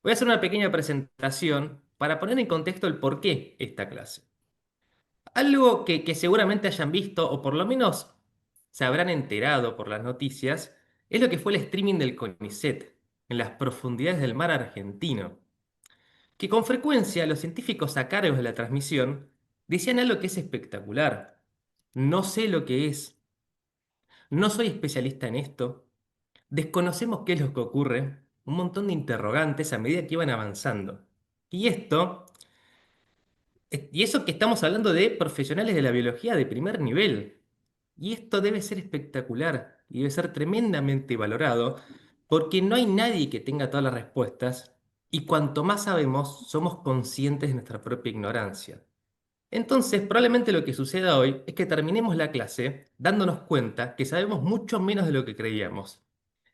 Voy a hacer una pequeña presentación para poner en contexto el por qué esta clase. Algo que seguramente hayan visto, o por lo menos se habrán enterado por las noticias, es lo que fue el streaming del CONICET en las profundidades del mar argentino, que con frecuencia los científicos a cargo de la transmisión decían algo que es espectacular. No sé lo que es, no soy especialista en esto, desconocemos qué es lo que ocurre, un montón de interrogantes a medida que iban avanzando. Y esto Y eso que estamos hablando de profesionales de la biología de primer nivel. Y esto debe ser espectacular y debe ser tremendamente valorado porque no hay nadie que tenga todas las respuestas y cuanto más sabemos, somos conscientes de nuestra propia ignorancia. Entonces, probablemente lo que suceda hoy es que terminemos la clase dándonos cuenta que sabemos mucho menos de lo que creíamos.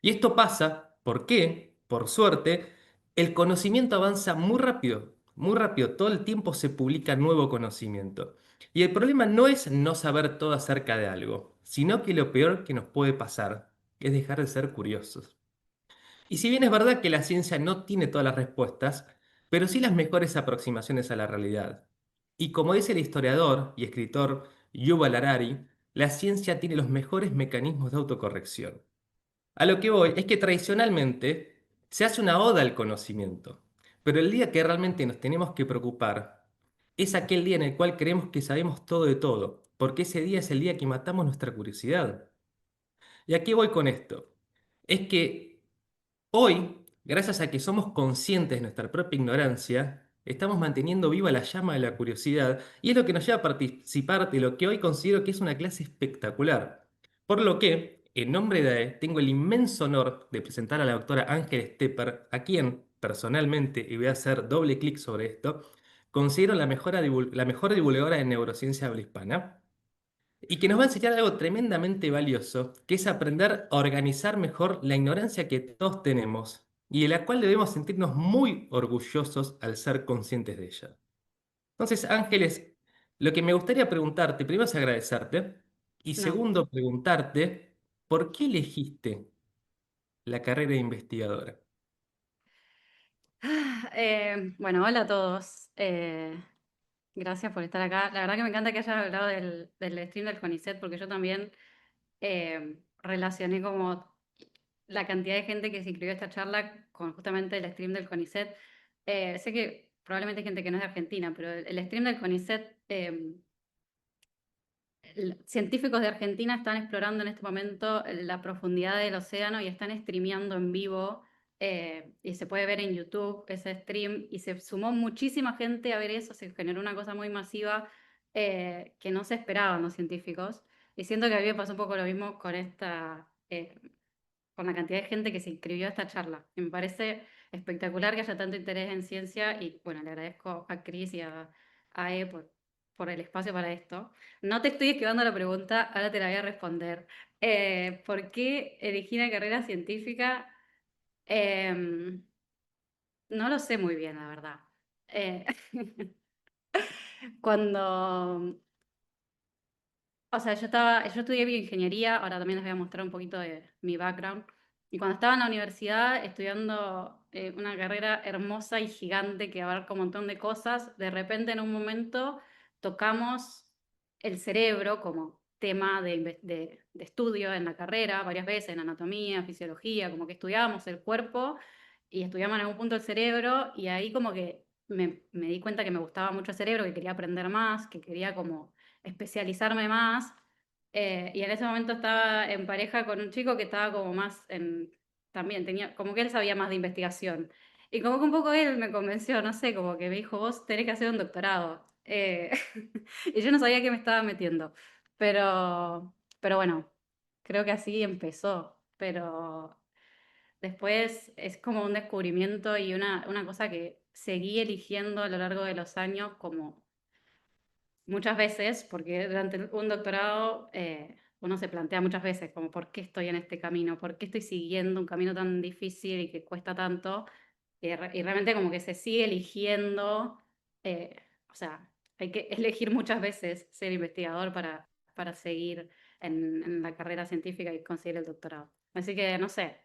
Y esto pasa porque, por suerte, el conocimiento avanza muy rápido, muy rápido. Todo el tiempo se publica nuevo conocimiento. Y el problema no es no saber todo acerca de algo, sino que lo peor que nos puede pasar es dejar de ser curiosos. Y si bien es verdad que la ciencia no tiene todas las respuestas, pero sí las mejores aproximaciones a la realidad. Y como dice el historiador y escritor Yuval Harari, la ciencia tiene los mejores mecanismos de autocorrección. A lo que voy es que tradicionalmente se hace una oda al conocimiento, pero el día que realmente nos tenemos que preocupar es aquel día en el cual creemos que sabemos todo de todo, porque ese día es el día que matamos nuestra curiosidad. ¿Y a qué voy con esto? Es que hoy, gracias a que somos conscientes de nuestra propia ignorancia, estamos manteniendo viva la llama de la curiosidad y es lo que nos lleva a participar de lo que hoy considero que es una clase espectacular. Por lo que, en nombre de AE, tengo el inmenso honor de presentar a la doctora Ángel Stepper, a quien, personalmente, y voy a hacer doble clic sobre esto, considero la mejor divulgadora de neurociencia habla hispana y que nos va a enseñar algo tremendamente valioso, que es aprender a organizar mejor la ignorancia que todos tenemos y de la cual debemos sentirnos muy orgullosos al ser conscientes de ella. Entonces, Ángeles, lo que me gustaría preguntarte, primero es agradecerte y No. segundo preguntarte, ¿por qué elegiste la carrera de investigadora? Bueno, hola a todos. Gracias por estar acá. La verdad que me encanta que hayas hablado del stream del CONICET, porque yo también relacioné como la cantidad de gente que se inscribió a esta charla con justamente el stream del CONICET. Sé que probablemente hay gente que no es de Argentina, pero el stream del CONICET, científicos de Argentina están explorando en este momento la profundidad del océano y están streameando en vivo, y se puede ver en YouTube ese stream y se sumó muchísima gente a ver eso, se generó una cosa muy masiva, que no se esperaban los científicos, y siento que a mí me pasó un poco lo mismo con con la cantidad de gente que se inscribió a esta charla. Y me parece espectacular que haya tanto interés en ciencia y bueno, le agradezco a Cris y a E por el espacio para esto. No te estoy esquivando la pregunta, ahora te la voy a responder. ¿Por qué elegí una carrera científica? Em, no lo sé muy bien, la verdad. Eh, cuando, o sea, yo estudié bioingeniería, ahora también les voy a mostrar un poquito de mi background. Y cuando estaba en la universidad estudiando una carrera hermosa y gigante que abarca un montón de cosas, de repente en un momento tocamos el cerebro como tema de estudio en la carrera, varias veces en anatomía, fisiología, como que estudiábamos el cuerpo y estudiábamos en algún punto el cerebro y ahí como que me di cuenta que me gustaba mucho el cerebro, que quería aprender más, que quería como especializarme más. Y en ese momento estaba en pareja con un chico que estaba como más también tenía, como que él sabía más de investigación. Y como que un poco él me convenció, no sé, como que me dijo, vos tenés que hacer un doctorado. Y yo no sabía qué me estaba metiendo. Pero bueno, creo que así empezó. Pero después es como un descubrimiento y una cosa que seguí eligiendo a lo largo de los años como muchas veces, porque durante un doctorado uno se plantea muchas veces como por qué estoy en este camino, por qué estoy siguiendo un camino tan difícil y que cuesta tanto, y realmente como que se sigue eligiendo, eh, o sea, hay que elegir muchas veces ser investigador para seguir en la carrera científica y conseguir el doctorado. Así que no sé,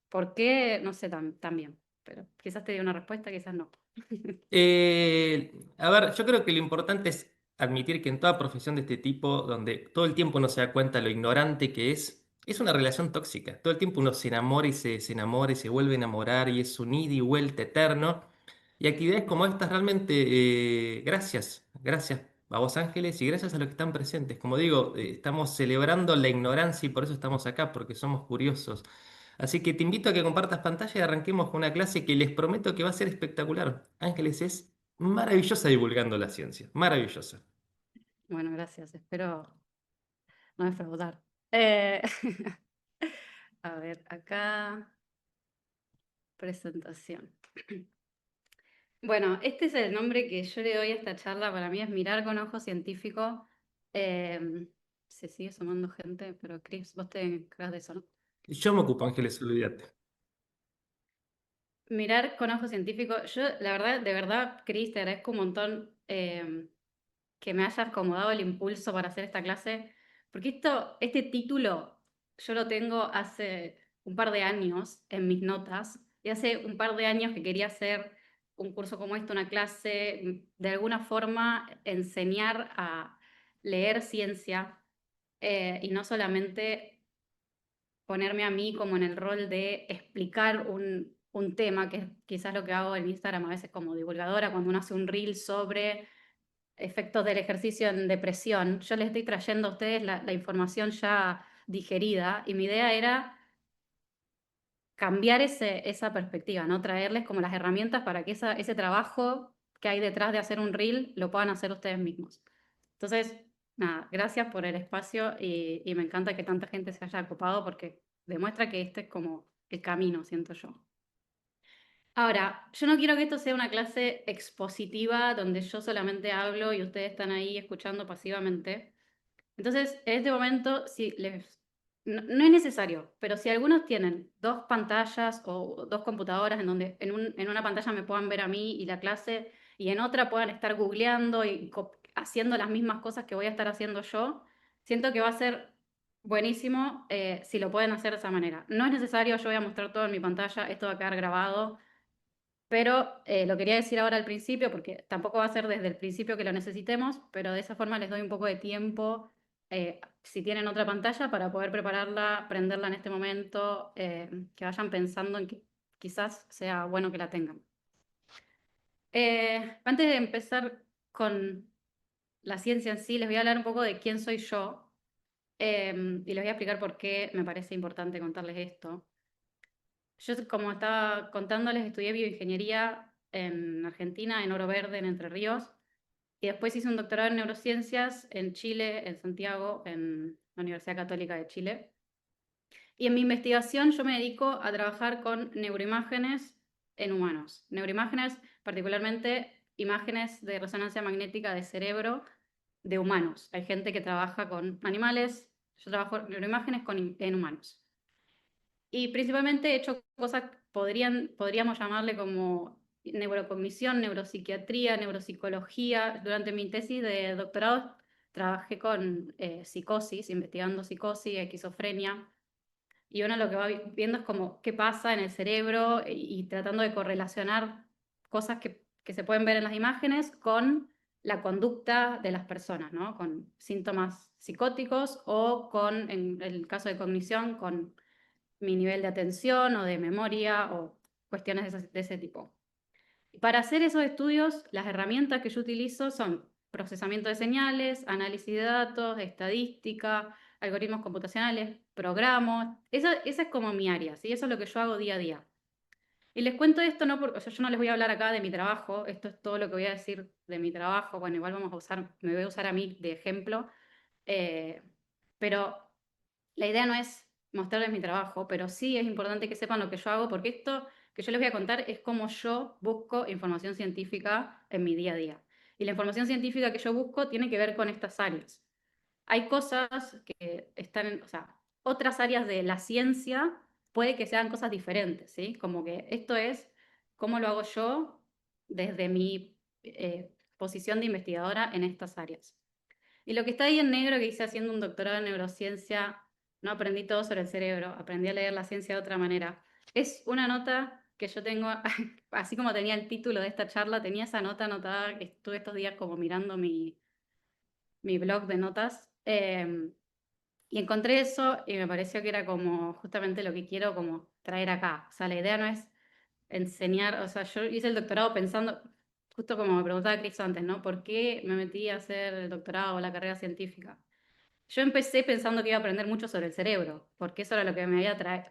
¿por qué? No sé tan bien. pero quizás te dé una respuesta, quizás no. A ver, yo creo que lo importante es admitir que en toda profesión de este tipo, donde todo el tiempo uno se da cuenta de lo ignorante que es una relación tóxica. Todo el tiempo uno se enamora y se enamora y se vuelve a enamorar y es un ida y vuelta eterno. Y actividades como estas realmente, gracias a vos Ángeles y gracias a los que están presentes. Como digo, estamos celebrando la ignorancia y por eso estamos acá, porque somos curiosos. Así que te invito a que compartas pantalla y arranquemos con una clase que les prometo que va a ser espectacular. Ángeles es maravillosa divulgando la ciencia, maravillosa. Bueno, gracias, espero no defraudar. Eh, a ver, acá, presentación. Bueno, este es el nombre que yo le doy a esta charla. Para mí es mirar con ojo científico. Se sigue sumando gente, pero Chris, vos te encargás de eso, ¿no? Yo me ocupo, Ángeles, olvídate. Mirar con ojo científico. Yo, la verdad, de verdad, Chris, te agradezco un montón que me hayas como dado el impulso para hacer esta clase, porque este título yo lo tengo hace un par de años en mis notas, y hace un par de años que quería hacer un curso como este, una clase, de alguna forma enseñar a leer ciencia y no solamente ponerme a mí como en el rol de explicar un tema, que es quizás lo que hago en Instagram a veces como divulgadora, cuando uno hace un reel sobre efectos del ejercicio en depresión. Yo les estoy trayendo a ustedes la información ya digerida y mi idea era cambiar esa perspectiva, ¿no? Traerles como las herramientas para que ese trabajo que hay detrás de hacer un reel lo puedan hacer ustedes mismos. Entonces, nada, gracias por el espacio y me encanta que tanta gente se haya ocupado porque demuestra que este es como el camino, siento yo. Ahora, yo no quiero que esto sea una clase expositiva donde yo solamente hablo y ustedes están ahí escuchando pasivamente. Entonces, en este momento, si les... no es necesario, pero si algunos tienen dos pantallas o dos computadoras en donde en una pantalla me puedan ver a mí y la clase y en otra puedan estar googleando y haciendo las mismas cosas que voy a estar haciendo yo, siento que va a ser buenísimo si lo pueden hacer de esa manera. No es necesario, yo voy a mostrar todo en mi pantalla, esto va a quedar grabado, pero lo quería decir ahora al principio porque tampoco va a ser desde el principio que lo necesitemos, pero de esa forma les doy un poco de tiempo, si tienen otra pantalla, para poder prepararla, prenderla en este momento, que vayan pensando en que quizás sea bueno que la tengan. Antes de empezar con la ciencia en sí, les voy a hablar un poco de quién soy yo y les voy a explicar por qué me parece importante contarles esto. Yo, como estaba contándoles, estudié bioingeniería en Argentina, en Oro Verde, en Entre Ríos, y después hice un doctorado en neurociencias en Chile, en Santiago, en la Universidad Católica de Chile. Y en mi investigación yo me dedico a trabajar con neuroimágenes en humanos. Neuroimágenes, particularmente imágenes de resonancia magnética de cerebro de humanos. Hay gente que trabaja con animales, yo trabajo neuroimágenes en humanos. Y principalmente he hecho cosas que podríamos llamarle como neurocognición, neuropsiquiatría, neuropsicología. Durante mi tesis de doctorado trabajé con psicosis, investigando psicosis, esquizofrenia. Y uno lo que va viendo es como qué pasa en el cerebro y tratando de correlacionar cosas que se pueden ver en las imágenes con la conducta de las personas, ¿no? Con síntomas psicóticos o con, en el caso de cognición, con mi nivel de atención o de memoria o cuestiones de ese tipo. Para hacer esos estudios, las herramientas que yo utilizo son procesamiento de señales, análisis de datos, estadística, algoritmos computacionales, programos. Esa es como mi área, ¿sí? Eso es lo que yo hago día a día. Y les cuento esto no porque, o sea, yo no les voy a hablar acá de mi trabajo, esto es todo lo que voy a decir de mi trabajo. Bueno, igual me voy a usar a mí de ejemplo, eh, pero la idea no es mostrarles mi trabajo, pero sí es importante que sepan lo que yo hago, porque esto que yo les voy a contar es cómo yo busco información científica en mi día a día. Y la información científica que yo busco tiene que ver con estas áreas. Hay cosas que están o sea, otras áreas de la ciencia puede que sean cosas diferentes, ¿sí? Como que esto es cómo lo hago yo desde mi posición de investigadora en estas áreas. Y lo que está ahí en negro que hice haciendo un doctorado en neurociencia, no aprendí todo sobre el cerebro, aprendí a leer la ciencia de otra manera. Es una nota que yo tengo, así como tenía el título de esta charla, tenía esa nota anotada, que estuve estos días como mirando mi blog de notas, y encontré eso y me pareció que era como justamente lo que quiero como traer acá. O sea, la idea no es enseñar, o sea, yo hice el doctorado pensando, justo como me preguntaba Cris antes, ¿no? ¿Por qué me metí a hacer el doctorado o la carrera científica? Yo empecé pensando que iba a aprender mucho sobre el cerebro, porque eso era lo que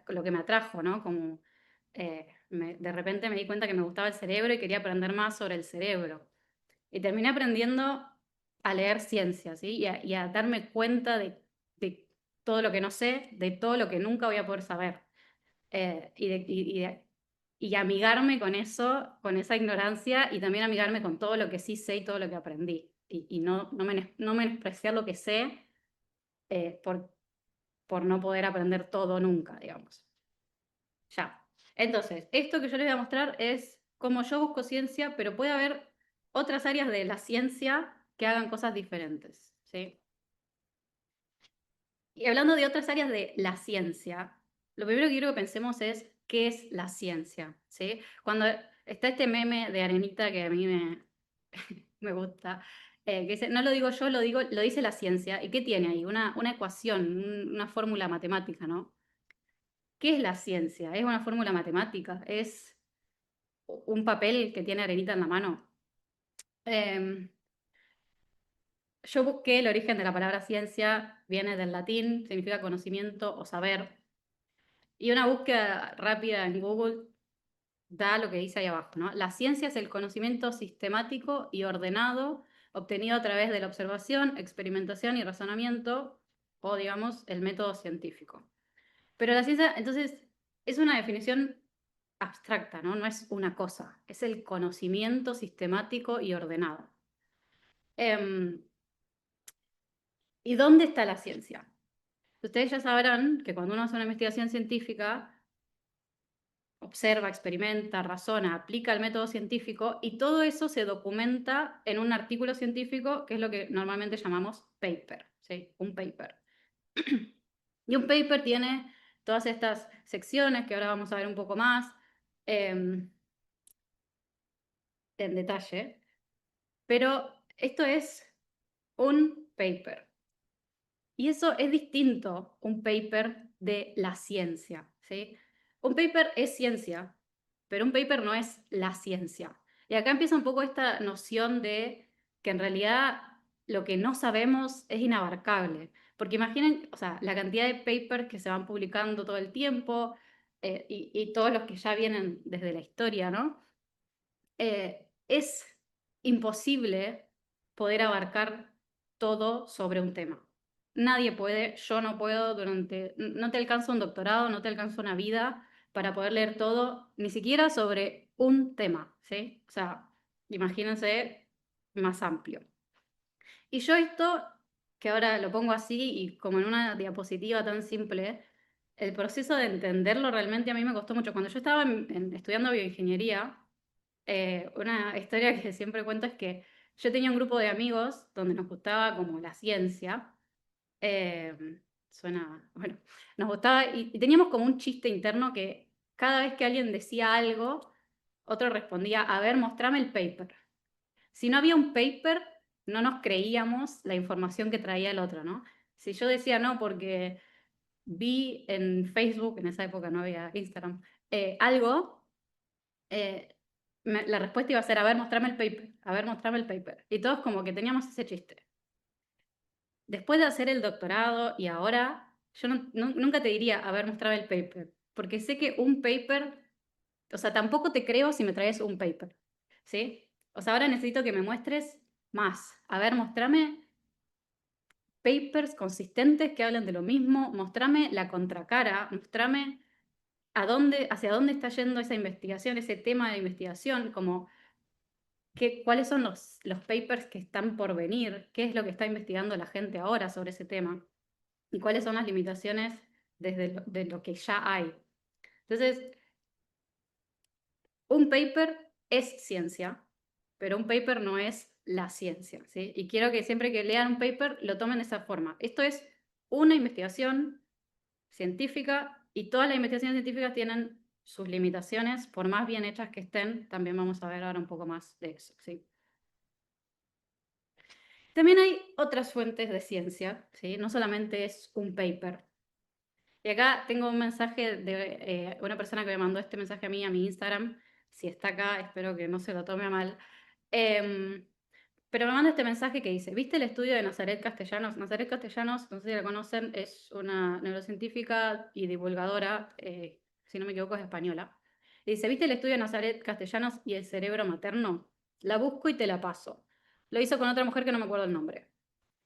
lo que me atrajo, ¿no? Como de repente me di cuenta que me gustaba el cerebro y quería aprender más sobre el cerebro. Y terminé aprendiendo a leer ciencia, ¿sí? Y a darme cuenta de todo lo que no sé, de todo lo que nunca voy a poder saber. Y amigarme con eso, con esa ignorancia, y también amigarme con todo lo que sí sé y todo lo que aprendí. Y no menospreciar lo que sé eh, por, por no poder aprender todo nunca, digamos. Ya. Entonces, esto que yo les voy a mostrar es cómo yo busco ciencia, pero puede haber otras áreas de la ciencia que hagan cosas diferentes, ¿sí? Y hablando de otras áreas de la ciencia, lo primero que quiero que pensemos es qué es la ciencia, ¿sí? Cuando está este meme de Arenita que a mí me gusta, que dice, no lo digo yo, lo dice la ciencia. ¿Y qué tiene ahí? Una ecuación, una fórmula matemática, ¿no? ¿Qué es la ciencia? ¿Es una fórmula matemática? ¿Es un papel que tiene Arenita en la mano? Em, yo busqué el origen de la palabra ciencia, viene del latín, significa conocimiento o saber. Y una búsqueda rápida en Google da lo que dice ahí abajo, ¿no? La ciencia es el conocimiento sistemático y ordenado obtenido a través de la observación, experimentación y razonamiento, o digamos, el método científico. Pero la ciencia, entonces, es una definición abstracta, ¿no? No es una cosa, es el conocimiento sistemático y ordenado. ¿Y dónde está la ciencia? Ustedes ya sabrán que cuando uno hace una investigación científica, observa, experimenta, razona, aplica el método científico y todo eso se documenta en un artículo científico, que es lo que normalmente llamamos paper, ¿sí? Un paper. Y un paper tiene todas estas secciones que ahora vamos a ver un poco más en detalle, pero esto es un paper. Y eso es distinto, un paper de la ciencia, ¿sí? Un paper es ciencia, pero un paper no es la ciencia. Y acá empieza un poco esta noción de que en realidad lo que no sabemos es inabarcable. Porque imaginen, o sea, la cantidad de papers que se van publicando todo el tiempo y todos los que ya vienen desde la historia, ¿no? Es imposible poder abarcar todo sobre un tema. Nadie puede, yo no puedo no te alcanza un doctorado, no te alcanza una vida para poder leer todo, ni siquiera sobre un tema, ¿sí? O sea, imagínense más amplio. Y yo esto, que ahora lo pongo así y como en una diapositiva tan simple, el proceso de entenderlo realmente a mí me costó mucho. Cuando yo estaba estudiando bioingeniería, una historia que siempre cuento es que yo tenía un grupo de amigos donde nos gustaba como la ciencia. Suena, bueno, nos gustaba y teníamos como un chiste interno que cada vez que alguien decía algo, otro respondía, a ver, mostrame el paper. Si no había un paper, no nos creíamos la información que traía el otro, ¿no? Si yo decía no porque vi en Facebook, en esa época no había Instagram, algo, eh, la respuesta iba a ser, a ver, mostrame el paper, a ver, mostrame el paper. Y todos como que teníamos ese chiste. Después de hacer el doctorado y ahora, yo nunca te diría, a ver, mostrame el paper, porque sé que un paper, o sea, tampoco te creo si me traes un paper, ¿sí? O sea, ahora necesito que me muestres más. A ver, mostrame papers consistentes que hablan de lo mismo, mostrame la contracara, mostrame hacia dónde está yendo esa investigación, ese tema de investigación, como cuáles son los papers que están por venir, qué es lo que está investigando la gente ahora sobre ese tema y cuáles son las limitaciones de lo que ya hay. Entonces, un paper es ciencia, pero un paper no es la ciencia, ¿sí? Y quiero que siempre que lean un paper lo tomen de esa forma. Esto es una investigación científica y todas las investigaciones científicas tienen sus limitaciones, por más bien hechas que estén, también vamos a ver ahora un poco más de eso, ¿sí? También hay otras fuentes de ciencia, ¿sí? No solamente es un paper. Y acá tengo un mensaje de una persona que me mandó este mensaje a mí, a mi Instagram. Si está acá, espero que no se lo tome a mal. Em, pero me manda este mensaje que dice, ¿viste el estudio de Nazaret Castellanos? Nazaret Castellanos, no sé si la conocen, es una neurocientífica y divulgadora, si no me equivoco es española. Y dice, ¿viste el estudio de Nazaret Castellanos y el cerebro materno? La busco y te la paso. Lo hizo con otra mujer que no me acuerdo el nombre.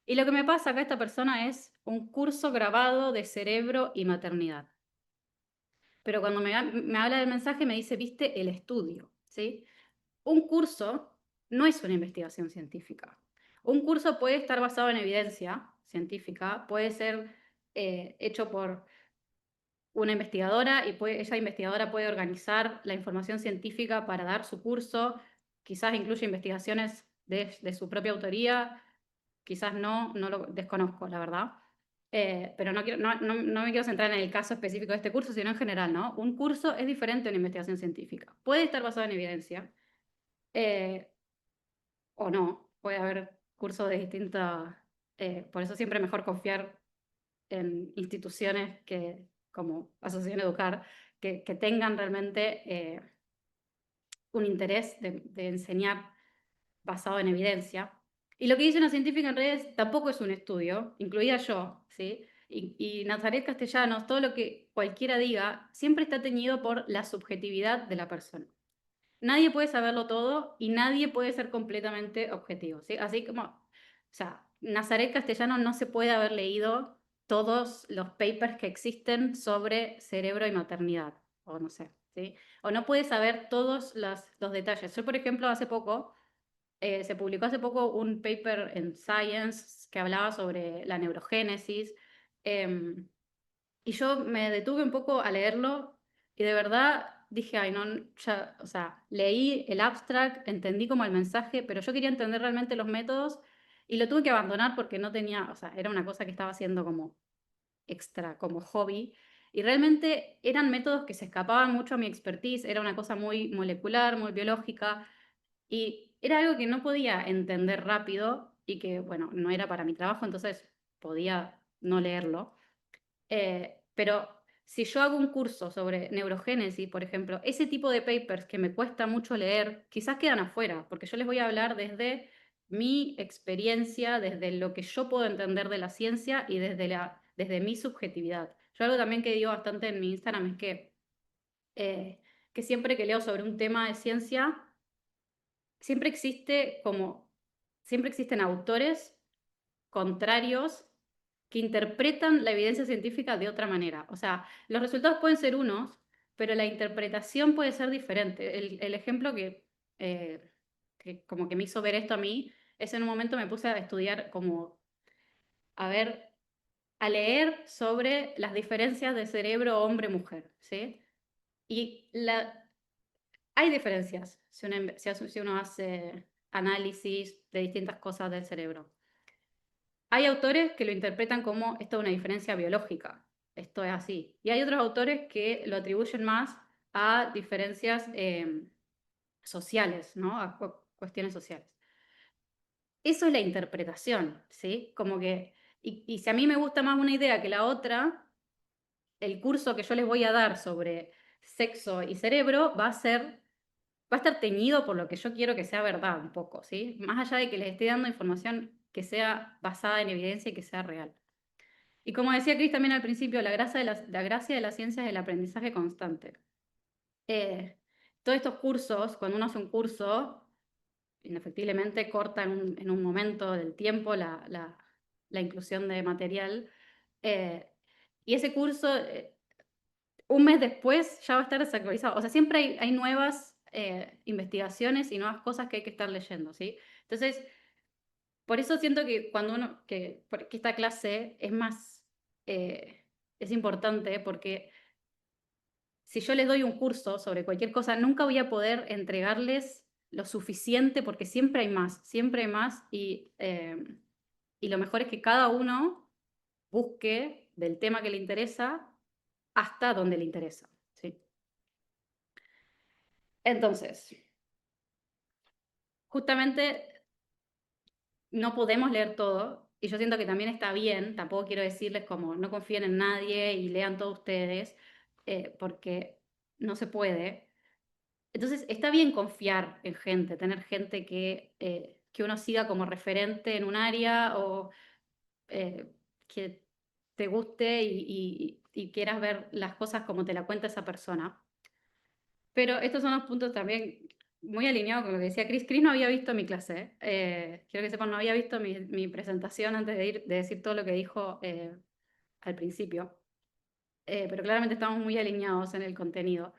Y lo que me pasa acá a esta persona es un curso grabado de cerebro y maternidad. Pero cuando me habla del mensaje me dice, ¿viste el estudio? ¿Sí? Un curso no es una investigación científica. Un curso puede estar basado en evidencia científica, puede ser hecho por una investigadora y esa investigadora puede organizar la información científica para dar su curso, quizás incluye investigaciones de su propia autoría, quizás no, no lo desconozco, la verdad. Pero no me quiero centrar en el caso específico de este curso, sino en general, ¿no? Un curso es diferente a una investigación científica. Puede estar basado en evidencia, eh, o no, puede haber cursos de distintas, por eso siempre es mejor confiar en instituciones como Asociación Educar, que tengan realmente un interés de enseñar basado en evidencia. Y lo que dice una científica en redes tampoco es un estudio, incluida yo, ¿sí? Y Nazaret Castellanos, todo lo que cualquiera diga, siempre está teñido por la subjetividad de la persona. Nadie puede saberlo todo y nadie puede ser completamente objetivo, ¿sí? Así como, o sea, Nazaret Castellano no se puede haber leído todos los papers que existen sobre cerebro y maternidad, o no sé, ¿sí? O no puede saber todos los detalles. Yo, por ejemplo, se publicó hace poco un paper en Science que hablaba sobre la neurogénesis. em, y yo me detuve un poco a leerlo y de verdad dije, ay, no, ya, o sea, leí el abstract, entendí como el mensaje, pero yo quería entender realmente los métodos y lo tuve que abandonar porque no tenía, o sea, era una cosa que estaba haciendo como extra, como hobby. Y realmente eran métodos que se escapaban mucho a mi expertise, era una cosa muy molecular, muy biológica, y era algo que no podía entender rápido y que, bueno, no era para mi trabajo, entonces podía no leerlo. Pero si yo hago un curso sobre neurogénesis, por ejemplo, ese tipo de papers que me cuesta mucho leer, quizás quedan afuera, porque yo les voy a hablar desde mi experiencia, desde lo que yo puedo entender de la ciencia y desde mi subjetividad. Yo algo también que digo bastante en mi Instagram es que siempre que leo sobre un tema de ciencia, siempre siempre existen autores contrarios que interpretan la evidencia científica de otra manera. O sea, los resultados pueden ser unos, pero la interpretación puede ser diferente. El ejemplo que como que me hizo ver esto a mí es en un momento me puse a estudiar como, a ver, a leer sobre las diferencias de cerebro hombre-mujer, ¿sí? Y hay diferencias si uno hace análisis de distintas cosas del cerebro. Hay autores que lo interpretan como esto es una diferencia biológica, esto es así. Y hay otros autores que lo atribuyen más a diferencias sociales, ¿no? A cuestiones sociales. Eso es la interpretación, ¿sí? Como que, y si a mí me gusta más una idea que la otra, el curso que yo les voy a dar sobre sexo y cerebro va a estar teñido por lo que yo quiero que sea verdad un poco, ¿sí? Más allá de que les esté dando información que sea basada en evidencia y que sea real. Y como decía Cris también al principio, la gracia de la ciencia es el aprendizaje constante. Eh, todos estos cursos, cuando uno hace un curso, indefectiblemente corta en un momento del tiempo la inclusión de material. eh, y ese curso, un mes después, ya va a estar desactualizado. O sea, siempre hay nuevas investigaciones y nuevas cosas que hay que estar leyendo, ¿sí? Entonces, por eso siento que que esta clase es más, es importante porque si yo les doy un curso sobre cualquier cosa, nunca voy a poder entregarles lo suficiente porque siempre hay más y lo mejor es que cada uno busque del tema que le interesa hasta donde le interesa, ¿sí? Entonces, justamente no podemos leer todo, y yo siento que también está bien, tampoco quiero decirles como no confíen en nadie y lean todo ustedes, porque no se puede. Entonces, está bien confiar en gente, tener gente que uno siga como referente en un área o que te guste y quieras ver las cosas como te la cuenta esa persona. Pero estos son los puntos también muy alineados con lo que decía Chris. Chris no había visto mi clase. Quiero que sepan, no había visto mi presentación antes de decir todo lo que dijo al principio. Pero claramente estamos muy alineados en el contenido.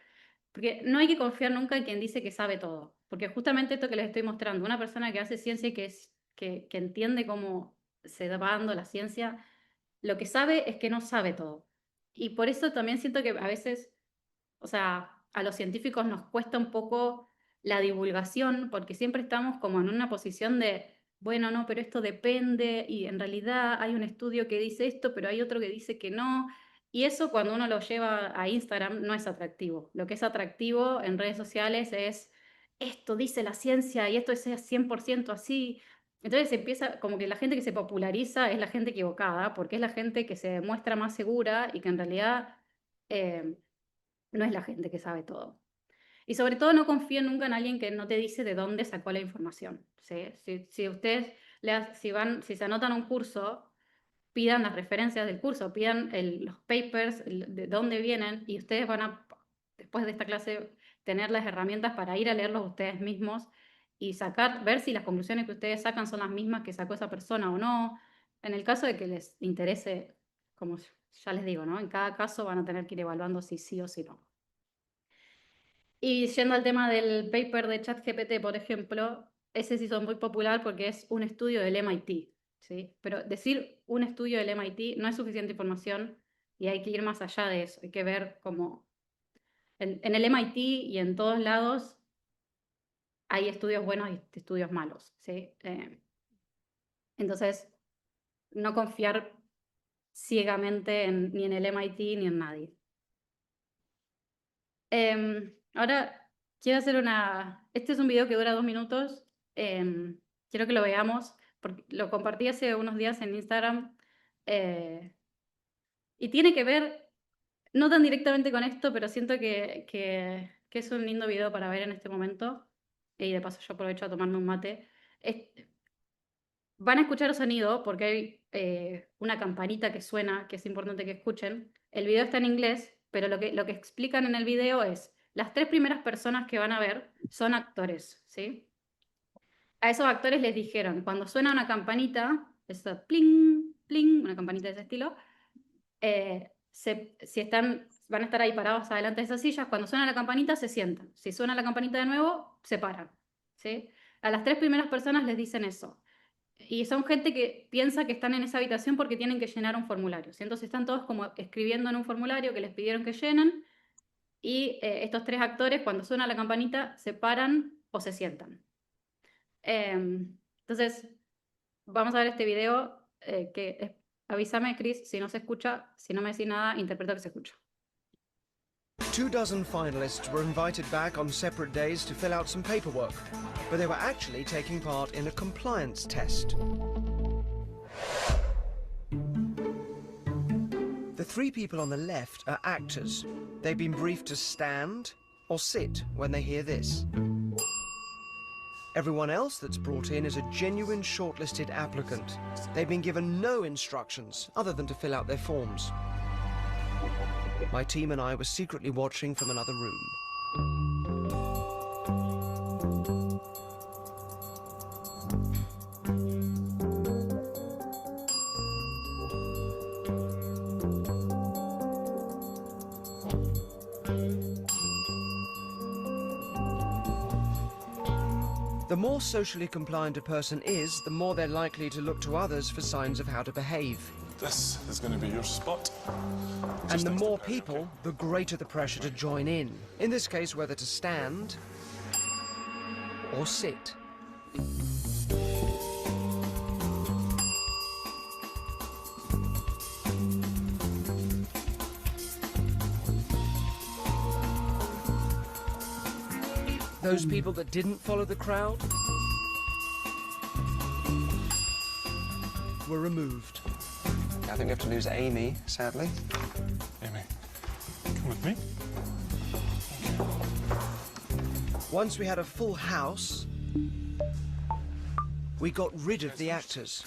Porque no hay que confiar nunca en quien dice que sabe todo. Porque justamente esto que les estoy mostrando, una persona que hace ciencia y que entiende cómo se va dando la ciencia, lo que sabe es que no sabe todo. Y por eso también siento que a veces, o sea, a los científicos nos cuesta un poco la divulgación, porque siempre estamos como en una posición de, bueno, no, pero esto depende, y en realidad hay un estudio que dice esto, pero hay otro que dice que no. Y eso cuando uno lo lleva a Instagram no es atractivo. Lo que es atractivo en redes sociales es, esto dice la ciencia y esto es 100% así. Entonces empieza como que la gente que se populariza es la gente equivocada, porque es la gente que se muestra más segura y que en realidad eh, no es la gente que sabe todo. Y sobre todo no confíen nunca en alguien que no te dice de dónde sacó la información. ¿Sí? Si ustedes si se anotan a un curso, pidan las referencias del curso, pidan los papers, de dónde vienen, y ustedes van a, después de esta clase, tener las herramientas para ir a leerlos ustedes mismos y ver si las conclusiones que ustedes sacan son las mismas que sacó esa persona o no. En el caso de que les interese, como ya les digo, ¿no? En cada caso van a tener que ir evaluando si sí o si no. Y yendo al tema del paper de ChatGPT, por ejemplo, ese sí son muy popular porque es un estudio del MIT, ¿sí? Pero decir un estudio del MIT no es suficiente información y hay que ir más allá de eso. Hay que ver cómo en el MIT y en todos lados hay estudios buenos y estudios malos, ¿sí? Entonces, no confiar ciegamente ni en el MIT ni en nadie. Ahora quiero hacer Este es un video que dura 2 minutos. Quiero que lo veamos, porque lo compartí hace unos días en Instagram. Y tiene que ver, no tan directamente con esto, pero siento que es un lindo video para ver en este momento. Y de paso yo aprovecho a tomarme un mate. Es- Van a escuchar el sonido porque hay una campanita que suena, que es importante que escuchen. El video está en inglés, pero lo que explican en el video es, las 3 primeras personas que van a ver son actores, ¿sí? A esos actores les dijeron, cuando suena una campanita, esa pling, pling, una campanita de ese estilo, van a estar ahí parados adelante de esas sillas, cuando suena la campanita se sientan. Si suena la campanita de nuevo, se paran, ¿sí? A las 3 primeras personas les dicen eso. Y son gente que piensa que están en esa habitación porque tienen que llenar un formulario, ¿sí? Entonces están todos como escribiendo en un formulario que les pidieron que llenen y estos 3 actores cuando suena la campanita se paran o se sientan. Entonces vamos a ver este video avísame, Chris, si no se escucha, si no me decís nada, interpreto que se escucha. 24 finalists were invited back on separate days to fill out some paperwork, but they were actually taking part in a compliance test. The 3 people on the left are actors. They've been briefed to stand or sit when they hear this. Everyone else that's brought in is a genuine shortlisted applicant. They've been given no instructions other than to fill out their forms. My team and I were secretly watching from another room. The more socially compliant a person is, the more they're likely to look to others for signs of how to behave. This is going to be your spot. And the more people, the greater the pressure to join in. In this case, whether to stand or sit. Those people that didn't follow the crowd were removed. I think we have to lose Amy, sadly. Amy, come with me. Once we had a full house, we got rid of the actors,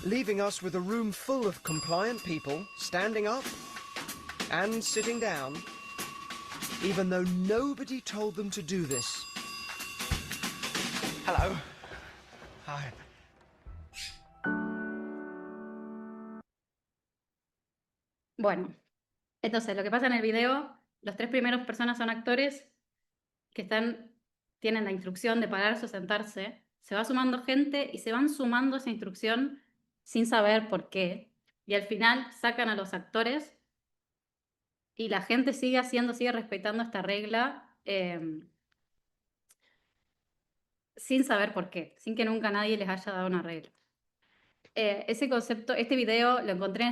leaving us with a room full of compliant people standing up and sitting down, even though nobody told them to do this. Hello. Hi. Bueno, entonces lo que pasa en el video, los 3 primeros personas son actores que tienen la instrucción de pararse o sentarse, se va sumando gente y se van sumando esa instrucción sin saber por qué. Y al final sacan a los actores y la gente sigue respetando esta regla sin saber por qué, sin que nunca nadie les haya dado una regla. Ese concepto, este video lo encontré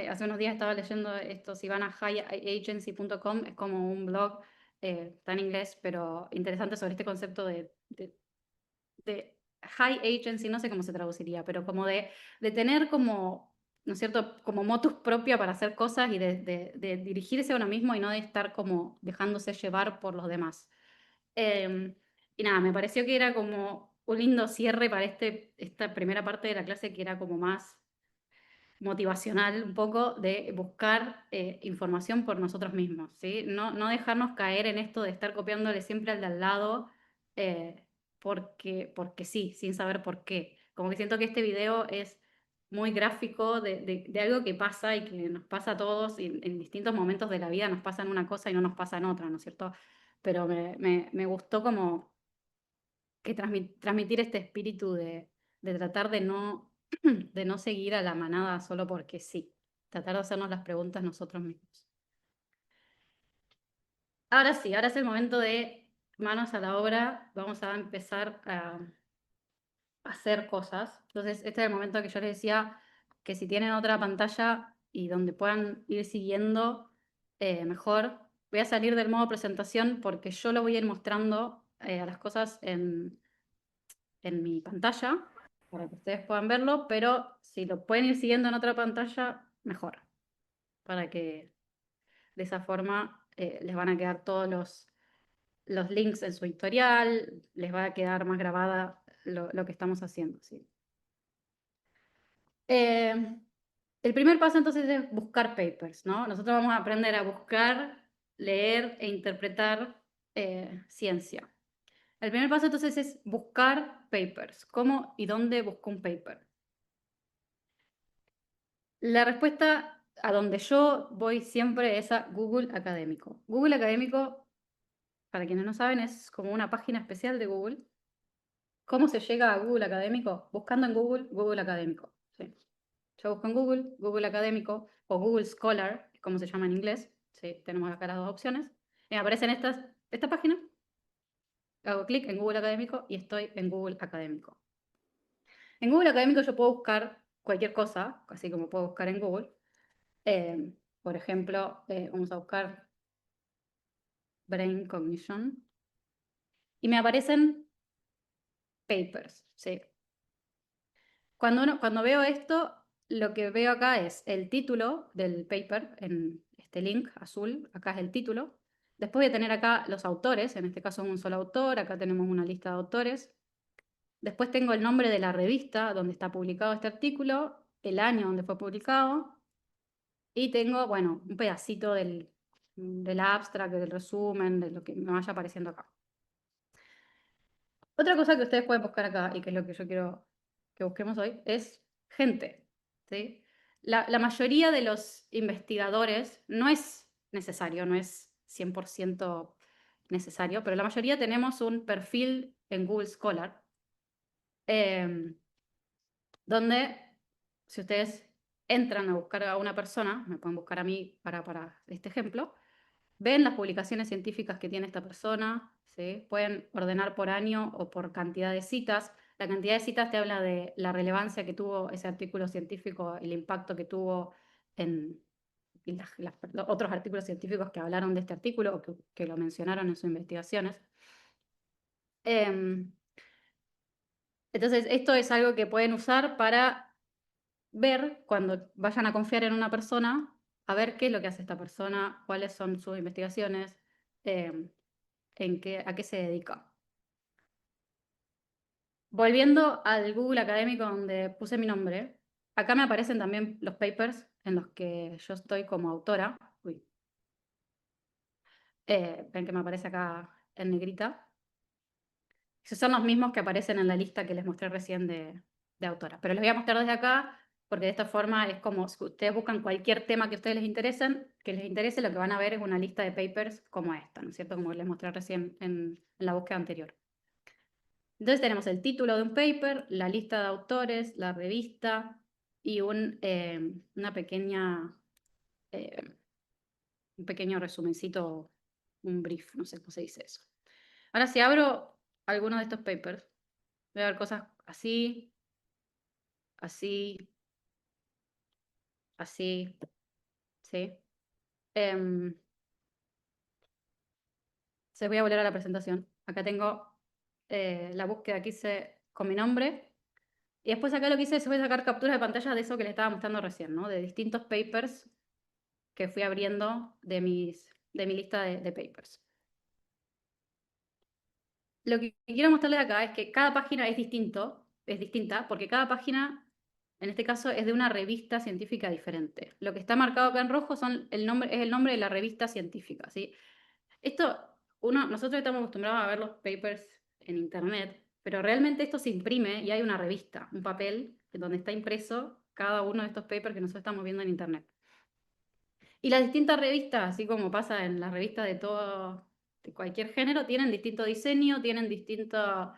hace unos días estaba leyendo esto, si van a highagency.com, es como un blog, está en inglés, pero interesante sobre este concepto de high agency, no sé cómo se traduciría, pero como de tener como, ¿no es cierto?, como motus propia para hacer cosas y de dirigirse a uno mismo y no de estar como dejándose llevar por los demás. Y nada, me pareció que era como un lindo cierre para esta primera parte de la clase que era como más motivacional un poco de buscar información por nosotros mismos, ¿sí? No dejarnos caer en esto de estar copiándole siempre al de al lado porque sí, sin saber por qué. Como que siento que este video es muy gráfico de algo que pasa y que nos pasa a todos y en distintos momentos de la vida nos pasa en una cosa y no nos pasa en otra, ¿no es cierto? Pero me gustó como que transmitir este espíritu de tratar de no seguir a la manada solo porque sí, tratar de hacernos las preguntas nosotros mismos. Ahora sí, ahora es el momento de manos a la obra, vamos a empezar a hacer cosas. Entonces, este es el momento que yo les decía que si tienen otra pantalla y donde puedan ir siguiendo, mejor. Voy a salir del modo presentación porque yo lo voy a ir mostrando a las cosas en mi pantalla para que ustedes puedan verlo, pero si lo pueden ir siguiendo en otra pantalla, mejor, para que de esa forma les van a quedar todos los links en su historial, les va a quedar más grabada lo que estamos haciendo. ¿Sí? El primer paso entonces es buscar papers, ¿no? Nosotros vamos a aprender a buscar, leer e interpretar ciencia. El primer paso entonces es buscar papers. ¿Cómo y dónde busco un paper? La respuesta a donde yo voy siempre es a Google Académico. Google Académico, para quienes no saben, es como una página especial de Google. ¿Cómo se llega a Google Académico? Buscando en Google, Google Académico. ¿Sí? Yo busco en Google, Google Académico o Google Scholar, como se llama en inglés. ¿Sí? Tenemos acá las dos opciones. Y me aparecen esta página. Hago clic en Google Académico y estoy en Google Académico. En Google Académico yo puedo buscar cualquier cosa, así como puedo buscar en Google. Por ejemplo, vamos a buscar Brain Cognition. Y me aparecen papers, ¿sí? Cuando veo esto, lo que veo acá es el título del paper, en este link azul, acá es el título. Después voy a tener acá los autores, en este caso un solo autor, acá tenemos una lista de autores. Después tengo el nombre de la revista donde está publicado este artículo, el año donde fue publicado, y tengo, bueno, un pedacito del abstract, del resumen, de lo que me vaya apareciendo acá. Otra cosa que ustedes pueden buscar acá, y que es lo que yo quiero que busquemos hoy, es gente, ¿sí? La mayoría de los investigadores no es necesario, no es 100% necesario, pero la mayoría tenemos un perfil en Google Scholar, donde si ustedes entran a buscar a una persona, me pueden buscar a mí para este ejemplo, ven las publicaciones científicas que tiene esta persona, ¿sí? Pueden ordenar por año o por cantidad de citas. La cantidad de citas te habla de la relevancia que tuvo ese artículo científico, el impacto que tuvo en los otros artículos científicos que hablaron de este artículo o que lo mencionaron en sus investigaciones. Entonces, esto es algo que pueden usar para ver cuando vayan a confiar en una persona, a ver qué es lo que hace esta persona, cuáles son sus investigaciones, a qué se dedica. Volviendo al Google Académico donde puse mi nombre, acá me aparecen también los papers en los que yo estoy como autora. Uy. Ven que me aparece acá en negrita. Esos son los mismos que aparecen en la lista que les mostré recién de autora. Pero les voy a mostrar desde acá, porque de esta forma es como si ustedes buscan cualquier tema que a ustedes les interese, lo que van a ver es una lista de papers como esta, ¿no es cierto? Como les mostré recién en la búsqueda anterior. Entonces tenemos el título de un paper, la lista de autores, la revista y un pequeño resumencito, un brief, no sé cómo se dice eso. Ahora, si abro alguno de estos papers, voy a ver cosas así, así, así, ¿sí? Se voy a volver a la presentación. Acá tengo la búsqueda que hice con mi nombre. Y después acá lo que hice es voy a sacar capturas de pantalla de eso que les estaba mostrando recién, ¿no? De distintos papers que fui abriendo de mi lista de papers. Lo que quiero mostrarles acá es que cada página es distinta, porque cada página, en este caso, es de una revista científica diferente. Lo que está marcado acá en rojo es el nombre de la revista científica, ¿sí? Nosotros estamos acostumbrados a ver los papers en internet, pero realmente esto se imprime y hay una revista, un papel, donde está impreso cada uno de estos papers que nosotros estamos viendo en internet. Y las distintas revistas, así como pasa en las revistas de cualquier género, tienen distinto diseño, tienen distintas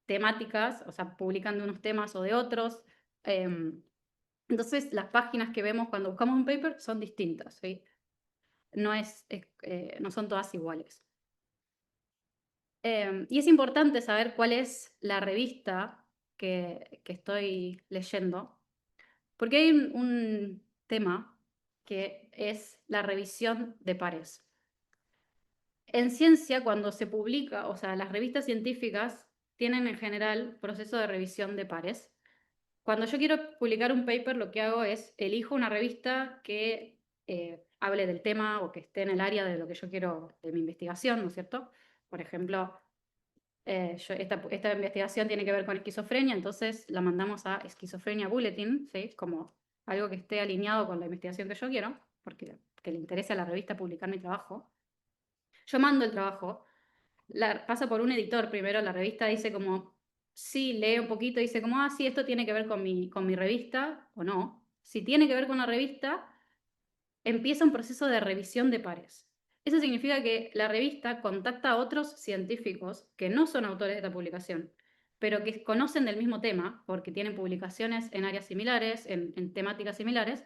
temáticas, o sea, publican de unos temas o de otros. Entonces, las páginas que vemos cuando buscamos un paper son distintas, ¿sí? No son todas iguales. Y es importante saber cuál es la revista que estoy leyendo, porque hay un tema que es la revisión de pares. En ciencia, cuando se publica, o sea, las revistas científicas tienen en general proceso de revisión de pares. Cuando yo quiero publicar un paper, lo que hago es elijo una revista que hable del tema o que esté en el área de lo que yo quiero, de mi investigación, ¿no es cierto? Por ejemplo, esta investigación tiene que ver con esquizofrenia, entonces la mandamos a Schizophrenia Bulletin, ¿sí? Como algo que esté alineado con la investigación que yo quiero, porque que le interese a la revista publicar mi trabajo. Yo mando el trabajo, pasa por un editor primero, la revista dice como, sí, lee un poquito, dice como, sí, esto tiene que ver con mi revista, o no. Si tiene que ver con la revista, empieza un proceso de revisión de pares. Eso significa que la revista contacta a otros científicos que no son autores de esta publicación, pero que conocen del mismo tema, porque tienen publicaciones en áreas similares, en temáticas similares,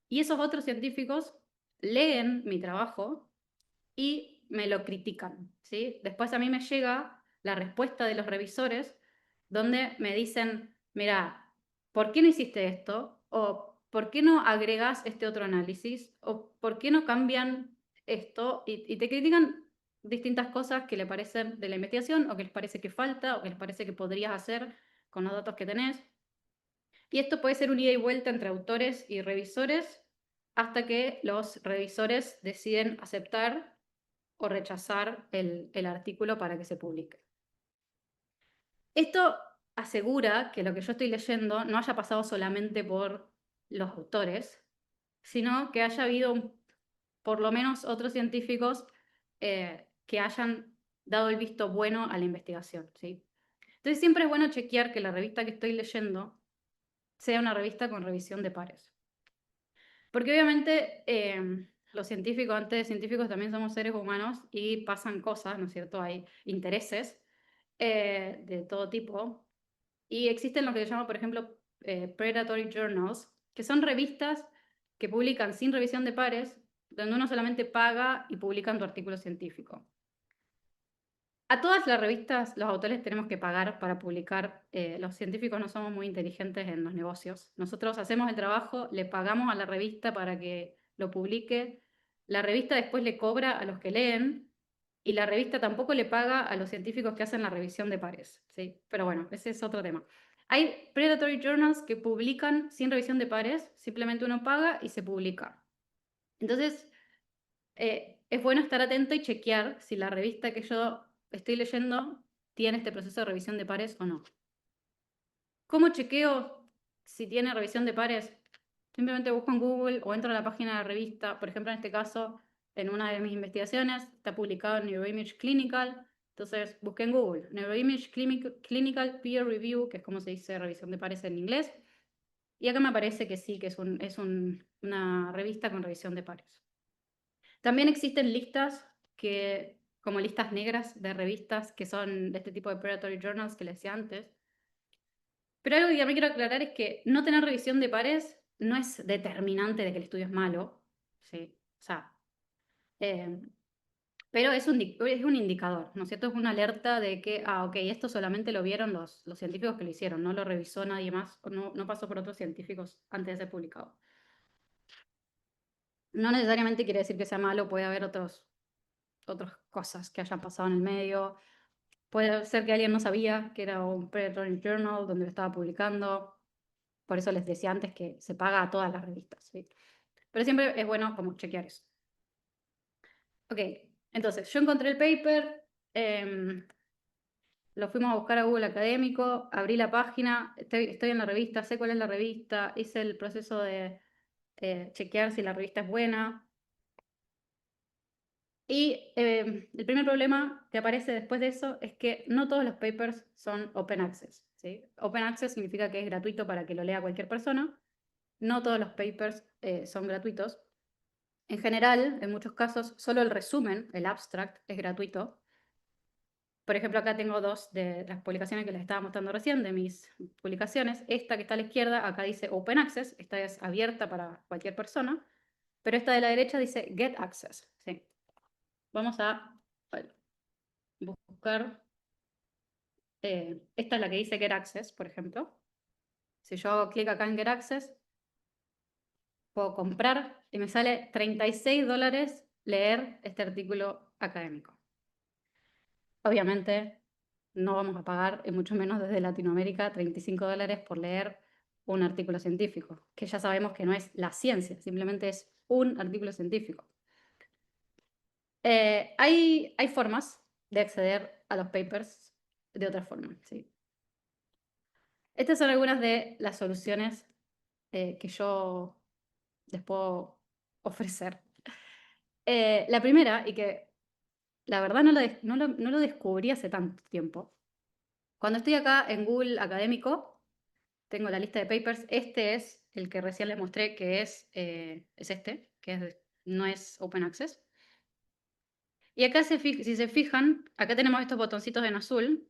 y esos otros científicos leen mi trabajo y me lo critican, ¿sí? Después a mí me llega la respuesta de los revisores donde me dicen, mira, ¿por qué no hiciste esto? O ¿por qué no agregas este otro análisis? O ¿por qué no cambian esto? Y te critican distintas cosas que le parecen de la investigación o que les parece que falta o que les parece que podrías hacer con los datos que tenés. Y esto puede ser un ida y vuelta entre autores y revisores hasta que los revisores deciden aceptar o rechazar el artículo para que se publique. Esto asegura que lo que yo estoy leyendo no haya pasado solamente por los autores, sino que haya habido por lo menos otros científicos que hayan dado el visto bueno a la investigación, ¿sí? Entonces siempre es bueno chequear que la revista que estoy leyendo sea una revista con revisión de pares. Porque obviamente los científicos, antes de científicos, también somos seres humanos y pasan cosas, ¿no es cierto? Hay intereses de todo tipo. Y existen lo que se llama, por ejemplo, predatory journals, que son revistas que publican sin revisión de pares, donde uno solamente paga y publican tu artículo científico. A todas las revistas, los autores tenemos que pagar para publicar. Los científicos no somos muy inteligentes en los negocios. Nosotros hacemos el trabajo, le pagamos a la revista para que lo publique. La revista después le cobra a los que leen y la revista tampoco le paga a los científicos que hacen la revisión de pares, ¿sí? Pero bueno, ese es otro tema. Hay predatory journals que publican sin revisión de pares, simplemente uno paga y se publica. Entonces, es bueno estar atento y chequear si la revista que yo estoy leyendo tiene este proceso de revisión de pares o no. ¿Cómo chequeo si tiene revisión de pares? Simplemente busco en Google o entro a la página de la revista. Por ejemplo, en este caso, en una de mis investigaciones, está publicado en Neuroimage Clinical. Entonces, busqué en Google Neuroimage Clinical Peer Review, que es como se dice revisión de pares en inglés. Y acá me aparece que sí, que es una revista con revisión de pares. También existen listas como listas negras de revistas que son de este tipo de predatory journals que les decía antes. Pero algo que también quiero aclarar es que no tener revisión de pares no es determinante de que el estudio es malo, ¿sí? O sea, pero es un indicador, ¿no es cierto? Es una alerta de que, ok, esto solamente lo vieron los científicos que lo hicieron, no lo revisó nadie más, o no pasó por otros científicos antes de ser publicado. No necesariamente quiere decir que sea malo, puede haber otras cosas que hayan pasado en el medio. Puede ser que alguien no sabía que era un predatory journal donde lo estaba publicando. Por eso les decía antes que se paga a todas las revistas, ¿sí? Pero siempre es bueno como chequear eso. Ok, entonces yo encontré el paper, lo fuimos a buscar a Google Académico, abrí la página, estoy en la revista, sé cuál es la revista, hice el proceso de chequear si la revista es buena. Y el primer problema que aparece después de eso es que no todos los papers son open access, ¿sí? Open access significa que es gratuito para que lo lea cualquier persona. No todos los papers son gratuitos. En general, en muchos casos, solo el resumen, el abstract, es gratuito. Por ejemplo, acá tengo dos de las publicaciones que les estaba mostrando recién, de mis publicaciones. Esta que está a la izquierda, acá dice Open Access, esta es abierta para cualquier persona, pero esta de la derecha dice Get Access, ¿sí? Vamos a buscar, esta es la que dice Get Access, por ejemplo. Si yo hago clic acá en Get Access, puedo comprar y me sale $36 leer este artículo académico. Obviamente no vamos a pagar, y mucho menos desde Latinoamérica, $35 por leer un artículo científico, que ya sabemos que no es la ciencia, simplemente es un artículo científico. Hay formas de acceder a los papers de otra forma, ¿sí? Estas son algunas de las soluciones que yo les puedo ofrecer. La primera, y que la verdad no lo descubrí hace tanto tiempo. Cuando estoy acá en Google Académico, tengo la lista de papers. Este es el que recién les mostré, que es este, que no es Open Access. Y acá, si se fijan, acá tenemos estos botoncitos en azul.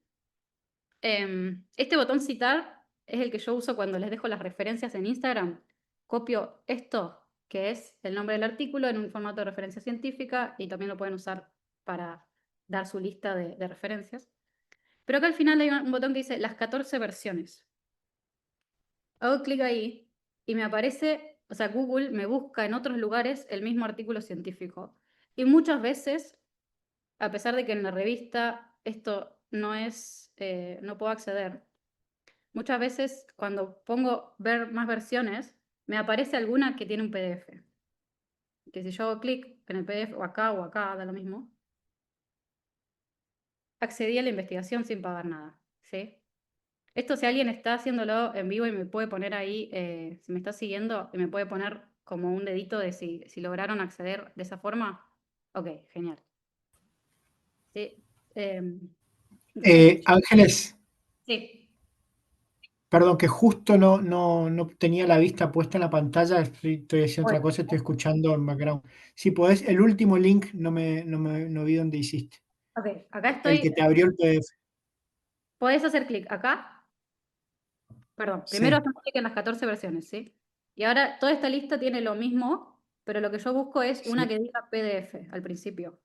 Este botón citar es el que yo uso cuando les dejo las referencias en Instagram. Copio esto, que es el nombre del artículo, en un formato de referencia científica, y también lo pueden usar para dar su lista de referencias. Pero acá al final hay un botón que dice las 14 versiones. Hago clic ahí y me aparece, o sea, Google me busca en otros lugares el mismo artículo científico. Y muchas veces, a pesar de que en la revista esto no puedo acceder, muchas veces cuando pongo ver más versiones, me aparece alguna que tiene un PDF. Que si yo hago clic en el PDF o acá, da lo mismo, accedí a la investigación sin pagar nada, ¿sí? Esto, si alguien está haciéndolo en vivo y me puede poner ahí, si me está siguiendo, y me puede poner como un dedito de si lograron acceder de esa forma, ok, genial. Sí, Ángeles, sí, perdón, que justo no tenía la vista puesta en la pantalla, estoy haciendo otra bueno, cosa, estoy escuchando en background. Si podés, el último link no vi dónde hiciste. ok, acá El que estoy. te abrió el PDF. Podés hacer clic acá. Perdón, primero Sí. hacemos clic en las 14 versiones, ¿sí? Y ahora toda esta lista tiene lo mismo, pero lo que yo busco es una Sí. que diga PDF al principio.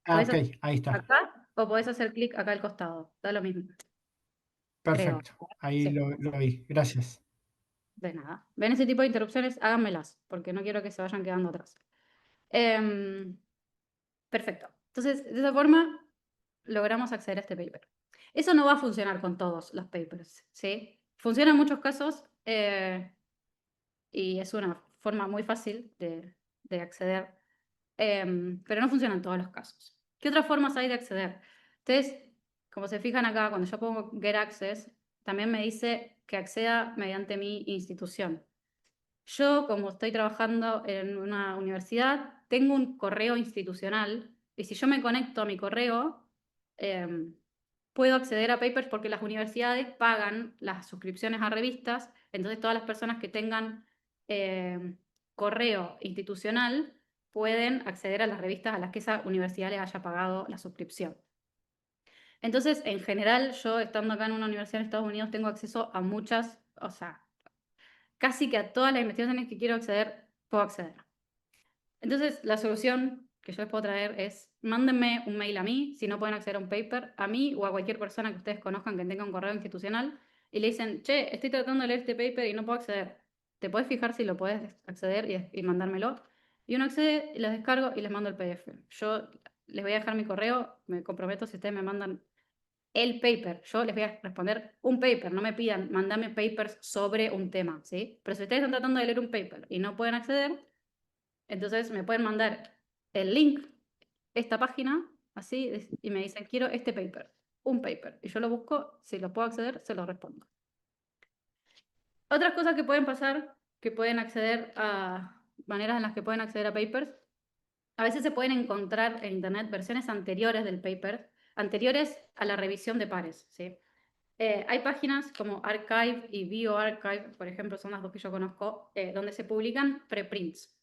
Ah, Podés ok, hacer ahí está. acá o podés hacer clic acá al costado. Da lo mismo, creo. Perfecto. Ahí Sí, lo vi. Gracias. de nada. ¿Ven ese tipo de interrupciones? Háganmelas, porque no quiero que se vayan quedando atrás. Em, perfecto. Entonces, de esa forma, logramos acceder a este paper. Eso no va a funcionar con todos los papers, ¿sí? Funciona en muchos casos y es una forma muy fácil de acceder, pero no funciona en todos los casos. ¿Qué otras formas hay de acceder? Entonces, como se fijan acá, cuando yo pongo Get Access, también me dice que acceda mediante mi institución. Yo, como estoy trabajando en una universidad, tengo un correo institucional y si yo me conecto a mi correo, puedo acceder a papers porque las universidades pagan las suscripciones a revistas, entonces todas las personas que tengan correo institucional pueden acceder a las revistas a las que esa universidad les haya pagado la suscripción. Entonces, en general, yo estando acá en una universidad en Estados Unidos tengo acceso a muchas, o sea, casi que a todas las investigaciones que quiero acceder, puedo acceder. Entonces, la solución que yo les puedo traer es, mándenme un mail a mí, si no pueden acceder a un paper, a mí o a cualquier persona que ustedes conozcan que tenga un correo institucional, y le dicen, che, estoy tratando de leer este paper y no puedo acceder. ¿Te puedes fijar si lo puedes acceder y mandármelo? Y uno accede, los descargo y les mando el PDF. Yo les voy a dejar mi correo, me comprometo si ustedes me mandan el paper. Yo les voy a responder un paper, no me pidan, mandame papers sobre un tema, ¿sí? Pero si ustedes están tratando de leer un paper y no pueden acceder, entonces me pueden mandar el link, esta página, así, y me dicen, quiero este paper, un paper. Y yo lo busco, si lo puedo acceder, se lo respondo. Otras cosas que pueden pasar, que pueden acceder a maneras en las que pueden acceder a papers, a veces se pueden encontrar en internet versiones anteriores del paper, anteriores a la revisión de pares, ¿sí? Hay páginas como Archive y BioArchive, por ejemplo, son las dos que yo conozco, donde se publican preprints.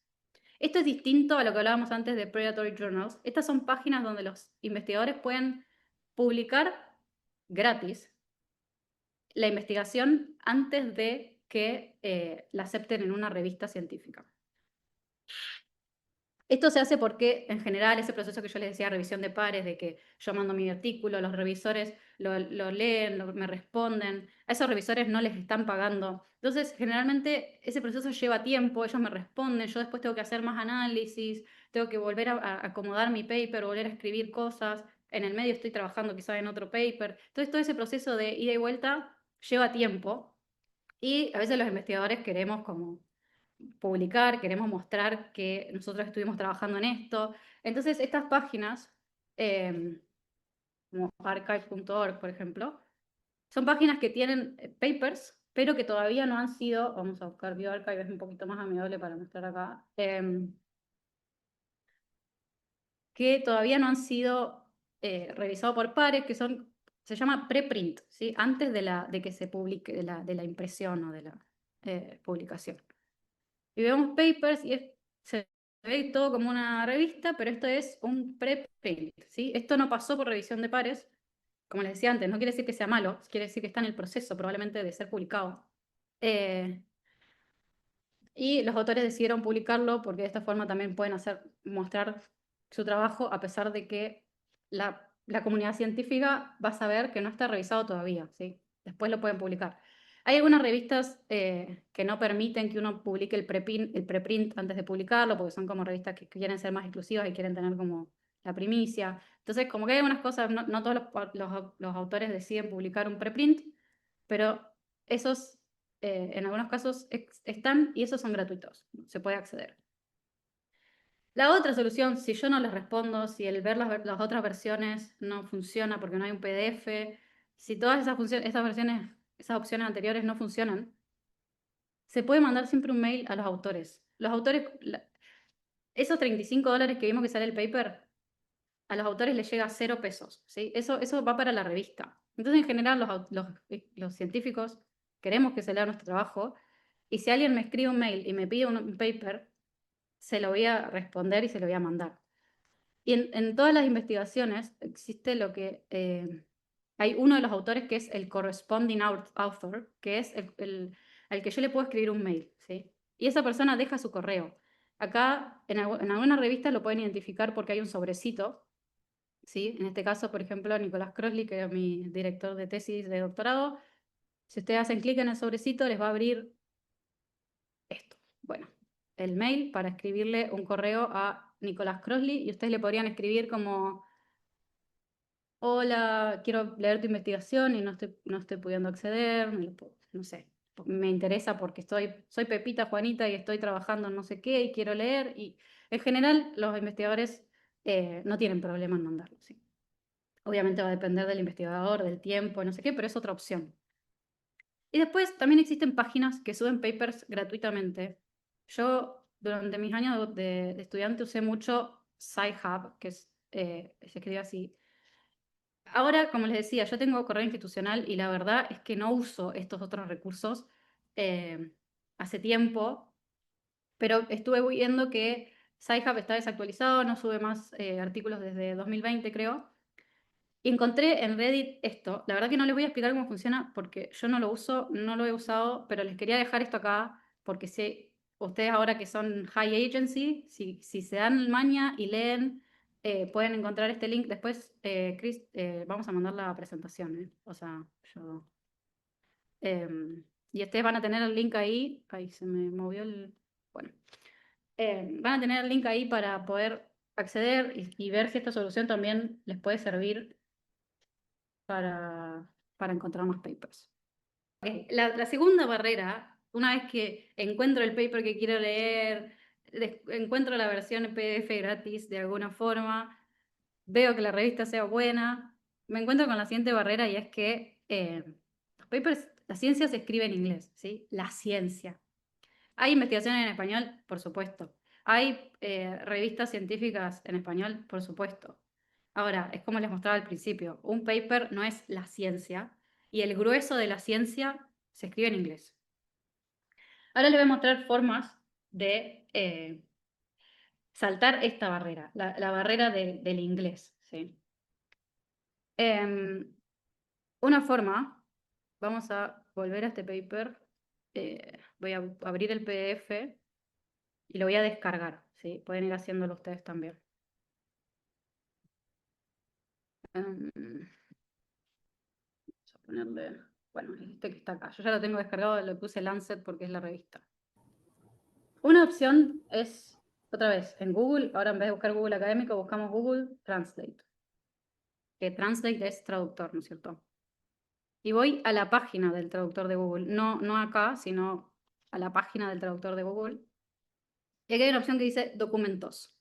Esto es distinto a lo que hablábamos antes de Predatory Journals. Estas son páginas donde los investigadores pueden publicar gratis la investigación antes de que la acepten en una revista científica. Esto se hace porque, en general, ese proceso que yo les decía, revisión de pares, de que yo mando mi artículo, los revisores lo leen, me responden, a esos revisores no les están pagando. Entonces, generalmente, ese proceso lleva tiempo, ellos me responden, yo después tengo que hacer más análisis, tengo que volver a acomodar mi paper, volver a escribir cosas, en el medio estoy trabajando quizá en otro paper. Entonces, todo ese proceso de ida y vuelta lleva tiempo y a veces los investigadores queremos como publicar, queremos mostrar que nosotros estuvimos trabajando en esto. Entonces, estas páginas, como archive.org, por ejemplo, son páginas que tienen papers, pero que todavía no han sido, vamos a buscar BioArchive, es un poquito más amigable para mostrar acá, que todavía no han sido revisados por pares, que son, se llama preprint, ¿sí? Antes de que se publique, de la impresión o de la publicación. Y vemos papers y se ve todo como una revista, pero esto es un preprint, ¿sí? Esto no pasó por revisión de pares, como les decía antes, no quiere decir que sea malo, quiere decir que está en el proceso probablemente de ser publicado. Y los autores decidieron publicarlo porque de esta forma también pueden mostrar su trabajo a pesar de que la comunidad científica va a saber que no está revisado todavía, ¿sí? Después lo pueden publicar. Hay algunas revistas que no permiten que uno publique el preprint antes de publicarlo, porque son como revistas que quieren ser más exclusivas y quieren tener como la primicia. Entonces, como que hay algunas cosas, no todos los autores deciden publicar un preprint, pero esos en algunos casos están y esos son gratuitos, se puede acceder. La otra solución, si yo no les respondo, si el ver las otras versiones no funciona porque no hay un PDF, si todas esas opciones anteriores no funcionan, se puede mandar siempre un mail a los autores. Los autores, esos $35 que vimos que sale el paper, a los autores les llega 0 pesos, ¿sí? Eso va para la revista. Entonces, en general, los científicos queremos que se lea nuestro trabajo, y si alguien me escribe un mail y me pide un paper, se lo voy a responder y se lo voy a mandar. Y en todas las investigaciones existe lo que... hay uno de los autores que es el corresponding author, que es al que yo le puedo escribir un mail, ¿sí? Y esa persona deja su correo. Acá, en algunas revistas lo pueden identificar porque hay un sobrecito ¿sí? En este caso, por ejemplo, Nicolás Crossley, que es mi director de tesis de doctorado, si ustedes hacen clic en el sobrecito, les va a abrir esto. Bueno, el mail para escribirle un correo a Nicolás Crossley y ustedes le podrían escribir como: hola, quiero leer tu investigación y no estoy pudiendo acceder, no sé, me interesa porque soy Pepita Juanita y estoy trabajando en no sé qué y quiero leer. Y en general los investigadores no tienen problema en mandarlo, ¿sí? Obviamente va a depender del investigador, del tiempo, no sé qué, pero es otra opción. Y después también existen páginas que suben papers gratuitamente. Yo durante mis años de estudiante usé mucho Sci-Hub, que se escribe así. Ahora, como les decía, yo tengo correo institucional y la verdad es que no uso estos otros recursos eh, hace tiempo, pero estuve viendo que Sci-Hub está desactualizado, no sube más artículos desde 2020, creo. Y encontré en Reddit esto. La verdad que no les voy a explicar cómo funciona porque yo no lo uso, no lo he usado, pero les quería dejar esto acá porque si ustedes ahora que son high agency, si se dan maña y leen, pueden encontrar este link. Después, Chris, vamos a mandar la presentación, ¿eh? O sea, yo... y ustedes van a tener el link ahí. Ahí se me movió el... Bueno. Van a tener el link ahí para poder acceder y ver si esta solución también les puede servir para encontrar más papers. Ok, la segunda barrera, una vez que encuentro el paper que quiero leer, encuentro la versión PDF gratis de alguna forma, veo que la revista sea buena, me encuentro con la siguiente barrera y es que los papers, la ciencia se escribe en inglés, ¿sí? La ciencia. ¿Hay investigación en español? Por supuesto. ¿Hay revistas científicas en español? Por supuesto. Ahora, es como les mostraba al principio, un paper no es la ciencia y el grueso de la ciencia se escribe en inglés. Ahora les voy a mostrar formas de saltar esta barrera, la barrera del inglés, ¿sí? Una forma, vamos a volver a este paper, voy a abrir el PDF y lo voy a descargar, ¿sí? Pueden ir haciéndolo ustedes también. Vamos a ponerle, bueno, este que está acá. Yo ya lo tengo descargado, le puse Lancet porque es la revista. Una opción es, otra vez, en Google, ahora en vez de buscar Google Académico, buscamos Google Translate. Que Translate es traductor, ¿no es cierto? Y voy a la página del traductor de Google, no acá, sino a la página del traductor de Google. Y aquí hay una opción que dice documentos.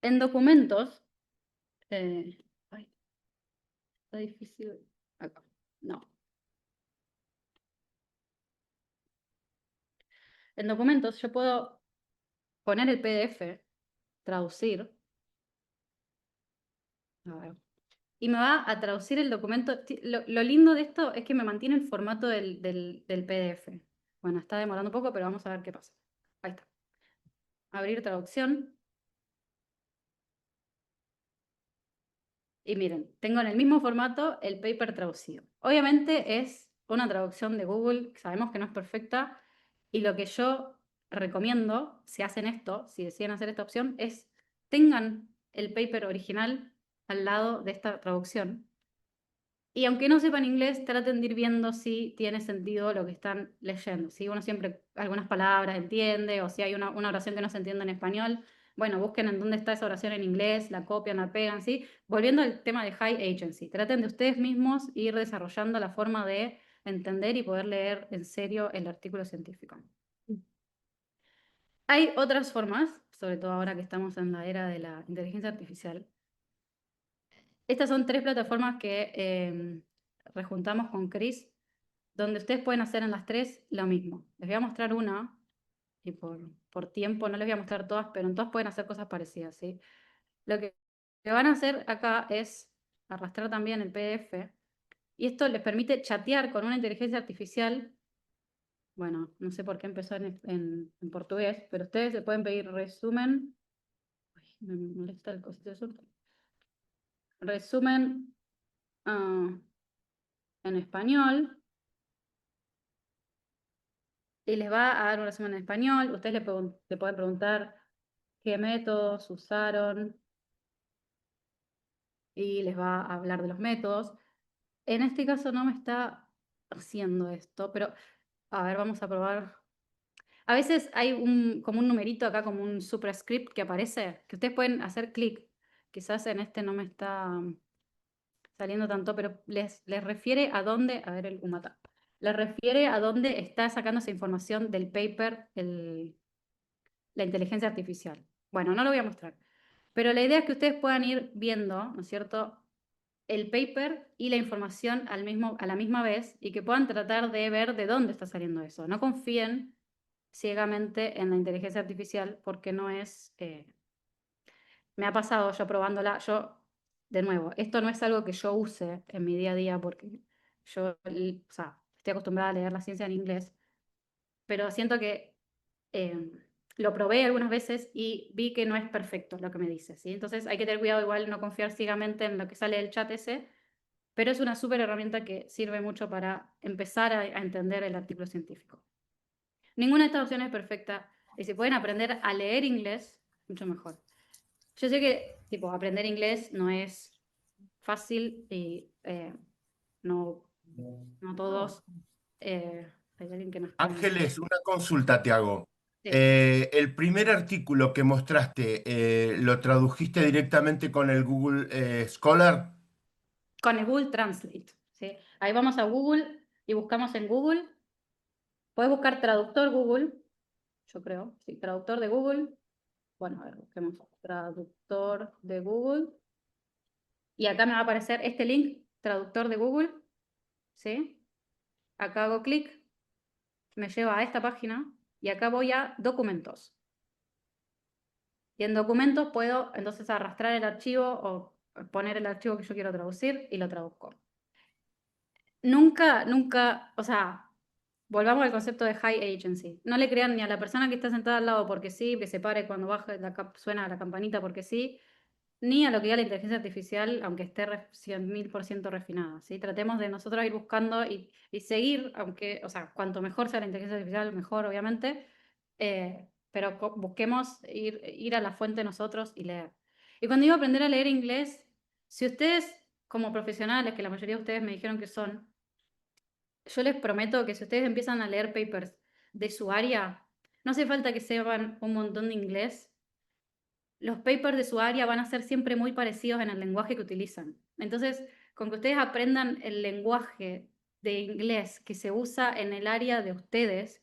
En documentos, ay, está difícil. Acá, no. En documentos yo puedo poner el PDF, traducir, a ver, y me va a traducir el documento. Lo lindo de esto es que me mantiene el formato del PDF. Bueno, está demorando un poco, pero vamos a ver qué pasa. Ahí está. Abrir traducción. Y miren, tengo en el mismo formato el paper traducido. Obviamente es una traducción de Google, sabemos que no es perfecta, y lo que yo recomiendo, si hacen esto, si deciden hacer esta opción, es tengan el paper original al lado de esta traducción. Y aunque no sepan inglés, traten de ir viendo si tiene sentido lo que están leyendo. Si uno siempre algunas palabras entiende, o si hay una oración que no se entiende en español, bueno, busquen en dónde está esa oración en inglés, la copian, la pegan, ¿sí? Volviendo al tema de high agency, traten de ustedes mismos ir desarrollando la forma de entender y poder leer en serio el artículo científico. Hay otras formas, sobre todo ahora que estamos en la era de la inteligencia artificial. Estas son 3 plataformas que rejuntamos con Chris, donde ustedes pueden hacer en las 3 lo mismo. Les voy a mostrar una, y por tiempo no les voy a mostrar todas, pero en todas pueden hacer cosas parecidas, ¿sí? Lo que van a hacer acá es arrastrar también el PDF, y esto les permite chatear con una inteligencia artificial. Bueno, no sé por qué empezó en portugués, pero ustedes le pueden pedir resumen. Ay, me molesta el cosito de eso. Resumen en español. Y les va a dar un resumen en español. Ustedes le pueden preguntar qué métodos usaron, y les va a hablar de los métodos. En este caso no me está haciendo esto, pero a ver, vamos a probar. A veces hay como un numerito acá, como un superscript que aparece, que ustedes pueden hacer clic. Quizás en este no me está saliendo tanto, pero les refiere a dónde, a ver el Umata, les refiere a dónde está sacando esa información del paper la inteligencia artificial. Bueno, no lo voy a mostrar, pero la idea es que ustedes puedan ir viendo, ¿no es cierto?, el paper y la información a la misma vez y que puedan tratar de ver de dónde está saliendo eso. No confíen ciegamente en la inteligencia artificial porque no es... me ha pasado yo probándola, de nuevo, esto no es algo que yo use en mi día a día porque yo, o sea, estoy acostumbrada a leer la ciencia en inglés, pero siento que eh, lo probé algunas veces y vi que no es perfecto lo que me dice, ¿sí? Entonces hay que tener cuidado igual no confiar ciegamente en lo que sale del chat ese, pero es una súper herramienta que sirve mucho para empezar a entender el artículo científico. Ninguna de estas opciones es perfecta y si pueden aprender a leer inglés, mucho mejor. Yo sé que tipo, aprender inglés no es fácil y no, no todos. Hay alguien que no está en... Ángeles, una consulta te hago. Sí. El primer artículo que mostraste, ¿lo tradujiste directamente con el Google Scholar? Con el Google Translate. ¿Sí? Ahí vamos a Google y buscamos en Google. Puedes buscar traductor Google, yo creo. Sí, traductor de Google. Bueno, a ver, busquemos traductor de Google. Y acá me va a aparecer este link, traductor de Google. ¿Sí? Acá hago clic, me lleva a esta página y acá voy a documentos. Y en documentos puedo entonces arrastrar el archivo o poner el archivo que yo quiero traducir y lo traduzco. Nunca, o sea, volvamos al concepto de high agency. No le crean ni a la persona que está sentada al lado porque sí, que se pare cuando baja suena la campanita porque sí, ni a lo que diga la inteligencia artificial, aunque esté 100.000% refinada, ¿sí? Tratemos de nosotros ir buscando y seguir, aunque, o sea, cuanto mejor sea la inteligencia artificial, mejor, obviamente, pero busquemos ir a la fuente nosotros y leer. Y cuando digo aprender a leer inglés, si ustedes, como profesionales, que la mayoría de ustedes me dijeron que son, yo les prometo que si ustedes empiezan a leer papers de su área, no hace falta que sepan un montón de inglés, los papers de su área van a ser siempre muy parecidos en el lenguaje que utilizan. Entonces, con que ustedes aprendan el lenguaje de inglés que se usa en el área de ustedes,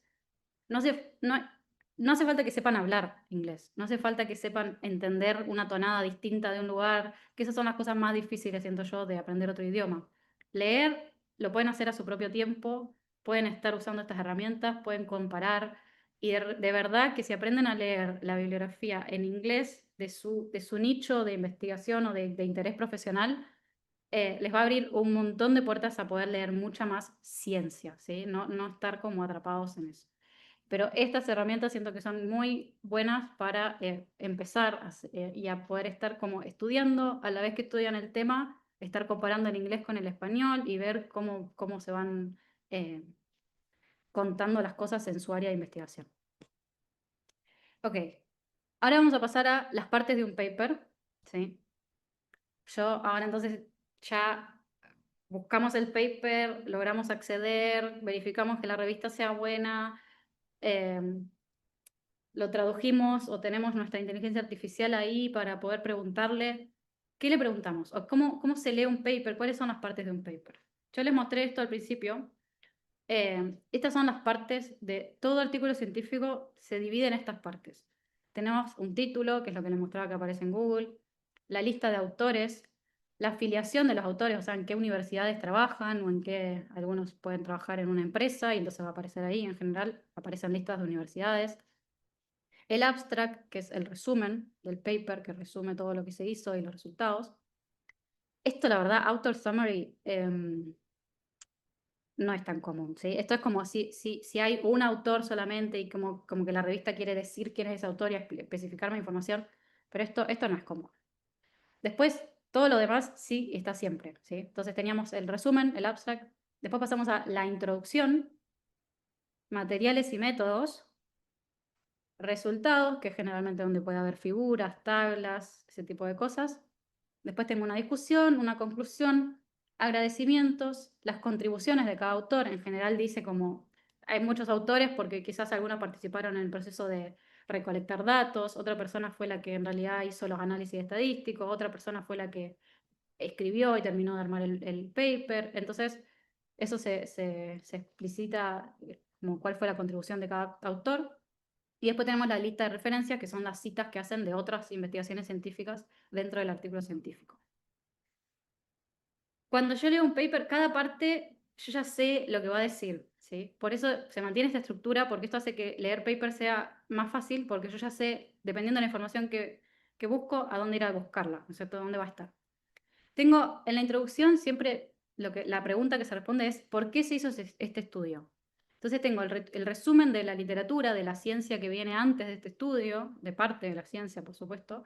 no hace falta que sepan hablar inglés, no hace falta que sepan entender una tonada distinta de un lugar, que esas son las cosas más difíciles, siento yo, de aprender otro idioma. Leer lo pueden hacer a su propio tiempo, pueden estar usando estas herramientas, pueden comparar, y de verdad que si aprenden a leer la bibliografía en inglés de su nicho de investigación o de interés profesional, les va a abrir un montón de puertas a poder leer mucha más ciencia, ¿sí? No estar como atrapados en eso. Pero estas herramientas siento que son muy buenas para empezar y a poder estar como estudiando a la vez que estudian el tema, estar comparando el inglés con el español y ver cómo se van contando las cosas en su área de investigación. Ok, ahora vamos a pasar a las partes de un paper, ¿sí? Yo ahora entonces ya buscamos el paper, logramos acceder, verificamos que la revista sea buena, lo tradujimos o tenemos nuestra inteligencia artificial ahí para poder preguntarle, ¿qué le preguntamos? O cómo se lee un paper, cuáles son las partes de un paper. Yo les mostré esto al principio. Estas son las partes de todo artículo científico, se divide en estas partes. Tenemos un título, que es lo que les mostraba que aparece en Google, la lista de autores, la afiliación de los autores, o sea, en qué universidades trabajan o en qué algunos pueden trabajar en una empresa y entonces va a aparecer ahí, en general aparecen listas de universidades. El abstract, que es el resumen del paper, que resume todo lo que se hizo y los resultados. Esto, la verdad, author summary no es tan común, ¿sí? Esto es como si hay un autor solamente y como que la revista quiere decir quién es ese autor y especificar más información, pero esto no es común. Después, todo lo demás sí está siempre, ¿sí? Entonces teníamos el resumen, el abstract, después pasamos a la introducción, materiales y métodos, resultados, que es generalmente donde puede haber figuras, tablas, ese tipo de cosas, Después tengo una discusión, una conclusión, agradecimientos, las contribuciones de cada autor. En general dice como, hay muchos autores porque quizás algunos participaron en el proceso de recolectar datos, otra persona fue la que en realidad hizo los análisis estadísticos, otra persona fue la que escribió y terminó de armar el paper. Entonces, eso se explicita como cuál fue la contribución de cada autor. Y después tenemos la lista de referencias, que son las citas que hacen de otras investigaciones científicas dentro del artículo científico. Cuando yo leo un paper, cada parte yo ya sé lo que va a decir, ¿sí? Por eso se mantiene esta estructura, porque esto hace que leer paper sea más fácil, porque yo ya sé, dependiendo de la información que busco, a dónde ir a buscarla, ¿no es cierto? ¿Dónde va a estar? Tengo en la introducción siempre la pregunta que se responde es ¿por qué se hizo este estudio? Entonces tengo el resumen de la literatura, de la ciencia que viene antes de este estudio, de parte de la ciencia, por supuesto,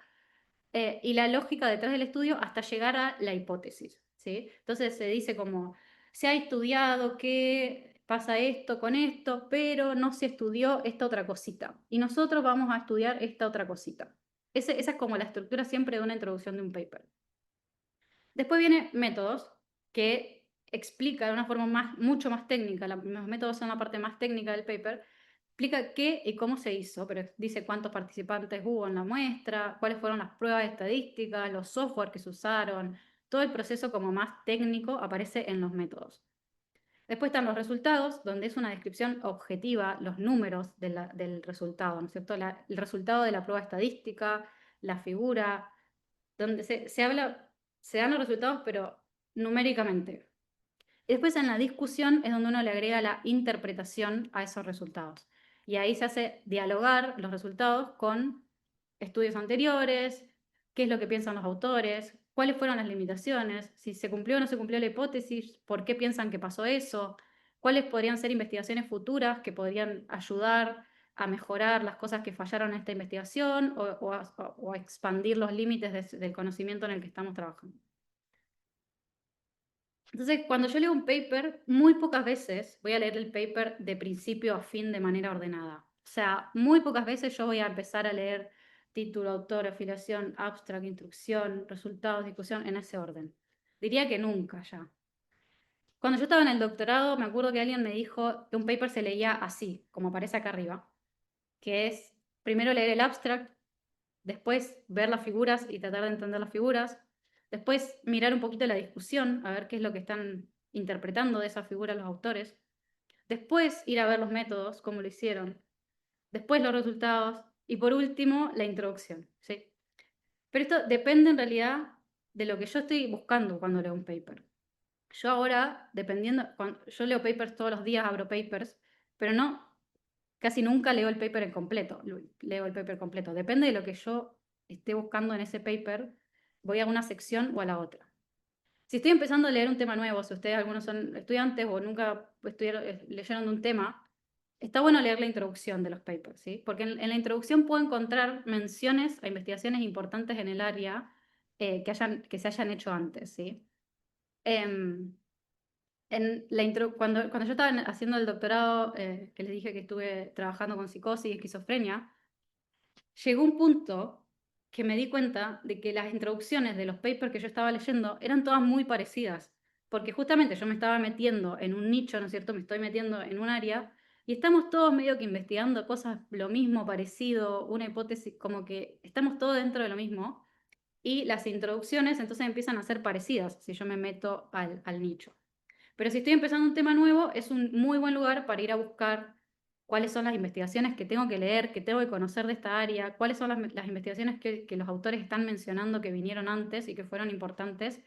y la lógica detrás del estudio hasta llegar a la hipótesis, ¿sí? Entonces se dice como, se ha estudiado que pasa esto con esto, pero no se estudió esta otra cosita. Y nosotros vamos a estudiar esta otra cosita. Esa es como la estructura siempre de una introducción de un paper. Después viene métodos, que explica de una forma mucho más técnica, los métodos son la parte más técnica del paper, explica qué y cómo se hizo, pero dice cuántos participantes hubo en la muestra, cuáles fueron las pruebas estadísticas, los software que se usaron, todo el proceso como más técnico aparece en los métodos. Después están los resultados, donde es una descripción objetiva, los números del resultado, ¿no es cierto? El resultado de la prueba estadística, la figura, donde se dan los resultados, pero numéricamente. Y después en la discusión es donde uno le agrega la interpretación a esos resultados. Y ahí se hace dialogar los resultados con estudios anteriores, qué es lo que piensan los autores, cuáles fueron las limitaciones, si se cumplió o no se cumplió la hipótesis, por qué piensan que pasó eso, cuáles podrían ser investigaciones futuras que podrían ayudar a mejorar las cosas que fallaron en esta investigación o a expandir los límites del conocimiento en el que estamos trabajando. Entonces, cuando yo leo un paper, muy pocas veces voy a leer el paper de principio a fin de manera ordenada. O sea, muy pocas veces yo voy a empezar a leer título, autor, afiliación, abstract, instrucción, resultados, discusión, en ese orden. Diría que nunca ya. Cuando yo estaba en el doctorado, me acuerdo que alguien me dijo que un paper se leía así, como aparece acá arriba, que es primero leer el abstract, después ver las figuras y tratar de entender las figuras, después mirar un poquito la discusión, a ver qué es lo que están interpretando de esa figura los autores, después ir a ver los métodos, cómo lo hicieron, después los resultados y por último la introducción, ¿sí? Pero esto depende en realidad de lo que yo estoy buscando cuando leo un paper. Yo ahora, yo leo papers todos los días, abro papers, pero casi nunca leo el paper en completo, leo el paper completo. Depende de lo que yo esté buscando en ese paper, voy a una sección o a la otra. Si estoy empezando a leer un tema nuevo, si ustedes algunos son estudiantes o nunca leyeron de un tema, está bueno leer la introducción de los papers, ¿sí? Porque en la introducción puedo encontrar menciones a investigaciones importantes en el área que se hayan hecho antes, ¿sí? Cuando yo estaba haciendo el doctorado, que les dije que estuve trabajando con psicosis y esquizofrenia, llegó un punto que me di cuenta de que las introducciones de los papers que yo estaba leyendo eran todas muy parecidas, porque justamente yo me estaba metiendo en un nicho, ¿no es cierto? Me estoy metiendo en un área y estamos todos medio que investigando cosas lo mismo, parecido, una hipótesis, como que estamos todos dentro de lo mismo y las introducciones entonces empiezan a ser parecidas si yo me meto al nicho. Pero si estoy empezando un tema nuevo, es un muy buen lugar para ir a buscar cuáles son las investigaciones que tengo que leer, que tengo que conocer de esta área, cuáles son las investigaciones que los autores están mencionando que vinieron antes y que fueron importantes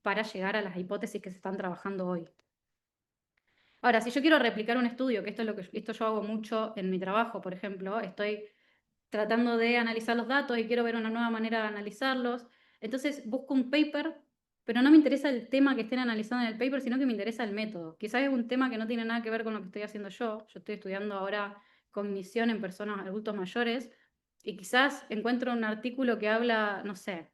para llegar a las hipótesis que se están trabajando hoy. Ahora, si yo quiero replicar un estudio, que esto yo hago mucho en mi trabajo, por ejemplo, estoy tratando de analizar los datos y quiero ver una nueva manera de analizarlos, entonces busco un paper, pero no me interesa el tema que estén analizando en el paper, sino que me interesa el método. Quizás es un tema que no tiene nada que ver con lo que estoy haciendo yo. Yo estoy estudiando ahora cognición en personas adultos mayores y quizás encuentro un artículo que habla, no sé,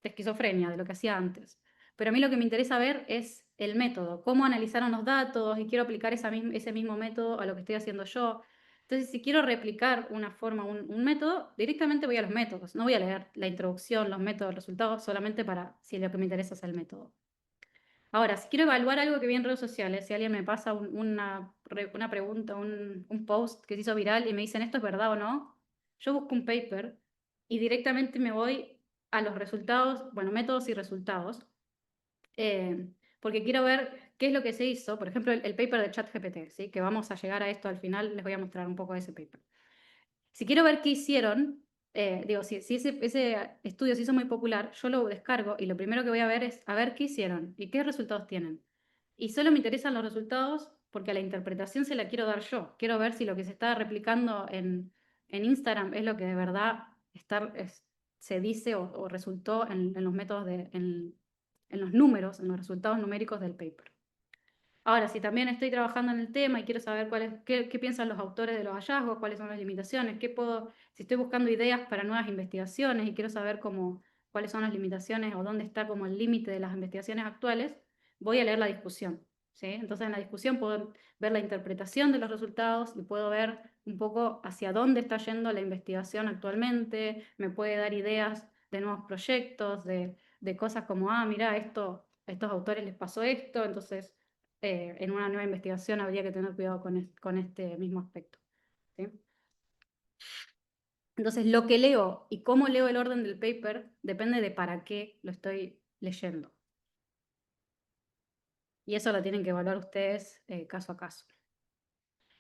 de esquizofrenia, de lo que hacía antes. Pero a mí lo que me interesa ver es el método, cómo analizaron los datos y quiero aplicar ese mismo método a lo que estoy haciendo yo. Entonces, si quiero replicar una forma, un método, directamente voy a los métodos. No voy a leer la introducción, los métodos, los resultados, solamente para si lo que me interesa es el método. Ahora, si quiero evaluar algo que vi en redes sociales, si alguien me pasa una pregunta, un post que se hizo viral y me dicen esto es verdad o no, yo busco un paper y directamente me voy a los resultados, bueno, métodos y resultados, porque quiero ver qué es lo que se hizo, por ejemplo, el paper de ChatGPT, ¿sí? Que vamos a llegar a esto al final, les voy a mostrar un poco de ese paper. Si quiero ver qué hicieron, digo, si ese estudio se hizo muy popular, yo lo descargo y lo primero que voy a ver es a ver qué hicieron y qué resultados tienen. Y solo me interesan los resultados porque a la interpretación se la quiero dar yo. Quiero ver si lo que se está replicando en Instagram es lo que de verdad se dice o resultó en los métodos en los números, en los resultados numéricos del paper. Ahora, si también estoy trabajando en el tema y quiero saber qué piensan los autores de los hallazgos, cuáles son las limitaciones, si estoy buscando ideas para nuevas investigaciones y quiero saber cuáles son las limitaciones o dónde está como el límite de las investigaciones actuales, voy a leer la discusión, ¿sí? Entonces en la discusión puedo ver la interpretación de los resultados y puedo ver un poco hacia dónde está yendo la investigación actualmente, me puede dar ideas de nuevos proyectos, de cosas como, mira, a estos autores les pasó esto, entonces en una nueva investigación habría que tener cuidado con este mismo aspecto, ¿sí? Entonces, lo que leo y cómo leo el orden del paper depende de para qué lo estoy leyendo. Y eso lo tienen que evaluar ustedes caso a caso.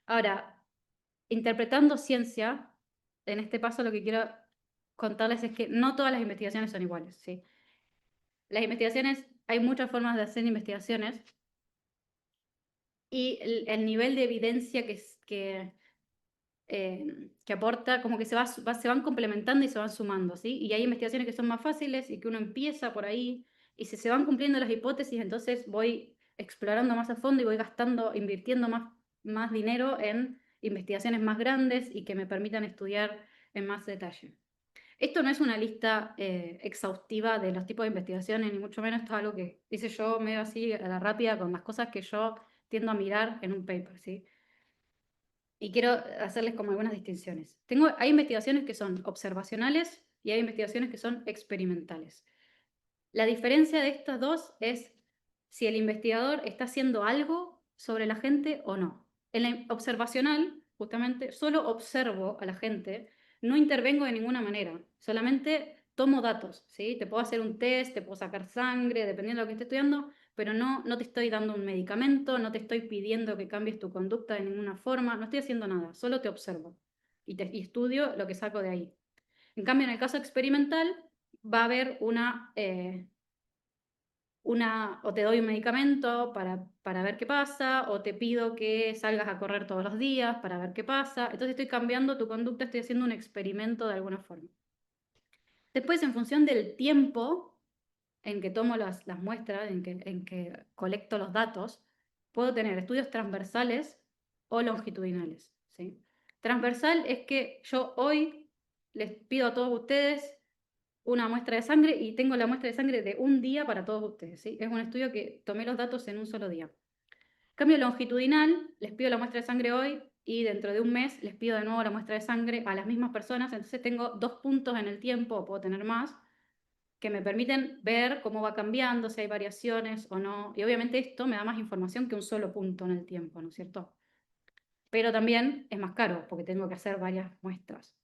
Ahora, interpretando ciencia, en este paso lo que quiero contarles es que no todas las investigaciones son iguales, ¿sí? Las investigaciones, hay muchas formas de hacer investigaciones y el nivel de evidencia que aporta, como que se van complementando y se van sumando, ¿sí? Y hay investigaciones que son más fáciles y que uno empieza por ahí, y si se van cumpliendo las hipótesis, entonces voy explorando más a fondo y voy invirtiendo más dinero en investigaciones más grandes y que me permitan estudiar en más detalle. Esto no es una lista exhaustiva de los tipos de investigaciones, ni mucho menos. Esto es algo que hice yo medio así a la rápida con las cosas que yo tiendo a mirar en un paper, ¿sí? Y quiero hacerles como algunas distinciones. Hay investigaciones que son observacionales y hay investigaciones que son experimentales. La diferencia de estas dos es si el investigador está haciendo algo sobre la gente o no. En la observacional, justamente, solo observo a la gente, no intervengo de ninguna manera, solamente tomo datos, ¿sí? Te puedo hacer un test, te puedo sacar sangre, dependiendo de lo que esté estudiando, pero no te estoy dando un medicamento, no te estoy pidiendo que cambies tu conducta de ninguna forma, no estoy haciendo nada, solo te observo y estudio lo que saco de ahí. En cambio, en el caso experimental, va a haber o te doy un medicamento para ver qué pasa, o te pido que salgas a correr todos los días para ver qué pasa. Entonces estoy cambiando tu conducta, estoy haciendo un experimento de alguna forma. Después, en función del tiempo en que tomo las muestras, en que colecto los datos, puedo tener estudios transversales o longitudinales, ¿sí? Transversal es que yo hoy les pido a todos ustedes una muestra de sangre y tengo la muestra de sangre de un día para todos ustedes, ¿sí? Es un estudio que tomé los datos en un solo día. Cambio longitudinal, les pido la muestra de sangre hoy y dentro de un mes les pido de nuevo la muestra de sangre a las mismas personas, entonces tengo 2 puntos en el tiempo, o puedo tener más, que me permiten ver cómo va cambiando, si hay variaciones o no, y obviamente esto me da más información que un solo punto en el tiempo, ¿no es cierto? Pero también es más caro porque tengo que hacer varias muestras.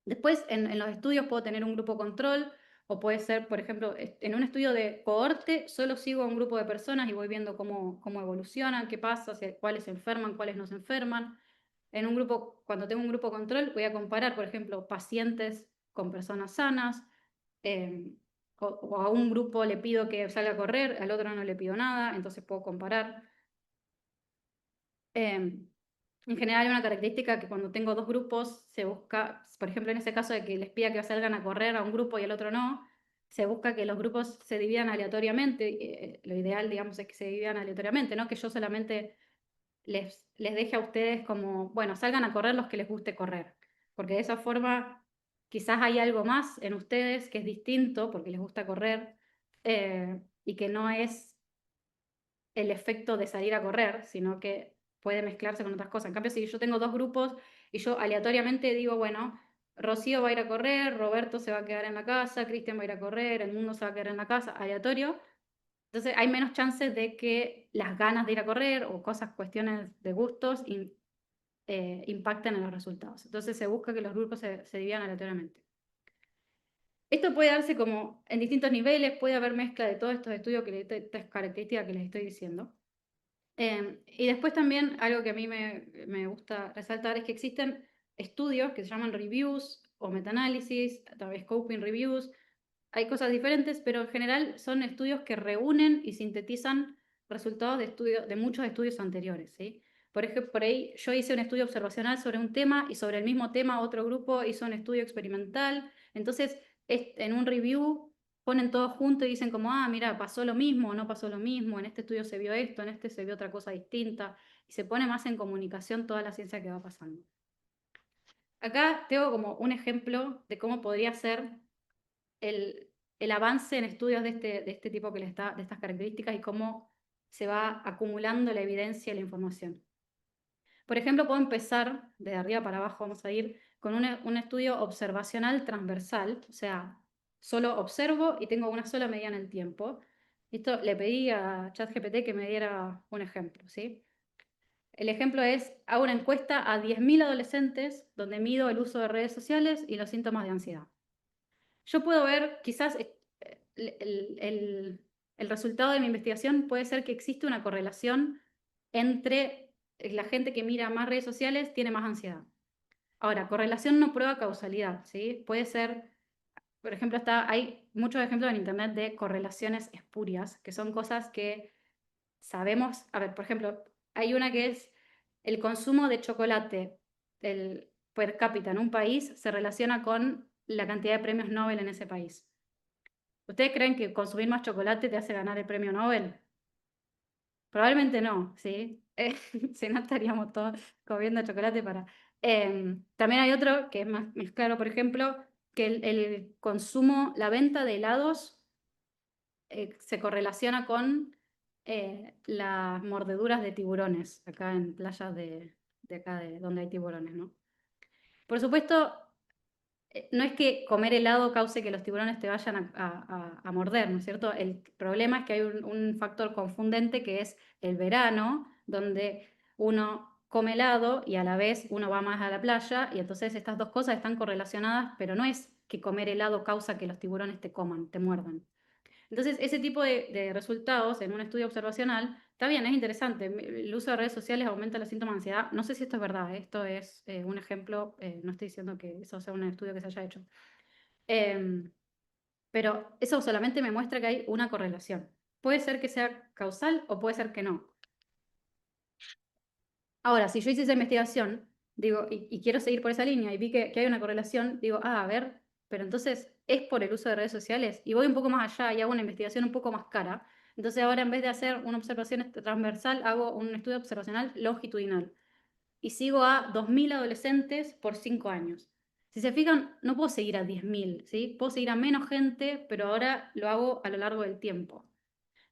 Después, en los estudios puedo tener un grupo control, o puede ser, por ejemplo, en un estudio de cohorte, solo sigo a un grupo de personas y voy viendo cómo evolucionan, qué pasa, cuáles se enferman, cuáles no se enferman. Cuando tengo un grupo control, voy a comparar, por ejemplo, pacientes con personas sanas, o a un grupo le pido que salga a correr, al otro no le pido nada, entonces puedo comparar. En general, hay una característica que cuando tengo dos grupos se busca, por ejemplo, en ese caso de que les pida que salgan a correr a un grupo y al otro no, se busca que los grupos se dividan aleatoriamente. Lo ideal, digamos, es que se dividan aleatoriamente, no que yo solamente les deje a ustedes como, bueno, salgan a correr los que les guste correr. Porque de esa forma quizás hay algo más en ustedes que es distinto porque les gusta correr y que no es el efecto de salir a correr, sino que puede mezclarse con otras cosas. En cambio, si yo tengo dos grupos y yo aleatoriamente digo, bueno, Rocío va a ir a correr, Roberto se va a quedar en la casa, Cristian va a ir a correr, el mundo se va a quedar en la casa, aleatorio. Entonces hay menos chances de que las ganas de ir a correr o cosas, cuestiones de gustos impacten en los resultados. Entonces se busca que los grupos se dividan aleatoriamente. Esto puede darse como en distintos niveles, puede haber mezcla de todos estos estudios, estas características que les estoy diciendo. Y después también algo que a mí me gusta resaltar es que existen estudios que se llaman reviews o metaanálisis, también scoping reviews. Hay cosas diferentes, pero en general son estudios que reúnen y sintetizan resultados de muchos estudios anteriores, ¿sí? Por ejemplo, por ahí yo hice un estudio observacional sobre un tema y sobre el mismo tema otro grupo hizo un estudio experimental. Entonces, en un review ponen todo junto y dicen como, mira, pasó lo mismo o no pasó lo mismo, en este estudio se vio esto, en este se vio otra cosa distinta, y se pone más en comunicación toda la ciencia que va pasando. Acá tengo como un ejemplo de cómo podría ser el avance en estudios de este tipo de estas características y cómo se va acumulando la evidencia y la información. Por ejemplo, puedo empezar de arriba para abajo, vamos a ir con un estudio observacional transversal, o sea, solo observo y tengo una sola medida en el tiempo. Esto le pedí a ChatGPT que me diera un ejemplo, ¿sí? El ejemplo es, hago una encuesta a 10.000 adolescentes donde mido el uso de redes sociales y los síntomas de ansiedad. Yo puedo ver, quizás el resultado de mi investigación puede ser que existe una correlación entre la gente que mira más redes sociales tiene más ansiedad. Ahora, correlación no prueba causalidad, ¿sí? Puede ser, por ejemplo, hay muchos ejemplos en internet de correlaciones espurias, que son cosas que sabemos, a ver, por ejemplo, hay una que es el consumo de chocolate per cápita en un país se relaciona con la cantidad de premios Nobel en ese país. ¿Ustedes creen que consumir más chocolate te hace ganar el premio Nobel? Probablemente no, ¿sí? Si no estaríamos todos comiendo chocolate para... también hay otro que es más claro, por ejemplo, que el consumo, la venta de helados se correlaciona con las mordeduras de tiburones, acá en playas de acá donde hay tiburones, ¿no? Por supuesto, no es que comer helado cause que los tiburones te vayan a morder, ¿no es cierto? El problema es que hay un factor confundente que es el verano, donde uno come helado y a la vez uno va más a la playa, y entonces estas dos cosas están correlacionadas, pero no es que comer helado causa que los tiburones te coman, te muerdan. Entonces, ese tipo de resultados en un estudio observacional, está bien, es interesante. El uso de redes sociales aumenta los síntomas de ansiedad. No sé si esto es verdad, esto es un ejemplo, no estoy diciendo que eso sea un estudio que se haya hecho. Pero eso solamente me muestra que hay una correlación. Puede ser que sea causal o puede ser que no. Ahora, si yo hice esa investigación, digo, y quiero seguir por esa línea y vi que hay una correlación, digo, a ver, pero entonces es por el uso de redes sociales y voy un poco más allá y hago una investigación un poco más cara. Entonces ahora en vez de hacer una observación transversal, hago un estudio observacional longitudinal y sigo a 2.000 adolescentes por 5 años. Si se fijan, no puedo seguir a 10.000, ¿sí? Puedo seguir a menos gente, pero ahora lo hago a lo largo del tiempo.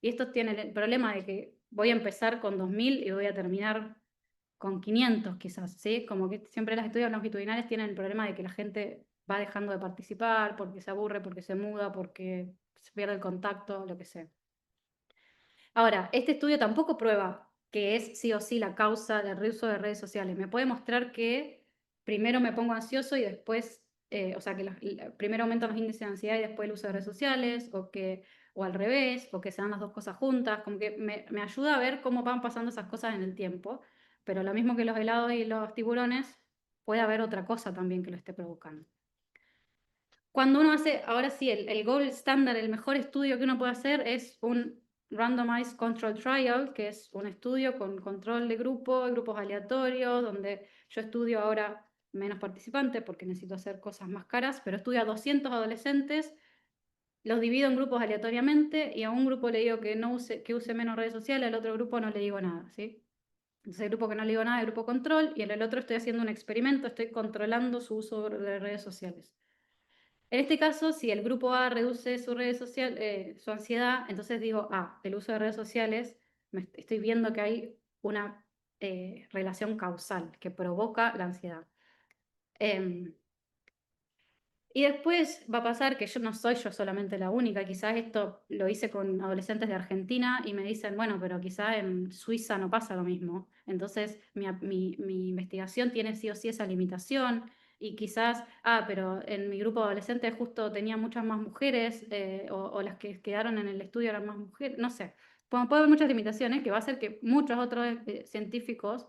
Y esto tiene el problema de que voy a empezar con 2.000 y voy a terminar con 500 quizás, ¿sí? Como que siempre las estudios longitudinales tienen el problema de que la gente va dejando de participar porque se aburre, porque se muda, porque se pierde el contacto, lo que sea. Ahora, este estudio tampoco prueba que es sí o sí la causa del reuso de redes sociales. Me puede mostrar que primero me pongo ansioso y después, o sea, que primero aumentan los índices de ansiedad y después el uso de redes sociales, o al revés, o que se dan las dos cosas juntas, como que me ayuda a ver cómo van pasando esas cosas en el tiempo, pero lo mismo que los helados y los tiburones, puede haber otra cosa también que lo esté provocando. Cuando uno hace, ahora sí, el gold standard, el mejor estudio que uno puede hacer es un randomized control trial, que es un estudio con control de grupos aleatorios, donde yo estudio ahora menos participantes porque necesito hacer cosas más caras, pero estudio a 200 adolescentes, los divido en grupos aleatoriamente y a un grupo le digo que use menos redes sociales, al otro grupo no le digo nada, ¿sí? Entonces el grupo que no le digo nada es el grupo control y en el otro estoy haciendo un experimento, estoy controlando su uso de redes sociales. En este caso, si el grupo A reduce su su ansiedad, entonces digo, el uso de redes sociales, estoy viendo que hay una relación causal que provoca la ansiedad. Em, y después va a pasar que yo no soy yo solamente la única, quizás esto lo hice con adolescentes de Argentina y me dicen, bueno, pero quizás en Suiza no pasa lo mismo. Entonces mi investigación tiene sí o sí esa limitación y quizás, pero en mi grupo de adolescentes justo tenía muchas más mujeres o las que quedaron en el estudio eran más mujeres, no sé. Puede haber muchas limitaciones que va a hacer que muchos otros científicos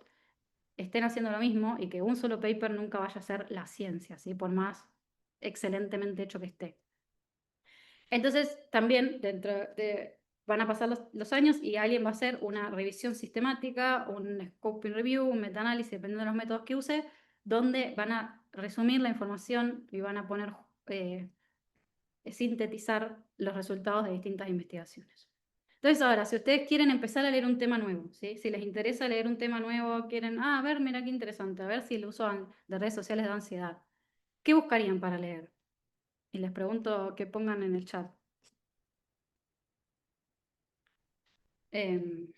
estén haciendo lo mismo y que un solo paper nunca vaya a ser la ciencia, ¿sí? Por más excelentemente hecho que esté. Entonces, también van a pasar los años y alguien va a hacer una revisión sistemática, un scoping review, un meta-análisis, dependiendo de los métodos que use, donde van a resumir la información y van a poner, sintetizar los resultados de distintas investigaciones. Entonces, ahora, si ustedes quieren empezar a leer un tema nuevo, ¿sí? Si les interesa leer un tema nuevo, quieren, a ver, mira qué interesante, a ver si el uso de redes sociales da ansiedad, ¿qué buscarían para leer? Y les pregunto que pongan en el chat. Em,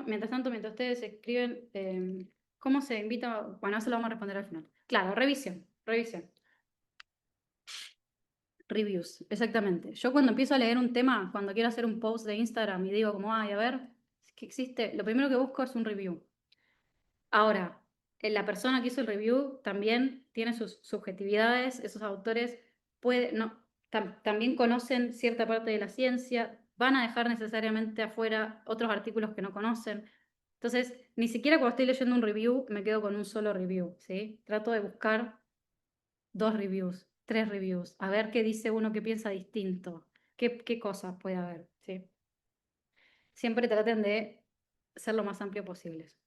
mientras tanto, mientras ustedes escriben, ¿cómo se invita? Bueno, eso lo vamos a responder al final. Claro, revisión. Reviews, exactamente. Yo cuando empiezo a leer un tema, cuando quiero hacer un post de Instagram y digo como, ay, a ver, ¿qué existe? Lo primero que busco es un review. Ahora, la persona que hizo el review también tiene sus subjetividades, esos autores también conocen cierta parte de la ciencia, van a dejar necesariamente afuera otros artículos que no conocen. Entonces, ni siquiera cuando estoy leyendo un review me quedo con un solo review, ¿sí? Trato de buscar 2 reviews, 3 reviews, a ver qué dice uno que piensa distinto, qué cosas puede haber, ¿sí? Siempre traten de ser lo más amplio posibles.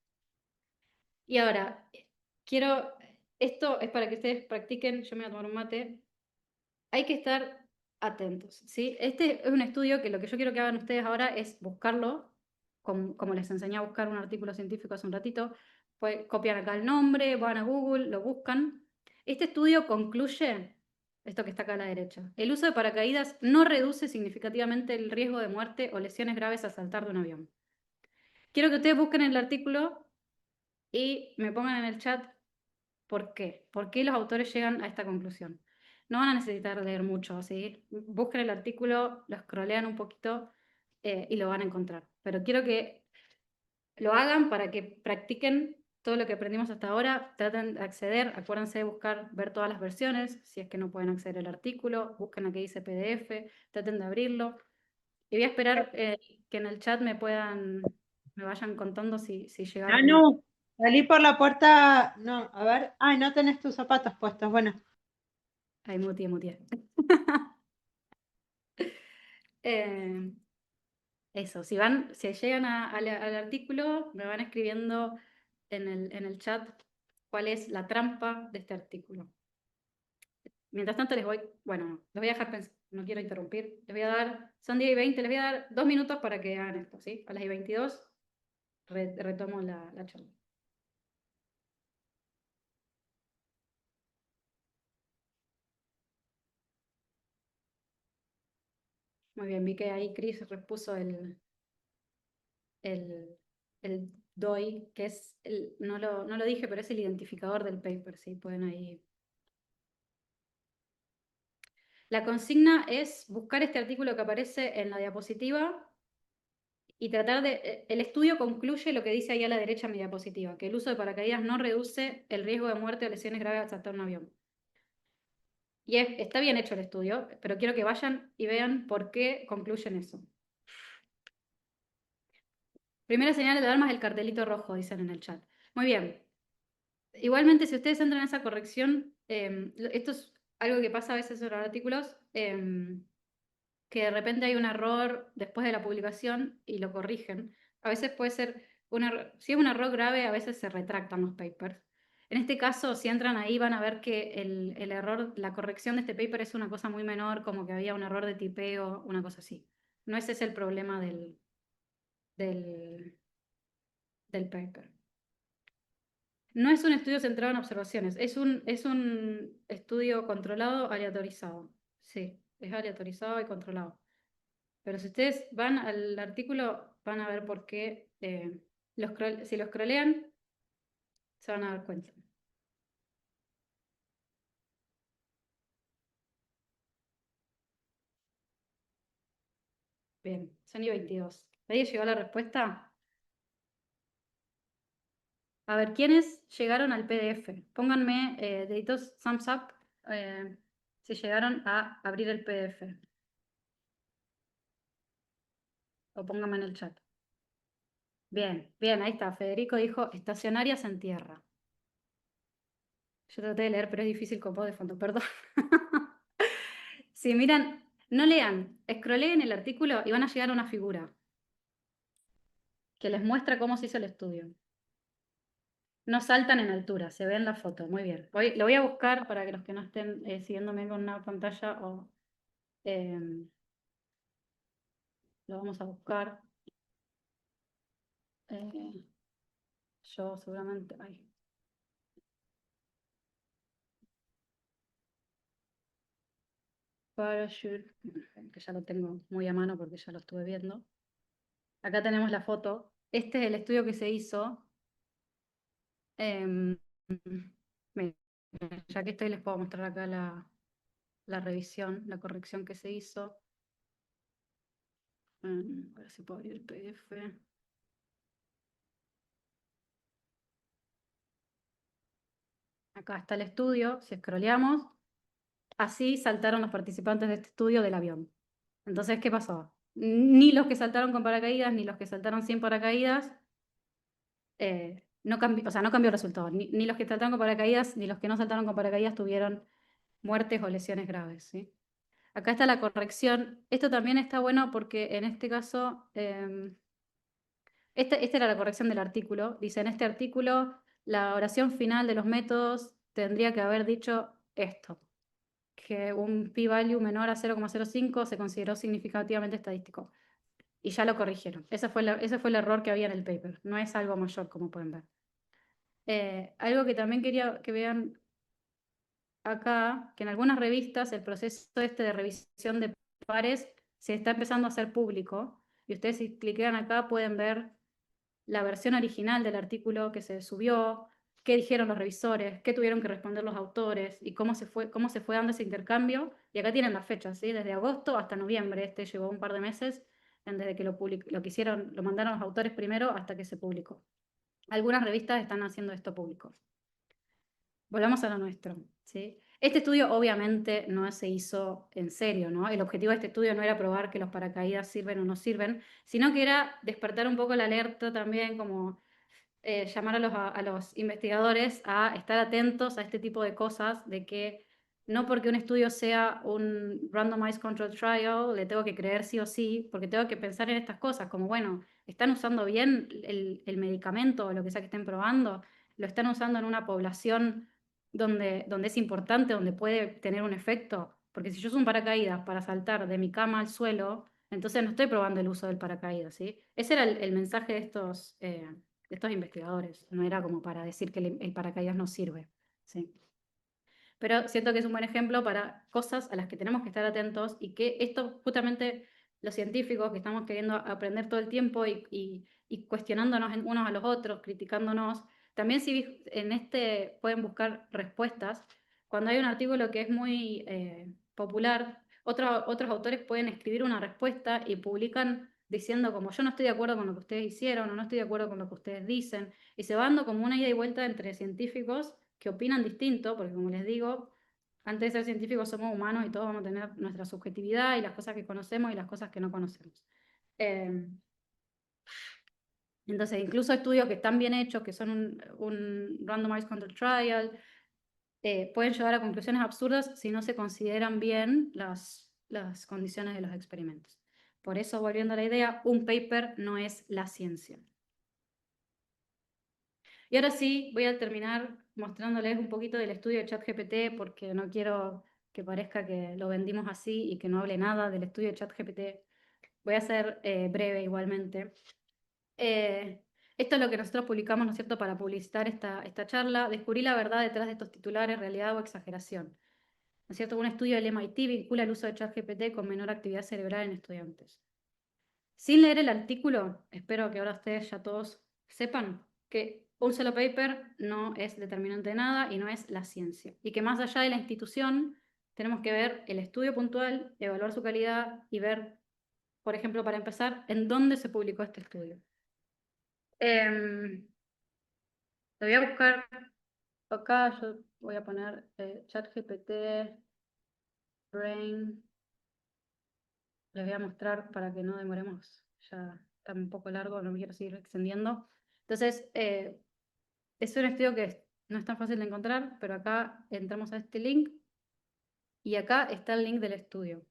Y ahora, esto es para que ustedes practiquen, yo me voy a tomar un mate, hay que estar atentos, ¿sí? Este es un estudio que lo que yo quiero que hagan ustedes ahora es buscarlo, como les enseñé a buscar un artículo científico hace un ratito, pues copian acá el nombre, van a Google, lo buscan. Este estudio concluye, esto que está acá a la derecha, el uso de paracaídas no reduce significativamente el riesgo de muerte o lesiones graves al saltar de un avión. Quiero que ustedes busquen el artículo y me pongan en el chat por qué. ¿Por qué los autores llegan a esta conclusión? No van a necesitar leer mucho, ¿sí? Busquen el artículo, lo scrollean un poquito y lo van a encontrar. Pero quiero que lo hagan para que practiquen todo lo que aprendimos hasta ahora. Traten de acceder, acuérdense de buscar, ver todas las versiones. Si es que no pueden acceder al artículo, busquen aquí dice PDF, traten de abrirlo. Y voy a esperar que en el chat me vayan contando si llegaron. No, salí por la puerta. No, a ver. Ay, no tenés tus zapatos puestos. Bueno. Ay, mutié. Eh, Eso, si llegan al artículo, me van escribiendo en el chat cuál es la trampa de este artículo. Mientras tanto bueno, les voy a dejar pensar, no quiero interrumpir, les voy a dar, son 10:20, les voy a dar 2 minutos para que hagan esto, ¿sí? A las 10:22 retomo la charla. Muy bien, vi que ahí Chris repuso el, el DOI, que es, no lo dije, pero es el identificador del paper, ¿sí? Pueden ahí. La consigna es buscar este artículo que aparece en la diapositiva y tratar el estudio concluye lo que dice ahí a la derecha en mi diapositiva, que el uso de paracaídas no reduce el riesgo de muerte o lesiones graves al saltar un avión. Y está bien hecho el estudio, pero quiero que vayan y vean por qué concluyen eso. Primera señal de alarma es el cartelito rojo, dicen en el chat. Muy bien. Igualmente, si ustedes entran en esa corrección, esto es algo que pasa a veces en los artículos, que de repente hay un error después de la publicación y lo corrigen. A veces puede ser si es un error grave, a veces se retractan los papers. En este caso, si entran ahí, van a ver que el error, la corrección de este paper es una cosa muy menor, como que había un error de tipeo, una cosa así. No ese es el problema del paper. No es un estudio centrado en observaciones, es un estudio controlado, aleatorizado. Sí, es aleatorizado y controlado. Pero si ustedes van al artículo, van a ver por qué, si lo scrollean, Se van a dar cuenta. Bien, son y 22. ¿Ahí llegó la respuesta? A ver, ¿quiénes llegaron al PDF? Pónganme, deditos thumbs up, si llegaron a abrir el PDF. O pónganme en el chat. Bien, bien, ahí está. Federico dijo estacionarias en tierra. Yo traté de leer, pero es difícil con voz de fondo, perdón. Si miran, no lean, scrolleen el artículo y van a llegar a una figura que les muestra cómo se hizo el estudio. No saltan en altura, se ve en la foto, muy bien. Lo voy a buscar para que los que no estén siguiéndome con una pantalla o lo vamos a buscar. Yo seguramente. Ay. Parachute, que ya lo tengo muy a mano porque ya lo estuve viendo. Acá tenemos la foto. Este es el estudio que se hizo. Miren, ya que estoy, les puedo mostrar acá la revisión, la corrección que se hizo. A ver si puedo abrir el PDF. Acá está el estudio. Si scrolleamos, así saltaron los participantes de este estudio del avión. Entonces, ¿qué pasó? Ni los que saltaron con paracaídas, ni los que saltaron sin paracaídas, no cambió, o sea, no cambió el resultado. Ni los que saltaron con paracaídas, ni los que no saltaron con paracaídas tuvieron muertes o lesiones graves, ¿sí? Acá está la corrección. Esto también está bueno porque en este caso, esta era la corrección del artículo. Dice, en este artículo, la oración final de los métodos tendría que haber dicho esto, que un p-value menor a 0,05 se consideró significativamente estadístico. Y ya lo corrigieron. Ese fue el error que había en el paper. No es algo mayor, como pueden ver. Algo que también quería que vean acá, que en algunas revistas el proceso este de revisión de pares se está empezando a hacer público. Y ustedes si cliquean acá pueden ver la versión original del artículo que se subió, qué dijeron los revisores, qué tuvieron que responder los autores y cómo se fue dando ese intercambio. Y acá tienen las fechas, ¿sí? Desde agosto hasta noviembre. Este llevó un par de meses desde que lo mandaron los autores primero hasta que se publicó. Algunas revistas están haciendo esto público. Volvamos a lo nuestro, ¿sí? Este estudio obviamente no se hizo en serio, ¿no? El objetivo de este estudio no era probar que los paracaídas sirven o no sirven, sino que era despertar un poco la alerta también, como llamar a los investigadores a estar atentos a este tipo de cosas, de que no porque un estudio sea un randomized control trial, le tengo que creer sí o sí, porque tengo que pensar en estas cosas, como bueno, ¿están usando bien el medicamento o lo que sea que estén probando? ¿Lo están usando en una población donde es importante, donde puede tener un efecto? Porque si yo uso un paracaídas para saltar de mi cama al suelo, entonces no estoy probando el uso del paracaídas, ¿sí? Ese era el mensaje de estos investigadores, no era como para decir que el paracaídas no sirve, ¿sí? Pero siento que es un buen ejemplo para cosas a las que tenemos que estar atentos y que esto justamente los científicos que estamos queriendo aprender todo el tiempo y cuestionándonos unos a los otros, criticándonos, también si en este pueden buscar respuestas. Cuando hay un artículo que es muy popular, otros autores pueden escribir una respuesta y publican diciendo como yo no estoy de acuerdo con lo que ustedes hicieron o no estoy de acuerdo con lo que ustedes dicen, y se va dando como una ida y vuelta entre científicos que opinan distinto, porque como les digo, antes de ser científicos somos humanos y todos vamos a tener nuestra subjetividad y las cosas que conocemos y las cosas que no conocemos. Entonces, incluso estudios que están bien hechos, que son un randomized control trial, pueden llegar a conclusiones absurdas si no se consideran bien las condiciones de los experimentos. Por eso, volviendo a la idea, un paper no es la ciencia. Y ahora sí, voy a terminar mostrándoles un poquito del estudio de ChatGPT porque no quiero que parezca que lo vendimos así y que no hable nada del estudio de ChatGPT. Voy a ser breve igualmente. Esto es lo que nosotros publicamos, ¿no es cierto?, para publicitar esta charla. Descubrí la verdad detrás de estos titulares, realidad o exageración. ¿No es cierto? Un estudio del MIT vincula el uso de ChatGPT con menor actividad cerebral en estudiantes. Sin leer el artículo, espero que ahora ustedes ya todos sepan que un solo paper no es determinante de nada y no es la ciencia. Y que más allá de la institución, tenemos que ver el estudio puntual, evaluar su calidad y ver, por ejemplo, para empezar, en dónde se publicó este estudio. Lo voy a buscar acá, yo voy a poner ChatGPT, Brain. Les voy a mostrar para que no demoremos, ya está un poco largo, no me quiero seguir extendiendo. Entonces, es un estudio que no es tan fácil de encontrar, pero acá entramos a este link y acá está el link del estudio.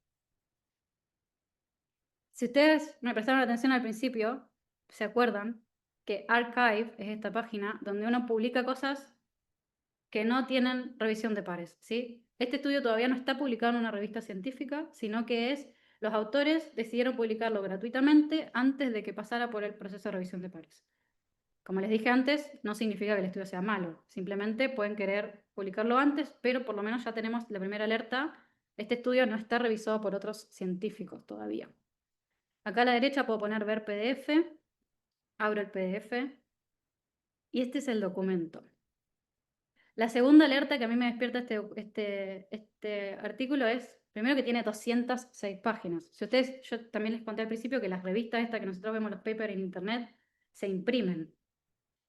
Si ustedes me prestaron atención al principio, se acuerdan que Archive es esta página donde uno publica cosas que no tienen revisión de pares, ¿sí? Este estudio todavía no está publicado en una revista científica, sino que los autores decidieron publicarlo gratuitamente antes de que pasara por el proceso de revisión de pares. Como les dije antes, no significa que el estudio sea malo, simplemente pueden querer publicarlo antes, pero por lo menos ya tenemos la primera alerta. Este estudio no está revisado por otros científicos todavía. Acá a la derecha puedo poner ver PDF, abro el PDF y este es el documento. La segunda alerta que a mí me despierta este artículo es, primero que tiene 206 páginas. Si ustedes, yo también les conté al principio que las revistas estas que nosotros vemos los papers en internet se imprimen.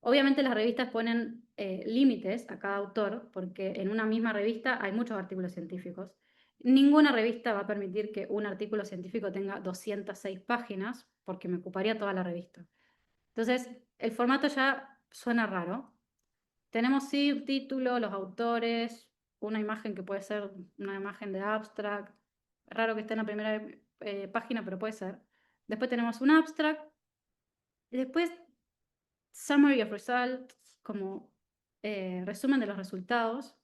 Obviamente las revistas ponen límites a cada autor, porque en una misma revista hay muchos artículos científicos. Ninguna revista va a permitir que un artículo científico tenga 206 páginas, porque me ocuparía toda la revista. Entonces, el formato ya suena raro. Tenemos sí un título, los autores, una imagen que puede ser una imagen de abstract. Raro que esté en la primera página, pero puede ser. Después tenemos un abstract. Y después Summary of Results, como resumen de los resultados.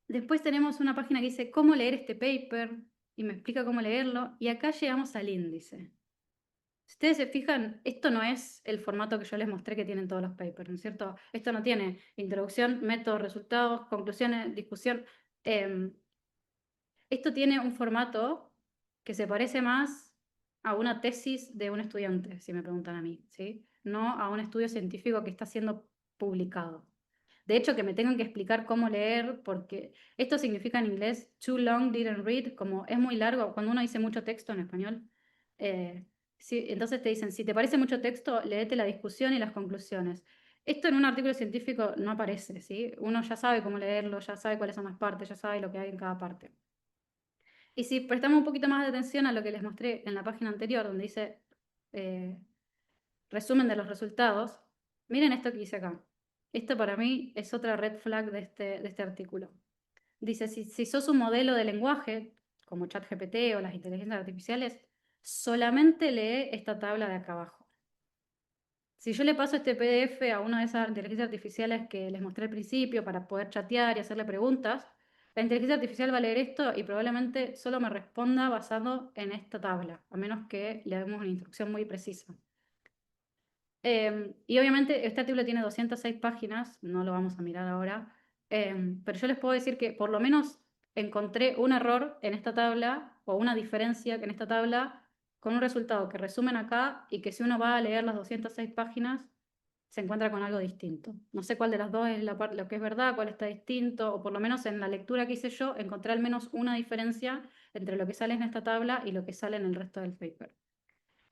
Después tenemos una página que dice cómo leer este paper y me explica cómo leerlo. Y acá llegamos al índice. Si ustedes se fijan, esto no es el formato que yo les mostré que tienen todos los papers, ¿no es cierto? Esto no tiene introducción, método, resultados, conclusiones, discusión. Esto tiene un formato que se parece más a una tesis de un estudiante, si me preguntan a mí, ¿sí? No a un estudio científico que está siendo publicado. De hecho, que me tengan que explicar cómo leer, porque esto significa en inglés too long, didn't read, como es muy largo, cuando uno dice mucho texto en español. Sí, entonces te dicen, si te parece mucho texto, léete la discusión y las conclusiones. Esto en un artículo científico no aparece, ¿sí? Uno ya sabe cómo leerlo, ya sabe cuáles son las partes, ya sabe lo que hay en cada parte. Y si prestamos un poquito más de atención a lo que les mostré en la página anterior, donde dice resumen de los resultados, miren esto que dice acá. Esto para mí es otra red flag de este artículo. Dice, si sos un modelo de lenguaje, como ChatGPT o las inteligencias artificiales, solamente lee esta tabla de acá abajo. Si yo le paso este PDF a una de esas inteligencias artificiales que les mostré al principio para poder chatear y hacerle preguntas, la inteligencia artificial va a leer esto y probablemente solo me responda basado en esta tabla, a menos que le demos una instrucción muy precisa. Y obviamente este artículo tiene 206 páginas, no lo vamos a mirar ahora, pero yo les puedo decir que por lo menos encontré un error en esta tabla o una diferencia en esta tabla con un resultado que resumen acá y que si uno va a leer las 206 páginas se encuentra con algo distinto. No sé cuál de las dos es lo que es verdad, cuál está distinto, o por lo menos en la lectura que hice yo encontré al menos una diferencia entre lo que sale en esta tabla y lo que sale en el resto del paper.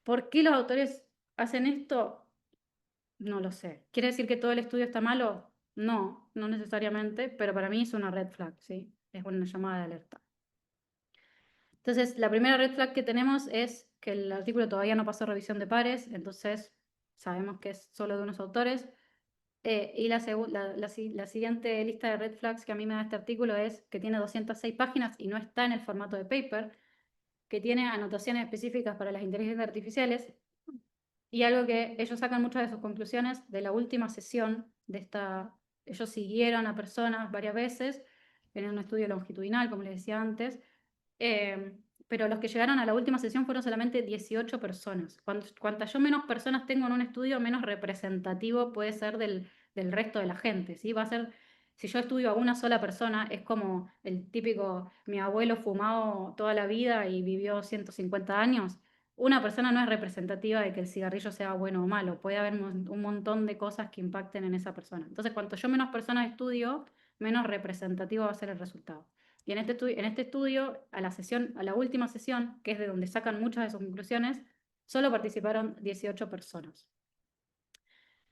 ¿Por qué los autores hacen esto? No lo sé. ¿Quiere decir que todo el estudio está malo? No, no necesariamente, pero para mí es una red flag, ¿sí? Es una llamada de alerta. Entonces, la primera red flag que tenemos es que el artículo todavía no pasó revisión de pares, entonces sabemos que es solo de unos autores. Y la siguiente lista de red flags que a mí me da este artículo es que tiene 206 páginas y no está en el formato de paper, que tiene anotaciones específicas para las inteligencias artificiales. Y algo que ellos sacan muchas de sus conclusiones de la última sesión de esta. Ellos siguieron a personas varias veces en un estudio longitudinal, como les decía antes, pero los que llegaron a la última sesión fueron solamente 18 personas. Cuantas yo menos personas tengo en un estudio, menos representativo puede ser del resto de la gente, ¿sí? Va a ser, si yo estudio a una sola persona, es como el típico, mi abuelo fumado toda la vida y vivió 150 años. una persona no es representativa de que el cigarrillo sea bueno o malo, puede haber un montón de cosas que impacten en esa persona. Entonces, cuanto yo menos personas estudio, menos representativo va a ser el resultado. Y en este estudio, a la última sesión, que es de donde sacan muchas de sus conclusiones, solo participaron 18 personas.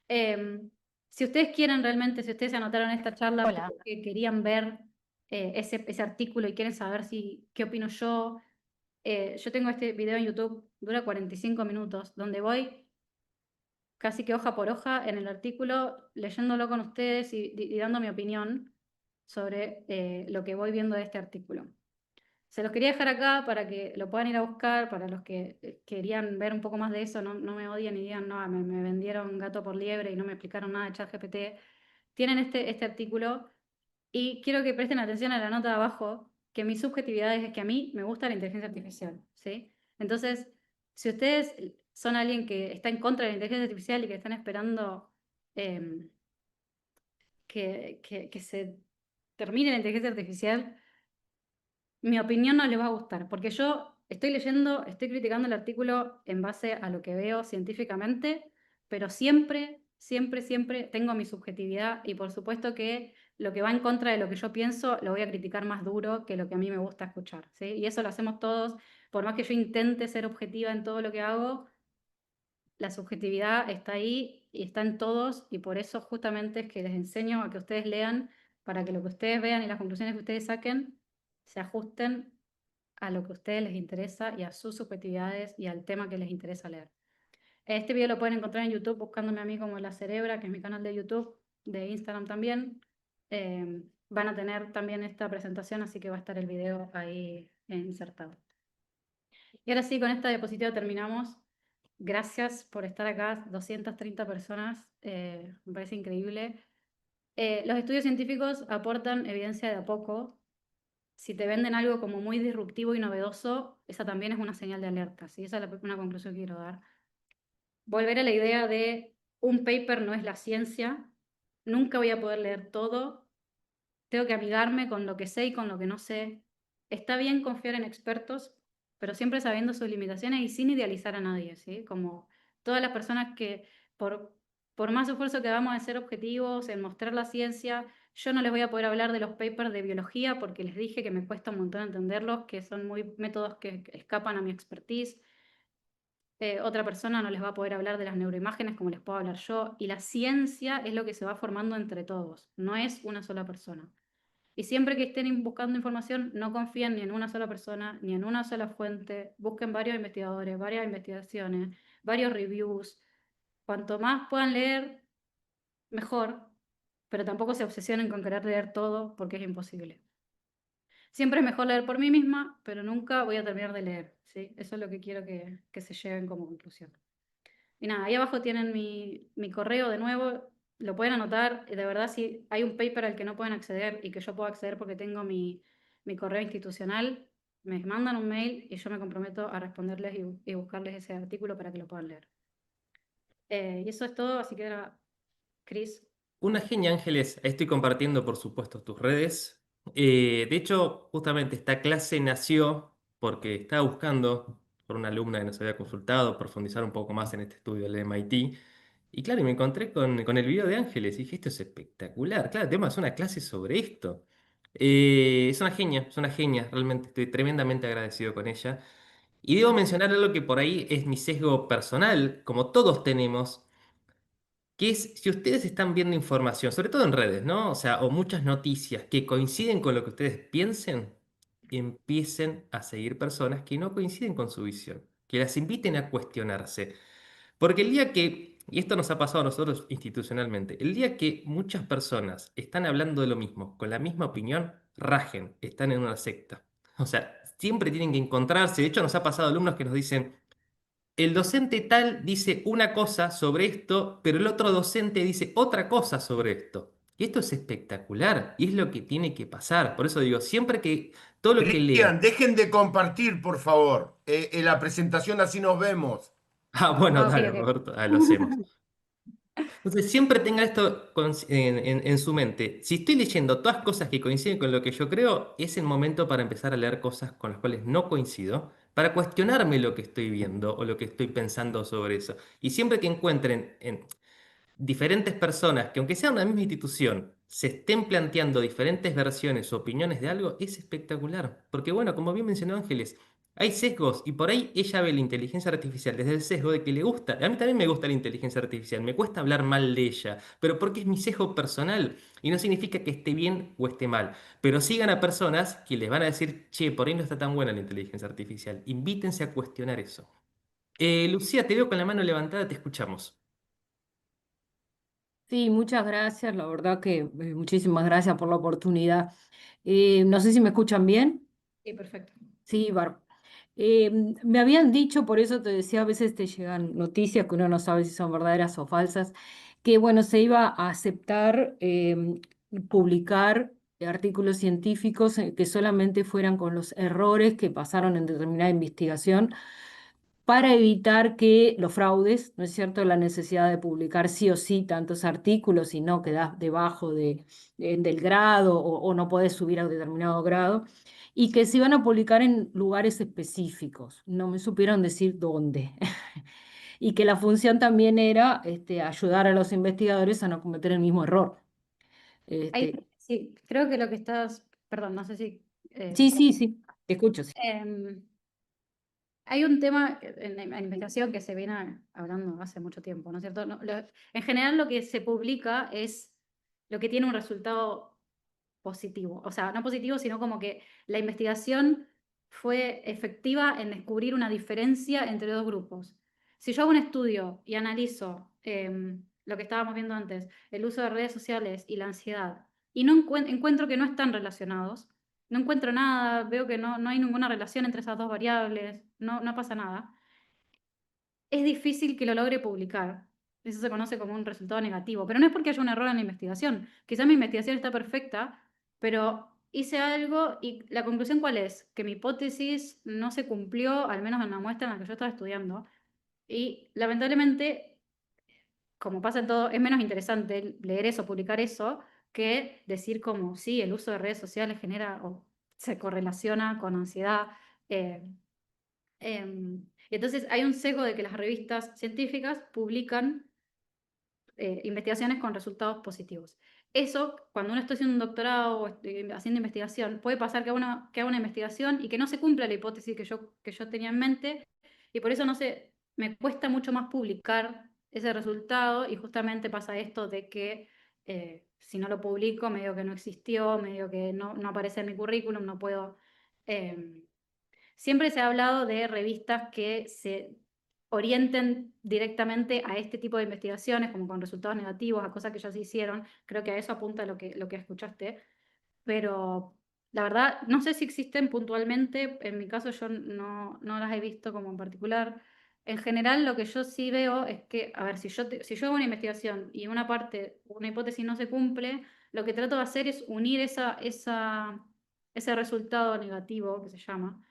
Si ustedes quieren realmente, si ustedes se anotaron esta charla porque querían ver ese artículo y quieren saber qué opino yo tengo este video en YouTube, dura 45 minutos, donde voy casi que hoja por hoja en el artículo, leyéndolo con ustedes y dando mi opinión sobre lo que voy viendo de este artículo. Se los quería dejar acá para que lo puedan ir a buscar, para los que querían ver un poco más de eso, no me odien y digan, no, me vendieron gato por liebre y no me explicaron nada de ChatGPT. Tienen este artículo y quiero que presten atención a la nota de abajo, que mi subjetividad es que a mí me gusta la inteligencia artificial, ¿sí? Entonces, si ustedes son alguien que está en contra de la inteligencia artificial y que están esperando que se termine la inteligencia artificial, mi opinión no les va a gustar, porque yo estoy estoy criticando el artículo en base a lo que veo científicamente, pero siempre, siempre, siempre tengo mi subjetividad y por supuesto que lo que va en contra de lo que yo pienso lo voy a criticar más duro que lo que a mí me gusta escuchar, ¿sí? Y eso lo hacemos todos, por más que yo intente ser objetiva en todo lo que hago, la subjetividad está ahí y está en todos y por eso justamente es que les enseño a que ustedes lean para que lo que ustedes vean y las conclusiones que ustedes saquen se ajusten a lo que a ustedes les interesa y a sus subjetividades y al tema que les interesa leer. Este video lo pueden encontrar en YouTube buscándome a mí como La Cerebra, que es mi canal de YouTube, de Instagram también. Van a tener también esta presentación, así que va a estar el video ahí insertado. Y ahora sí, con esta diapositiva terminamos. Gracias por estar acá, 230 personas, me parece increíble. Los estudios científicos aportan evidencia de a poco. Si te venden algo como muy disruptivo y novedoso, esa también es una señal de alerta, ¿sí? Esa es una conclusión que quiero dar. Volver a la idea de un paper no es la ciencia, nunca voy a poder leer todo, tengo que amigarme con lo que sé y con lo que no sé. Está bien confiar en expertos, pero siempre sabiendo sus limitaciones y sin idealizar a nadie, ¿sí? Como todas las personas que, por más esfuerzo que hagamos en ser objetivos, en mostrar la ciencia, yo no les voy a poder hablar de los papers de biología porque les dije que me cuesta un montón entenderlos, que son muy métodos que escapan a mi expertise. Otra persona no les va a poder hablar de las neuroimágenes como les puedo hablar yo. Y la ciencia es lo que se va formando entre todos, no es una sola persona. Y siempre que estén buscando información, no confíen ni en una sola persona, ni en una sola fuente. Busquen varios investigadores, varias investigaciones, varios reviews. Cuanto más puedan leer, mejor, pero tampoco se obsesionen con querer leer todo porque es imposible. Siempre es mejor leer por mí misma, pero nunca voy a terminar de leer, ¿sí? Eso es lo que quiero que se lleven como conclusión. Y nada, ahí abajo tienen mi correo de nuevo, lo pueden anotar. De verdad, si hay un paper al que no pueden acceder y que yo puedo acceder porque tengo mi correo institucional, me mandan un mail y yo me comprometo a responderles y buscarles ese artículo para que lo puedan leer. Y eso es todo, así que ahora, Chris. Una genia, Ángeles. Ahí estoy compartiendo, por supuesto, tus redes. De hecho, justamente esta clase nació porque estaba buscando, por una alumna que nos había consultado, profundizar un poco más en este estudio del MIT. Y claro, y me encontré con el video de Ángeles y dije, esto es espectacular. Claro, tenemos una clase sobre esto. Es una genia, realmente estoy tremendamente agradecido con ella. Y debo mencionar algo que por ahí es mi sesgo personal, como todos tenemos, que es si ustedes están viendo información, sobre todo en redes, ¿no? O sea, o muchas noticias que coinciden con lo que ustedes piensen, empiecen a seguir personas que no coinciden con su visión, que las inviten a cuestionarse. Porque el día que, y esto nos ha pasado a nosotros institucionalmente, el día que muchas personas están hablando de lo mismo, con la misma opinión, rajen, están en una secta. O sea, siempre tienen que encontrarse. De hecho, nos ha pasado alumnos que nos dicen, el docente tal dice una cosa sobre esto, pero el otro docente dice otra cosa sobre esto. Y esto es espectacular y es lo que tiene que pasar. Por eso digo, siempre que todo lo que lean. Cristian, dejen de compartir, por favor, la presentación, así nos vemos. Ah, bueno, Ok, dale, ok. Roberto, lo hacemos. Entonces, siempre tenga esto en su mente. Si estoy leyendo todas cosas que coinciden con lo que yo creo, es el momento para empezar a leer cosas con las cuales no coincido, para cuestionarme lo que estoy viendo o lo que estoy pensando sobre eso. Y siempre que encuentren en diferentes personas que, aunque sea una misma institución, se estén planteando diferentes versiones o opiniones de algo, es espectacular. Porque bueno, como bien mencionó Ángeles, hay sesgos y por ahí ella ve la inteligencia artificial desde el sesgo de que le gusta. A mí también me gusta la inteligencia artificial, me cuesta hablar mal de ella, pero porque es mi sesgo personal y no significa que esté bien o esté mal. Pero sigan a personas que les van a decir, che, por ahí no está tan buena la inteligencia artificial. Invítense a cuestionar eso. Lucía, te veo con la mano levantada, te escuchamos. Sí, muchas gracias, la verdad que muchísimas gracias por la oportunidad. No sé si me escuchan bien. Sí, perfecto. Sí, eh, me habían dicho, por eso te decía, a veces te llegan noticias que uno no sabe si son verdaderas o falsas, que bueno, se iba a aceptar publicar artículos científicos que solamente fueran con los errores que pasaron en determinada investigación para evitar que los fraudes, ¿no es cierto?, la necesidad de publicar sí o sí tantos artículos y no quedás debajo del grado o no podés subir a un determinado grado, y que se iban a publicar en lugares específicos. No me supieron decir dónde. Y que la función también era ayudar a los investigadores a no cometer el mismo error. Sí, creo que lo que estás, perdón, no sé si... Sí, sí, sí, te escucho. Sí. em, Hay un tema en la investigación que se viene hablando hace mucho tiempo, ¿no es cierto? En general lo que se publica es lo que tiene un resultado positivo. O sea, no positivo, sino como que la investigación fue efectiva en descubrir una diferencia entre dos grupos. Si yo hago un estudio y analizo lo que estábamos viendo antes, el uso de redes sociales y la ansiedad, y no encuentro que no están relacionados, no encuentro nada, veo que no hay ninguna relación entre esas dos variables, no pasa nada, es difícil que lo logre publicar. Eso se conoce como un resultado negativo, pero no es porque haya un error en la investigación. Quizás mi investigación está perfecta, pero hice algo y la conclusión ¿cuál es? Que mi hipótesis no se cumplió, al menos en la muestra en la que yo estaba estudiando. Y lamentablemente, como pasa en todo, es menos interesante leer eso, publicar eso, que decir como, sí, el uso de redes sociales genera o se correlaciona con ansiedad. eh, y entonces hay un sesgo de que las revistas científicas publican investigaciones con resultados positivos. Eso, cuando uno está haciendo un doctorado o haciendo investigación, puede pasar que haga una investigación y que no se cumpla la hipótesis que yo tenía en mente, y por eso me cuesta mucho más publicar ese resultado, y justamente pasa esto de que si no lo publico, medio que no existió, medio que no aparece en mi currículum, no puedo... eh, Siempre se ha hablado de revistas que se orienten directamente a este tipo de investigaciones, como con resultados negativos, a cosas que ya se hicieron. Creo que a eso apunta lo que escuchaste. Pero la verdad, no sé si existen puntualmente. En mi caso, yo no las he visto como en particular. En general, lo que yo sí veo es que, a ver, si yo hago una investigación y una parte, una hipótesis no se cumple, lo que trato de hacer es unir ese resultado negativo, que se llama,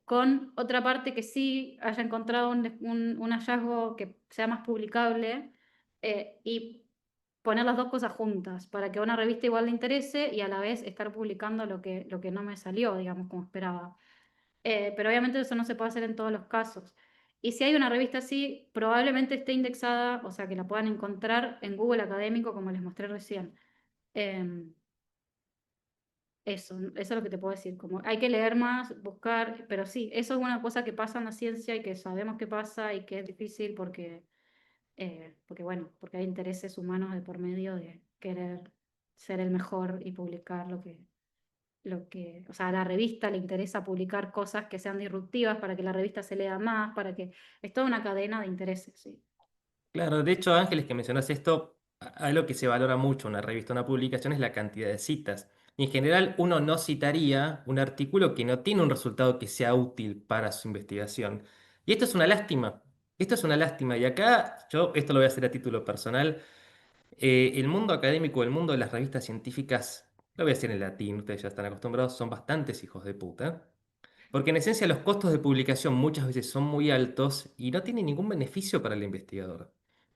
con otra parte que sí haya encontrado un hallazgo que sea más publicable, y poner las dos cosas juntas para que a una revista igual le interese y a la vez estar publicando lo que no me salió, digamos, como esperaba. Pero obviamente eso no se puede hacer en todos los casos. Y si hay una revista así, probablemente esté indexada, o sea, que la puedan encontrar en Google Académico, como les mostré recién. Em, eso es lo que te puedo decir. Como hay que leer más, buscar, pero sí, eso es una cosa que pasa en la ciencia y que sabemos que pasa y que es difícil porque bueno, porque hay intereses humanos de por medio de querer ser el mejor y publicar o sea, a la revista le interesa publicar cosas que sean disruptivas para que la revista se lea más, es toda una cadena de intereses, sí. Claro, de hecho, Ángeles, que mencionas esto, algo que se valora mucho en una revista, una publicación, es la cantidad de citas. En general, uno no citaría un artículo que no tiene un resultado que sea útil para su investigación. Y esto es una lástima. Esto es una lástima. Y acá, yo esto lo voy a hacer a título personal, el mundo académico, el mundo de las revistas científicas, lo voy a decir en latín, ustedes ya están acostumbrados, son bastantes hijos de puta. Porque en esencia los costos de publicación muchas veces son muy altos y no tienen ningún beneficio para el investigador.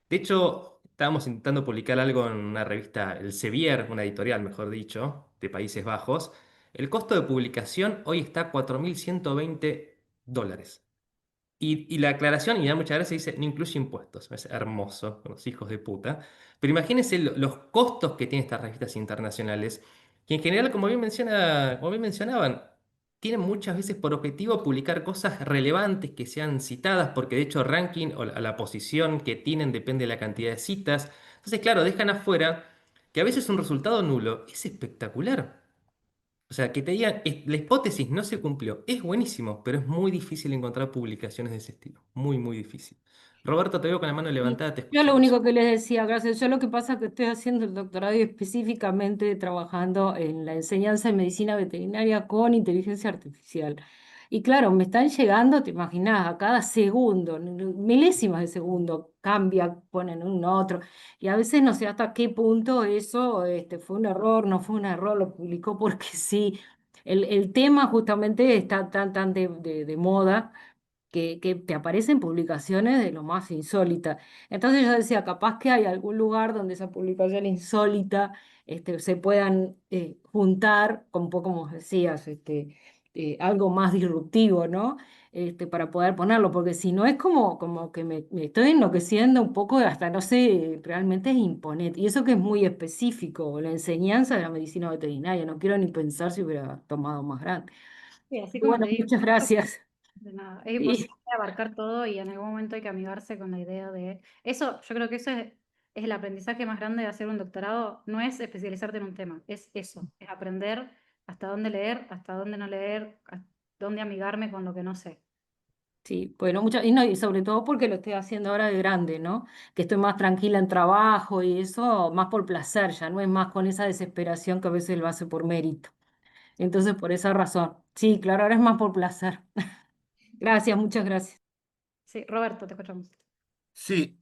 De hecho, estábamos intentando publicar algo en una revista, el Sevier, una editorial, mejor dicho, de Países Bajos. El costo de publicación hoy está a 4.120 dólares. Y la aclaración, y da muchas gracias, dice, no incluye impuestos. Es hermoso, los hijos de puta. Pero imagínense los costos que tienen estas revistas internacionales, que en general, como bien mencionaban, tienen muchas veces por objetivo publicar cosas relevantes que sean citadas, porque de hecho ranking o la posición que tienen depende de la cantidad de citas. Entonces, claro, dejan afuera que a veces un resultado nulo es espectacular. O sea, que te digan, la hipótesis no se cumplió, es buenísimo, pero es muy difícil encontrar publicaciones de ese estilo. Muy, muy difícil. Roberto, te veo con la mano Y levantada, te yo lo escuchamos. único que les decía, gracias, yo lo que pasa es que estoy haciendo el doctorado y específicamente trabajando en la enseñanza de medicina veterinaria con inteligencia artificial. Y claro, me están llegando, te imaginas, a cada segundo, milésimas de segundo, cambia, ponen un otro. Y a veces no sé hasta qué punto eso fue un error, no fue un error, lo publicó porque sí. El tema justamente está tan de moda que te aparecen publicaciones de lo más insólita. Entonces yo decía, capaz que hay algún lugar donde esa publicación insólita se puedan juntar, con un poco como decías, algo más disruptivo, ¿no? Para poder ponerlo, porque si no es como que me estoy enloqueciendo un poco, hasta no sé, realmente es imponente. Y eso que es muy específico, la enseñanza de la medicina veterinaria, no quiero ni pensar si hubiera tomado más grande. Sí, así como Bueno, te digo, muchas gracias. de nada. Es Y imposible abarcar todo y en algún momento hay que amigarse con la idea de... Eso, yo creo que eso es el aprendizaje más grande de hacer un doctorado. No es especializarte en un tema, es eso, es aprender hasta dónde leer, hasta dónde no leer, hasta dónde amigarme con lo que no sé. sí, bueno, y, no, y sobre todo porque lo estoy haciendo ahora de grande, ¿no? Que estoy más tranquila en trabajo y eso, más por placer, ya no es más con esa desesperación que a veces lo hace por mérito. Entonces, por esa razón. Sí, claro, ahora es más por placer. Gracias, muchas gracias. Sí, Roberto, te escuchamos. Sí,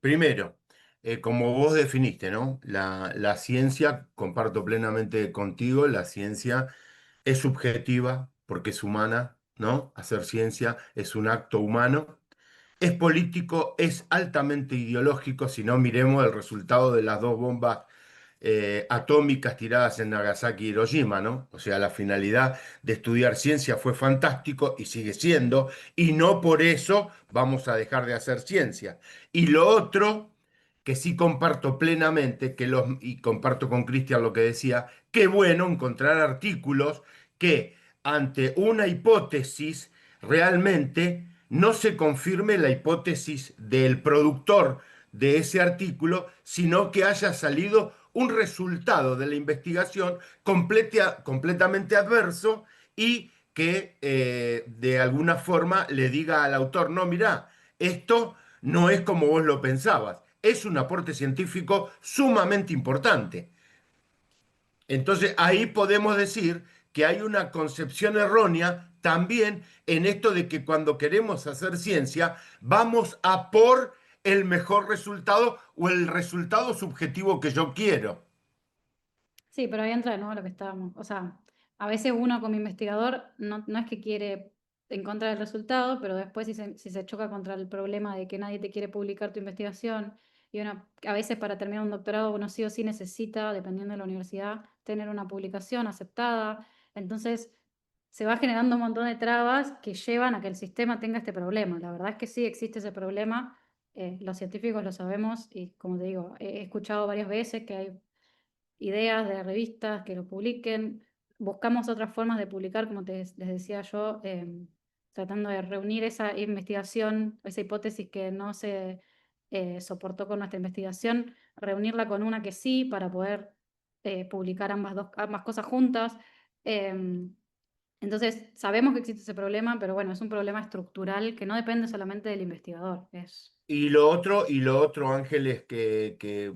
primero, como vos definiste, ¿no? La ciencia, comparto plenamente contigo, la ciencia es subjetiva porque es humana, ¿no? Hacer ciencia es un acto humano. Es político, es altamente ideológico, si no miremos el resultado de las dos bombas atómicas tiradas en Nagasaki y Hiroshima, ¿no? O sea, la finalidad de estudiar ciencia fue fantástico y sigue siendo, y no por eso vamos a dejar de hacer ciencia. Y lo otro, que sí comparto plenamente, y comparto con Cristian lo que decía, qué bueno encontrar artículos que ante una hipótesis realmente no se confirme la hipótesis del productor de ese artículo, sino que haya salido un resultado de la investigación completamente adverso y que de alguna forma le diga al autor, no, mirá, esto no es como vos lo pensabas, es un aporte científico sumamente importante. Entonces ahí podemos decir que hay una concepción errónea también en esto de que cuando queremos hacer ciencia vamos a por el mejor resultado o el resultado subjetivo que yo quiero. Sí, pero ahí entra de nuevo lo que estábamos. O sea, a veces uno como investigador no es que quiere en contra del resultado, pero después si se choca contra el problema de que nadie te quiere publicar tu investigación, y uno, a veces para terminar un doctorado uno sí o sí necesita, dependiendo de la universidad, tener una publicación aceptada. Entonces se va generando un montón de trabas que llevan a que el sistema tenga este problema. La verdad es que sí existe ese problema. Los científicos lo sabemos y como te digo, he escuchado varias veces que hay ideas de revistas que lo publiquen. Buscamos otras formas de publicar, como les decía yo, tratando de reunir esa investigación, esa hipótesis que no se soportó con nuestra investigación, reunirla con una que sí, para poder publicar ambas cosas juntas. Em, entonces, sabemos que existe ese problema, pero bueno, es un problema estructural que no depende solamente del investigador. Y lo otro, Ángel, es que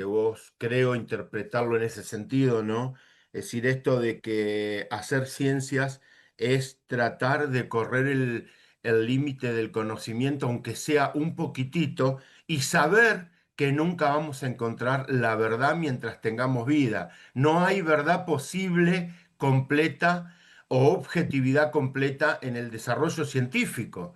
vos creo interpretarlo en ese sentido, ¿no? Es decir, esto de que hacer ciencias es tratar de correr el límite del conocimiento, aunque sea un poquitito, y saber que nunca vamos a encontrar la verdad mientras tengamos vida. No hay verdad posible, completa o objetividad completa en el desarrollo científico.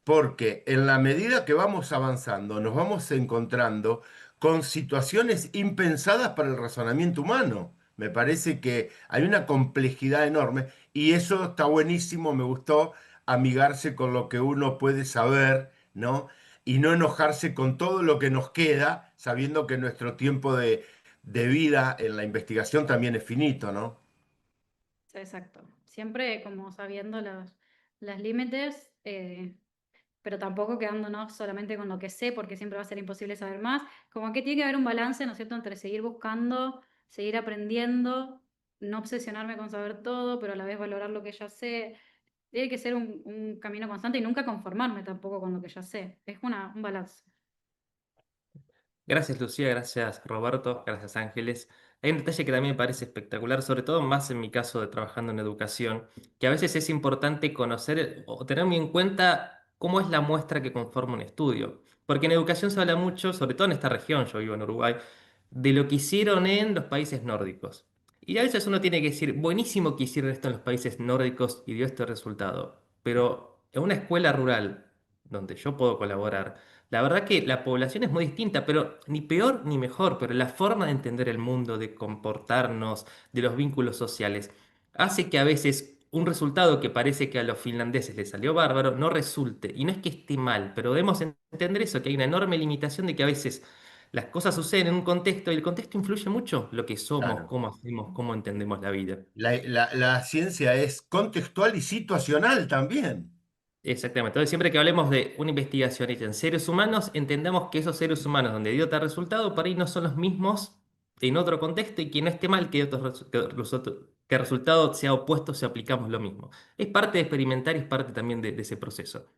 Porque en la medida que vamos avanzando, nos vamos encontrando con situaciones impensadas para el razonamiento humano. Me parece que hay una complejidad enorme y eso está buenísimo, me gustó amigarse con lo que uno puede saber, ¿no? Y no enojarse con todo lo que nos queda, sabiendo que nuestro tiempo de vida en la investigación también es finito, ¿no? Exacto. Siempre como sabiendo los límites, pero tampoco quedándonos solamente con lo que sé, porque siempre va a ser imposible saber más. Como que tiene que haber un balance, ¿no es cierto?, entre seguir buscando, seguir aprendiendo, no obsesionarme con saber todo, pero a la vez valorar lo que ya sé. Tiene que ser un camino constante y nunca conformarme tampoco con lo que ya sé. Es un balance. Gracias Lucía, gracias Roberto, gracias Ángeles. Hay un detalle que también me parece espectacular, sobre todo más en mi caso de trabajando en educación, que a veces es importante conocer o tener muy en cuenta cómo es la muestra que conforma un estudio. Porque en educación se habla mucho, sobre todo en esta región, yo vivo en Uruguay, de lo que hicieron en los países nórdicos. Y a veces uno tiene que decir, buenísimo que hicieron esto en los países nórdicos y dio este resultado. Pero en una escuela rural, donde yo puedo colaborar, la verdad que la población es muy distinta, pero ni peor ni mejor, pero la forma de entender el mundo, de comportarnos, de los vínculos sociales, hace que a veces un resultado que parece que a los finlandeses les salió bárbaro no resulte. Y no es que esté mal, pero debemos entender eso, que hay una enorme limitación de que a veces las cosas suceden en un contexto y el contexto influye mucho lo que somos, Claro. cómo hacemos, cómo entendemos la vida. La ciencia es contextual y situacional también. Exactamente. Entonces, siempre que hablemos de una investigación hecha en seres humanos, entendamos que esos seres humanos donde dio tal resultado, por ahí no son los mismos en otro contexto y que no esté mal que, que el resultado sea opuesto si aplicamos lo mismo. Es parte de experimentar y es parte también de ese proceso.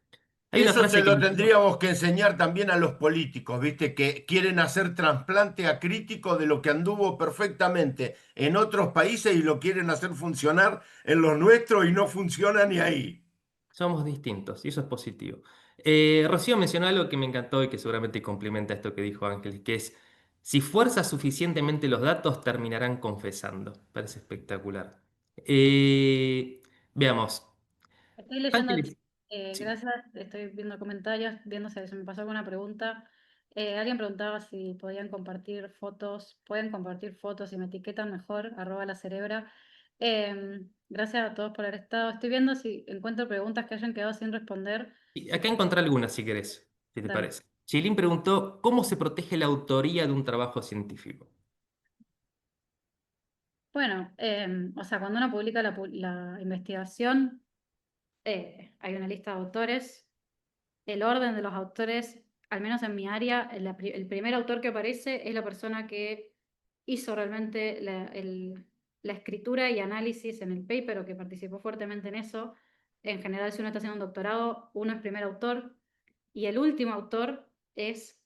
Hay una Eso se frase que lo me quedó. tendríamos que enseñar también a los políticos, ¿viste? Que quieren hacer trasplante acrítico de lo que anduvo perfectamente en otros países y lo quieren hacer funcionar en los nuestros y no funciona ni ahí. Somos distintos y eso es positivo. Rocío mencionó algo que me encantó y que seguramente complementa esto que dijo Ángel, que es, si fuerzas suficientemente los datos, terminarán confesando. Parece espectacular. Veamos. Estoy leyendo, Ángeles, sí. gracias, estoy viendo comentarios, viendo si se me pasó alguna pregunta. Alguien preguntaba si podían compartir fotos, pueden compartir fotos y me etiquetan mejor, @lacerebra. Gracias a todos por haber estado. Estoy viendo si encuentro preguntas que hayan quedado sin responder. Y acá encontré algunas, si querés, si te Dale. parece. Chilín preguntó, ¿cómo se protege la autoría de un trabajo científico? Bueno, o sea, cuando uno publica la investigación, hay una lista de autores. El orden de los autores, al menos en mi área, el primer autor que aparece es la persona que hizo realmente la escritura y análisis en el paper o que participó fuertemente en eso. En general, si uno está haciendo un doctorado, uno es primer autor y el último autor es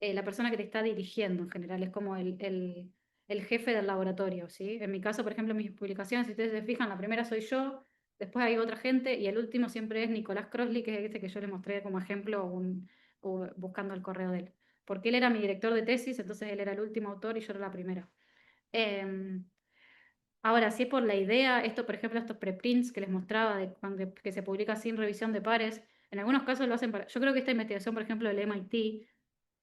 la persona que te está dirigiendo en general, es como el jefe del laboratorio, ¿sí? En mi caso, por ejemplo, en mis publicaciones, si ustedes se fijan, la primera soy yo, después hay otra gente y el último siempre es Nicolás Crossley, que es ese que yo les mostré como ejemplo buscando el correo de él. Porque él era mi director de tesis, entonces él era el último autor y yo era la primera. Em, Ahora, si es por la idea, esto, por ejemplo, estos preprints que les mostraba que se publica sin revisión de pares, en algunos casos lo hacen para. Yo creo que esta investigación, por ejemplo, del MIT,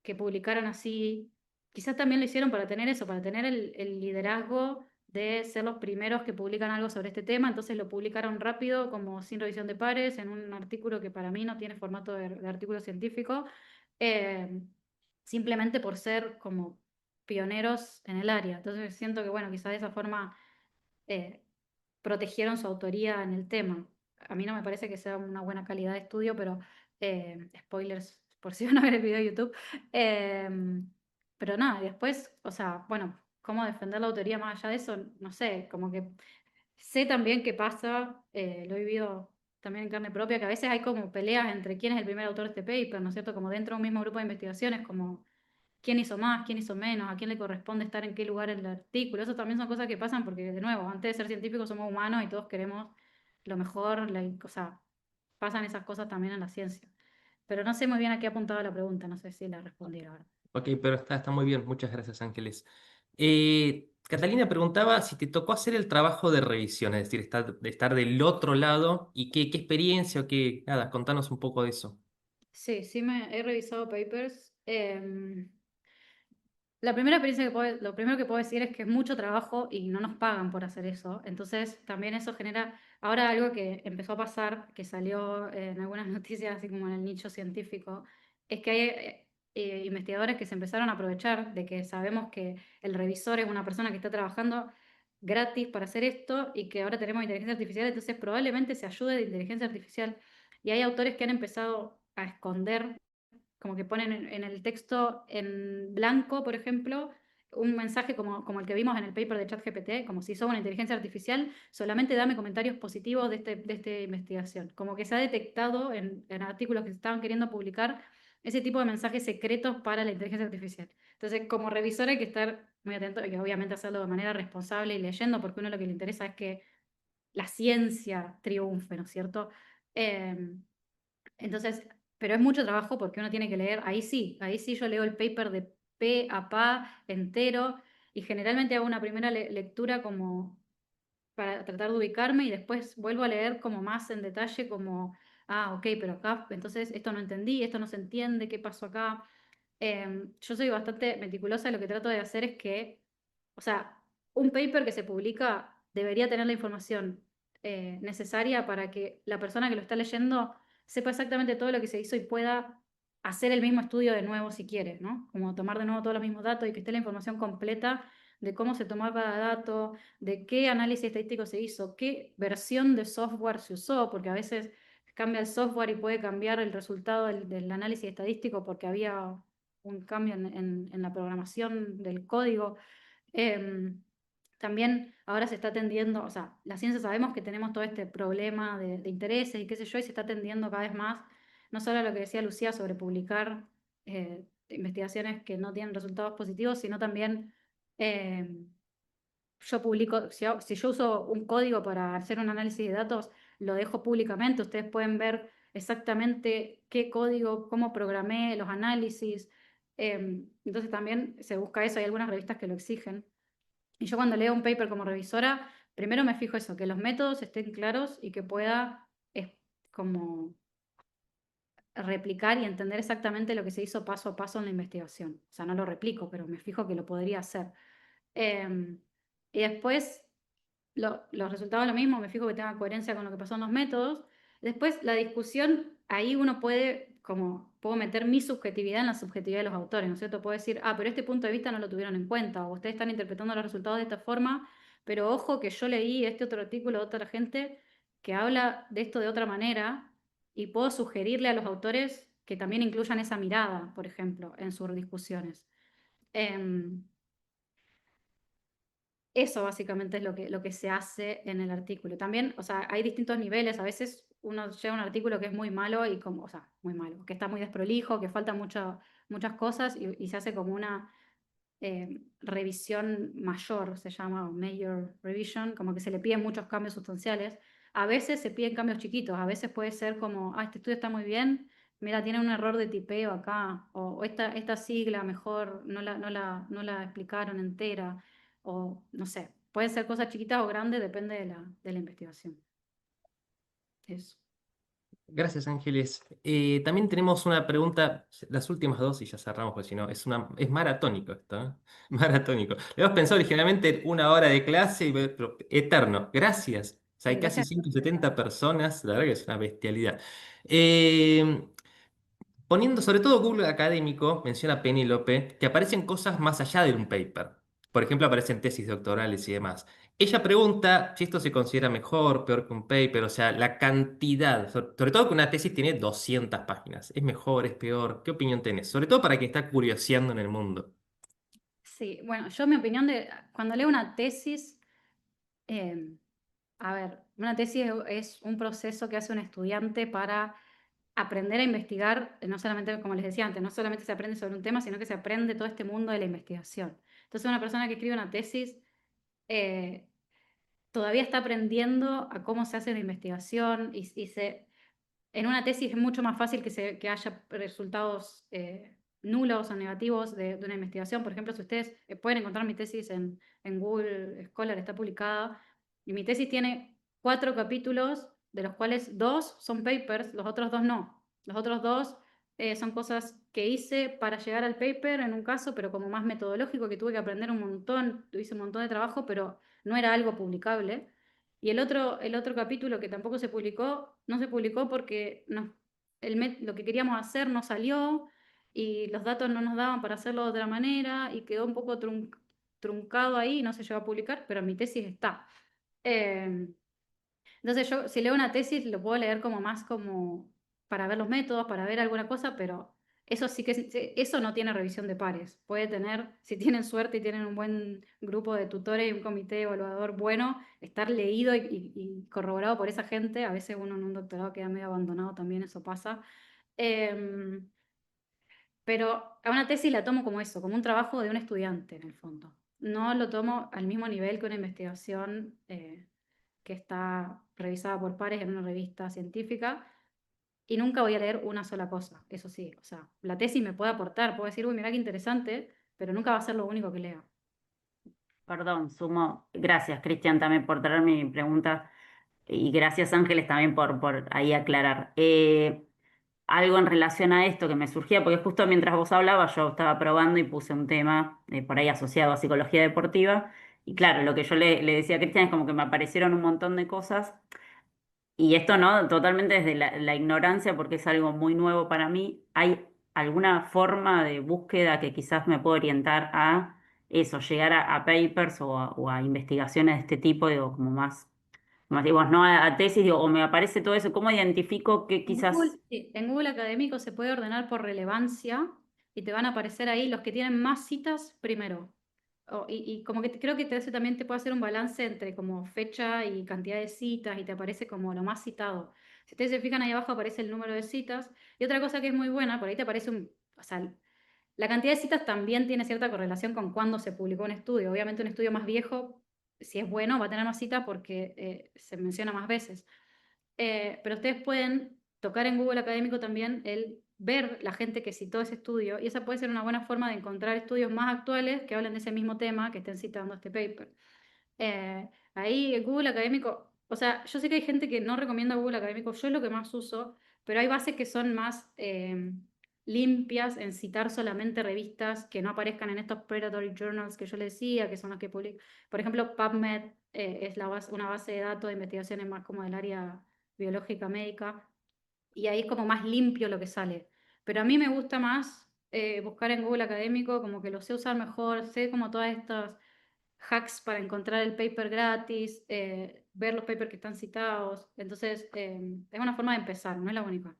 que publicaron así, quizás también lo hicieron para tener eso, para tener el liderazgo de ser los primeros que publican algo sobre este tema, entonces lo publicaron rápido, como sin revisión de pares, en un artículo que para mí no tiene formato de artículo científico, eh, simplemente por ser como pioneros en el área. Entonces siento que, bueno, quizás de esa forma eh, protegieron su autoría en el tema. A mí no me parece que sea una buena calidad de estudio, pero spoilers por si van a ver el video de YouTube. Pero nada, y después, o sea, bueno, cómo defender la autoría más allá de eso, no sé, como que sé también qué pasa, lo he vivido también en carne propia, que a veces hay como peleas entre quién es el primer autor de este paper, ¿no es cierto? Como dentro de un mismo grupo de investigaciones, como quién hizo más, quién hizo menos, a quién le corresponde estar en qué lugar en el artículo. Eso también son cosas que pasan porque, de nuevo, antes de ser científicos somos humanos y todos queremos lo mejor, o sea, pasan esas cosas también en la ciencia. Pero no sé muy bien a qué apuntaba la pregunta, no sé si la respondí, la verdad. Ok, pero está muy bien. Muchas gracias, Ángeles. Catalina preguntaba si te tocó hacer el trabajo de revisión, es decir, estar del otro lado y qué experiencia o qué. Nada, contanos un poco de eso. Sí, sí me he revisado papers. La primera experiencia lo primero que puedo decir es que es mucho trabajo y no nos pagan por hacer eso. Entonces, también eso genera, ahora algo que empezó a pasar, que salió en algunas noticias, así como en el nicho científico, es que hay investigadores que se empezaron a aprovechar de que sabemos que el revisor es una persona que está trabajando gratis para hacer esto y que ahora tenemos inteligencia artificial, entonces probablemente se ayude de inteligencia artificial. Y hay autores que han empezado a esconder, como que ponen en el texto en blanco, por ejemplo, un mensaje como el que vimos en el paper de ChatGPT, como si sos una inteligencia artificial, solamente dame comentarios positivos de esta investigación. Como que se ha detectado en artículos que se estaban queriendo publicar ese tipo de mensajes secretos para la inteligencia artificial. Entonces, como revisor hay que estar muy atento y obviamente hacerlo de manera responsable y leyendo, porque uno lo que le interesa es que la ciencia triunfe, ¿no es cierto? Entonces, pero es mucho trabajo porque uno tiene que leer, ahí sí yo leo el paper de pe a pa entero y generalmente hago una primera lectura como para tratar de ubicarme y después vuelvo a leer como más en detalle como, ah, ok, pero acá, entonces esto no entendí, esto no se entiende, ¿qué pasó acá? Yo soy bastante meticulosa, lo que trato de hacer es que, o sea, un paper que se publica debería tener la información necesaria para que la persona que lo está leyendo sepa exactamente todo lo que se hizo y pueda hacer el mismo estudio de nuevo si quiere, ¿no? Como tomar de nuevo todos los mismos datos y que esté la información completa de cómo se tomó cada dato, de qué análisis estadístico se hizo, qué versión de software se usó, porque a veces cambia el software y puede cambiar el resultado del análisis estadístico porque había un cambio en la programación del código. También ahora se está atendiendo, o sea, la ciencia sabemos que tenemos todo este problema de intereses y qué sé yo, y se está atendiendo cada vez más, no solo a lo que decía Lucía sobre publicar investigaciones que no tienen resultados positivos, sino también yo publico, si yo uso un código para hacer un análisis de datos, lo dejo públicamente, ustedes pueden ver exactamente qué código, cómo programé los análisis. Entonces también se busca eso, hay algunas revistas que lo exigen. Y yo cuando leo un paper como revisora, primero me fijo eso, que los métodos estén claros y que pueda como replicar y entender exactamente lo que se hizo paso a paso en la investigación. O sea, no lo replico, pero me fijo que lo podría hacer. Em, y después los resultados lo mismo, me fijo que tenga coherencia con lo que pasó en los métodos. Después la discusión, ahí uno puede, como, puedo meter mi subjetividad en la subjetividad de los autores, ¿no es cierto? Puedo decir, ah, pero este punto de vista no lo tuvieron en cuenta, o ustedes están interpretando los resultados de esta forma, pero ojo que yo leí este otro artículo de otra gente que habla de esto de otra manera, y puedo sugerirle a los autores que también incluyan esa mirada, por ejemplo, en sus discusiones. Em, Eso básicamente es lo que se hace en el artículo. También, o sea, hay distintos niveles. A veces uno llega a un artículo que es muy malo y como, o sea, muy malo, que está muy desprolijo, que falta muchas cosas y se hace como una revisión mayor, se llama, o major revision, como que se le piden muchos cambios sustanciales. A veces se piden cambios chiquitos, a veces puede ser como, ah, este estudio está muy bien, mira, tiene un error de tipeo acá, o esta sigla mejor no la explicaron entera, o no sé, pueden ser cosas chiquitas o grandes, depende de la investigación. Eso. Gracias, Ángeles. También tenemos una pregunta, las últimas dos y ya cerramos, porque si no, es maratónico esto, ¿eh? Maratónico. Le hemos pensado originalmente en 1 hora de clase, pero eterno. Gracias. O sea, hay casi Gracias. 170 personas, la verdad que es una bestialidad. Eh, Poniendo, sobre todo Google Académico, menciona Penélope, que aparecen cosas más allá de un paper. Por ejemplo, aparecen tesis doctorales y demás. Ella pregunta si esto se considera mejor, peor que un paper, o sea, la cantidad, sobre todo que una tesis tiene 200 páginas. ¿Es mejor, es peor? ¿Qué opinión tenés? Sobre todo para quien está curioseando en el mundo. Sí, bueno, yo mi opinión cuando leo una tesis, a ver, una tesis es un proceso que hace un estudiante para aprender a investigar, no solamente, como les decía antes, no solamente se aprende sobre un tema, sino que se aprende todo este mundo de la investigación. Entonces, una persona que escribe una tesis eh, todavía está aprendiendo a cómo se hace la investigación en una tesis es mucho más fácil que haya resultados nulos o negativos de una investigación. Por ejemplo, si ustedes pueden encontrar mi tesis en Google Scholar, está publicada, y mi tesis tiene 4 capítulos, de los cuales 2 son papers, los otros 2 no. Los otros 2 Son cosas que hice para llegar al paper en un caso, pero como más metodológico, que tuve que aprender un montón, hice un montón de trabajo, pero no era algo publicable. Y el otro capítulo que tampoco se publicó, no se publicó porque lo que queríamos hacer no salió y los datos no nos daban para hacerlo de otra manera y quedó un poco truncado ahí y no se llegó a publicar, pero mi tesis está. Eh, entonces yo, si leo una tesis, lo puedo leer como más como para ver los métodos, para ver alguna cosa, pero eso sí que eso no tiene revisión de pares. Puede tener, si tienen suerte y tienen un buen grupo de tutores y un comité evaluador bueno, estar leído y corroborado por esa gente. A veces uno en un doctorado queda medio abandonado, también eso pasa. Em, pero a una tesis la tomo como eso, como un trabajo de un estudiante en el fondo. No lo tomo al mismo nivel que una investigación que está revisada por pares en una revista científica y nunca voy a leer una sola cosa, eso sí. O sea, la tesis me puede aportar, puedo decir, uy, mira qué interesante, pero nunca va a ser lo único que lea. Perdón, sumo. Gracias, Cristian, también por traer mi pregunta. Y gracias, Ángeles, también por ahí aclarar. Algo en relación a esto que me surgía, porque justo mientras vos hablabas, yo estaba probando y puse un tema por ahí asociado a psicología deportiva. Y claro, lo que yo le decía a Cristian es como que me aparecieron un montón de cosas. Y esto no, totalmente desde la ignorancia, porque es algo muy nuevo para mí. ¿Hay alguna forma de búsqueda que quizás me pueda orientar a eso, llegar a papers o a investigaciones de este tipo, digo, como digo, no a tesis, digo, o me aparece todo eso, ¿cómo identifico que En Google, quizás... sí, en Google Académico se puede ordenar por relevancia y te van a aparecer ahí los que tienen más citas primero. Y como que creo que también te puede hacer un balance entre como fecha y cantidad de citas y te aparece como lo más citado. Si ustedes se fijan ahí abajo aparece el número de citas. Y otra cosa que es muy buena, por ahí te aparece o sea, la cantidad de citas también tiene cierta correlación con cuándo se publicó un estudio. Obviamente un estudio más viejo, si es bueno, va a tener más citas porque se menciona más veces. Pero ustedes pueden tocar en Google Académico también el ver la gente que citó ese estudio y esa puede ser una buena forma de encontrar estudios más actuales que hablen de ese mismo tema que estén citando este paper. Ahí Google Académico, o sea, yo sé que hay gente que no recomienda Google Académico, yo es lo que más uso, pero hay bases que son más limpias en citar solamente revistas que no aparezcan en estos predatory journals que yo les decía, que son las que publican. Por ejemplo, PubMed es una base de datos de investigaciones más como del área biológica médica, y ahí es como más limpio lo que sale. Pero a mí me gusta más buscar en Google Académico, como que lo sé usar mejor, sé como todas estas hacks para encontrar el paper gratis, ver los papers que están citados. Entonces, es una forma de empezar, no es la única.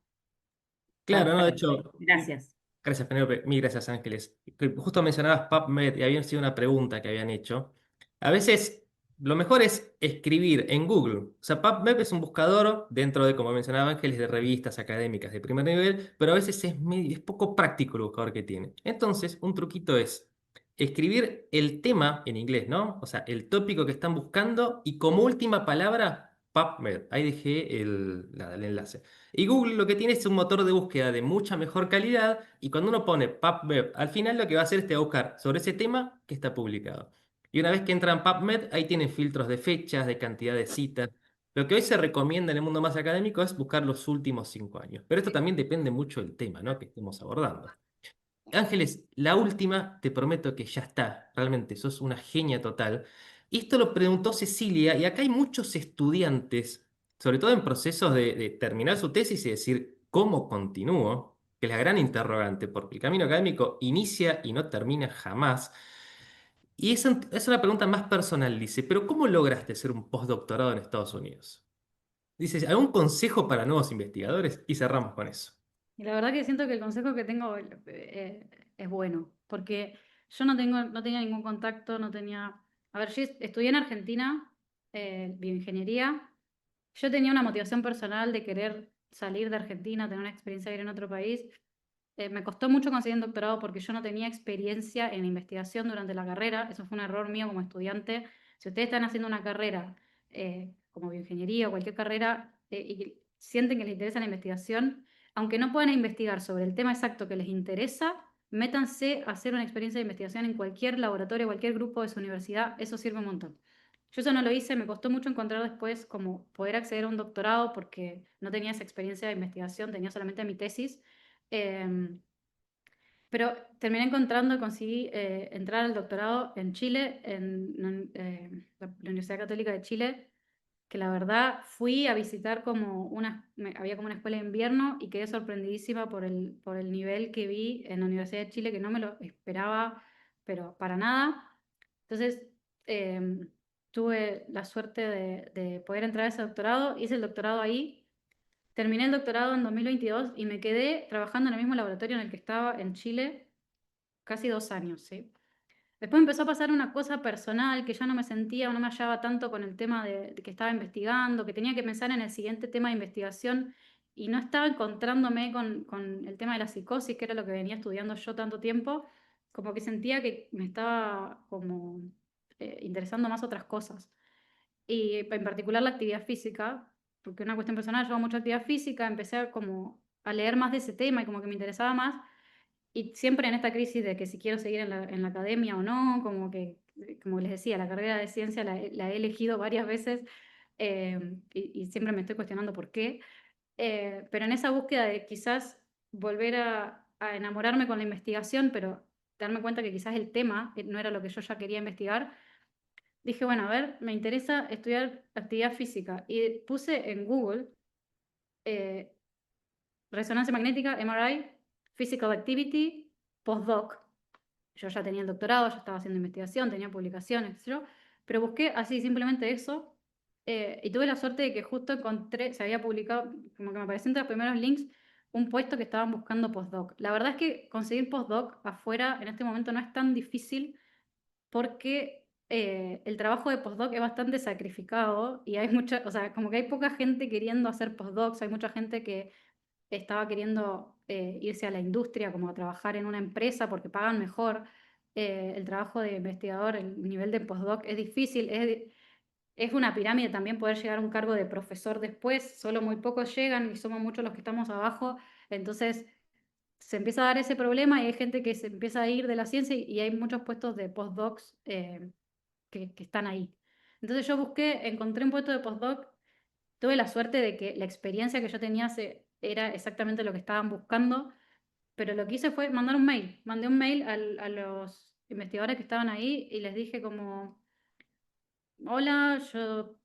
Claro, no, de Perfecto. hecho, Gracias. gracias, Penélope. Mil gracias, Ángeles. Que justo mencionabas PubMed y había sido una pregunta que habían hecho. A veces lo mejor es escribir en Google. O sea, PubMed es un buscador dentro de, como mencionaba Ángeles, de revistas académicas de primer nivel, pero a veces es poco práctico el buscador que tiene. Entonces, un truquito es escribir el tema en inglés, ¿no? O sea, el tópico que están buscando y como última palabra, PubMed. Ahí dejé el enlace. Y Google lo que tiene es un motor de búsqueda de mucha mejor calidad y cuando uno pone PubMed, al final lo que va a hacer es te va a buscar sobre ese tema que está publicado. Y una vez que entra en PubMed, ahí tienen filtros de fechas, de cantidad de citas. Lo que hoy se recomienda en el mundo más académico es buscar los últimos 5 años. Pero esto también depende mucho del tema, ¿no?, que estemos abordando. Ángeles, la última, te prometo que ya está, realmente, sos una genia total. Y esto lo preguntó Cecilia, y acá hay muchos estudiantes, sobre todo en procesos de terminar su tesis y decir, ¿cómo continúo? Que es la gran interrogante, porque el camino académico inicia y no termina jamás. Y es una pregunta más personal, dice, pero ¿cómo lograste hacer un postdoctorado en Estados Unidos? Dice, ¿algún consejo para nuevos investigadores? Y cerramos con eso. Y la verdad que siento que el consejo que tengo es bueno, porque yo no tenía ningún contacto, no tenía... A ver, yo estudié en Argentina, bioingeniería. Yo tenía una motivación personal de querer salir de Argentina, tener una experiencia de ir en otro país. Me costó mucho conseguir un doctorado porque yo no tenía experiencia en investigación durante la carrera. Eso fue un error mío como estudiante. Si ustedes están haciendo una carrera como bioingeniería o cualquier carrera y sienten que les interesa la investigación, aunque no puedan investigar sobre el tema exacto que les interesa, métanse a hacer una experiencia de investigación en cualquier laboratorio, cualquier grupo de su universidad. Eso sirve un montón. Yo eso no lo hice, me costó mucho encontrar después como poder acceder a un doctorado porque no tenía esa experiencia de investigación, tenía solamente mi tesis. Em, pero terminé encontrando, conseguí entrar al doctorado en Chile, la Universidad Católica de Chile, que la verdad fui a visitar había como una escuela de invierno y quedé sorprendidísima por el nivel que vi en la Universidad de Chile, que no me lo esperaba, pero para nada. Entonces, tuve la suerte de poder entrar a ese doctorado, hice el doctorado ahí, terminé el doctorado en 2022 y me quedé trabajando en el mismo laboratorio en el que estaba en Chile casi 2 años, ¿sí? Después empezó a pasar una cosa personal que ya no me sentía o no me hallaba tanto con el tema de que estaba investigando, que tenía que pensar en el siguiente tema de investigación y no estaba encontrándome con el tema de la psicosis, que era lo que venía estudiando yo tanto tiempo, como que sentía que me estaba como interesando más otras cosas. Y en particular la actividad física, porque una cuestión personal, yo hago mucha actividad física, empecé como a leer más de ese tema y como que me interesaba más. Y siempre en esta crisis de que si quiero seguir en la academia o no, como les decía, la carrera de ciencia la he elegido varias veces y siempre me estoy cuestionando por qué. Pero en esa búsqueda de quizás volver a enamorarme con la investigación, pero darme cuenta que quizás el tema no era lo que yo ya quería investigar, dije, bueno, a ver, me interesa estudiar actividad física. Y puse en Google eh, resonancia magnética, MRI, Physical Activity, postdoc. Yo ya tenía el doctorado, ya estaba haciendo investigación, tenía publicaciones, qué sé yo, pero busqué así simplemente eso y tuve la suerte de que justo encontré, se había publicado, como que me apareció entre los primeros links, un puesto que estaban buscando postdoc. La verdad es que conseguir postdoc afuera en este momento no es tan difícil porque el trabajo de postdoc es bastante sacrificado y hay mucha, o sea, como que hay poca gente queriendo hacer postdocs, hay mucha gente que estaba queriendo irse a la industria, como a trabajar en una empresa porque pagan mejor. El trabajo de investigador, el nivel de postdoc es difícil, es una pirámide también poder llegar a un cargo de profesor después, solo muy pocos llegan y somos muchos los que estamos abajo, entonces se empieza a dar ese problema y hay gente que se empieza a ir de la ciencia y hay muchos puestos de postdocs que están ahí. Entonces yo busqué, encontré un puesto de postdoc. Tuve la suerte de que la experiencia que yo tenía era exactamente lo que estaban buscando, pero lo que hice fue mandar un mail. Mandé un mail a los investigadores que estaban ahí y les dije como, hola, yo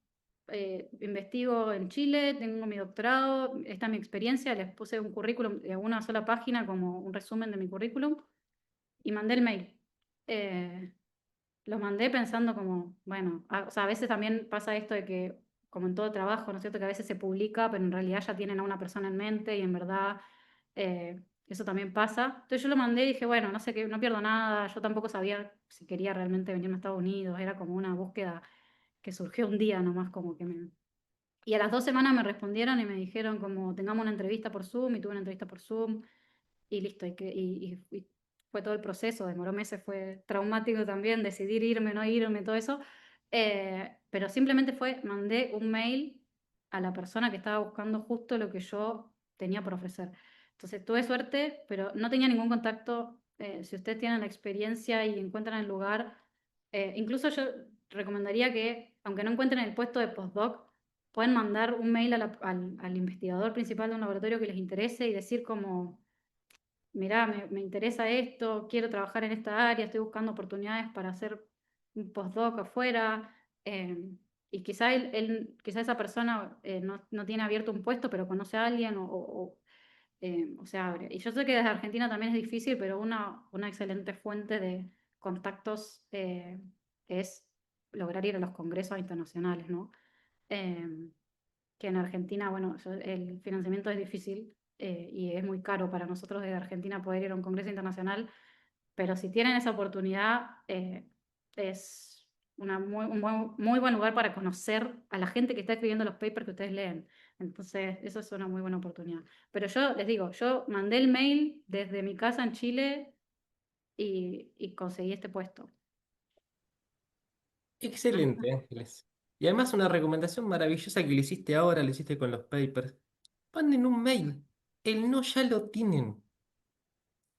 investigo en Chile, tengo mi doctorado, esta es mi experiencia. Les puse un currículum de una sola página como un resumen de mi currículum y mandé el mail. Eh, lo mandé pensando como, bueno, o sea, a veces también pasa esto de que, como en todo trabajo, ¿no es cierto? Que a veces se publica, pero en realidad ya tienen a una persona en mente y en verdad eso también pasa. Entonces yo lo mandé y dije, bueno, no sé qué, no pierdo nada, yo tampoco sabía si quería realmente venirme a Estados Unidos, era como una búsqueda que surgió un día nomás, como que me... Y a las 2 semanas me respondieron y me dijeron como, tengamos una entrevista por Zoom, y tuve una entrevista por Zoom, y listo, y fue todo el proceso, demoró meses, fue traumático también, decidir irme, no irme, todo eso, pero simplemente mandé un mail a la persona que estaba buscando justo lo que yo tenía por ofrecer. Entonces tuve suerte, pero no tenía ningún contacto. Si ustedes tienen la experiencia y encuentran el lugar, incluso yo recomendaría que, aunque no encuentren el puesto de postdoc, pueden mandar un mail al investigador principal de un laboratorio que les interese y decir como mirá, me interesa esto, quiero trabajar en esta área, estoy buscando oportunidades para hacer un postdoc afuera, y quizá quizá esa persona no tiene abierto un puesto, pero conoce a alguien o se abre. Y yo sé que desde Argentina también es difícil, pero una excelente fuente de contactos es lograr ir a los congresos internacionales, ¿no? Em, que en Argentina, bueno, el financiamiento es difícil y es muy caro para nosotros desde Argentina poder ir a un congreso internacional, pero si tienen esa oportunidad, es muy buen lugar para conocer a la gente que está escribiendo los papers que ustedes leen. Entonces, eso es una muy buena oportunidad. Pero yo les digo, yo mandé el mail desde mi casa en Chile y conseguí este puesto. Excelente, Ángeles. Y además una recomendación maravillosa que le hiciste ahora, le hiciste con los papers. Manden un mail. El no ya lo tienen.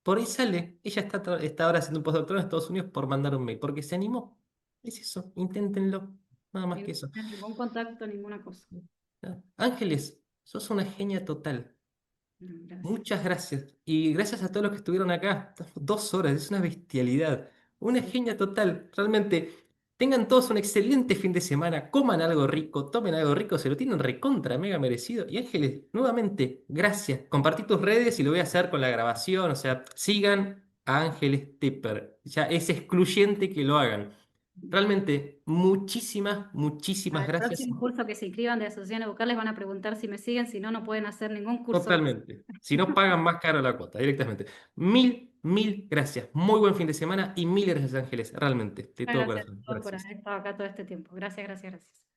Por ahí sale. Ella está ahora haciendo un postdoctorado en Estados Unidos por mandar un mail, porque se animó. Es eso, inténtenlo. Nada más que eso. Ningún contacto, ninguna cosa. Ángeles, sos una genia total. Gracias. Muchas gracias. Y gracias a todos los que estuvieron acá. 2 horas, es una bestialidad. Una genia total. Realmente, tengan todos un excelente fin de semana. Coman algo rico, tomen algo rico, se lo tienen recontra, mega merecido. Y Ángeles, nuevamente, gracias. Compartí tus redes y lo voy a hacer con la grabación. O sea, sigan a Ángeles Tepper. Ya es excluyente que lo hagan. Realmente, muchísimas Para el gracias. próximo curso que se inscriban de Asociación Educal les van a preguntar si me siguen, si no, no pueden hacer ningún curso. Totalmente. Si no pagan más caro la cuota, directamente. Mil gracias. Muy buen fin de semana y mil gracias, Ángeles. Realmente, de todo Muchas gracias corazón. a todos por Gracias. haber estado acá todo este tiempo. Gracias.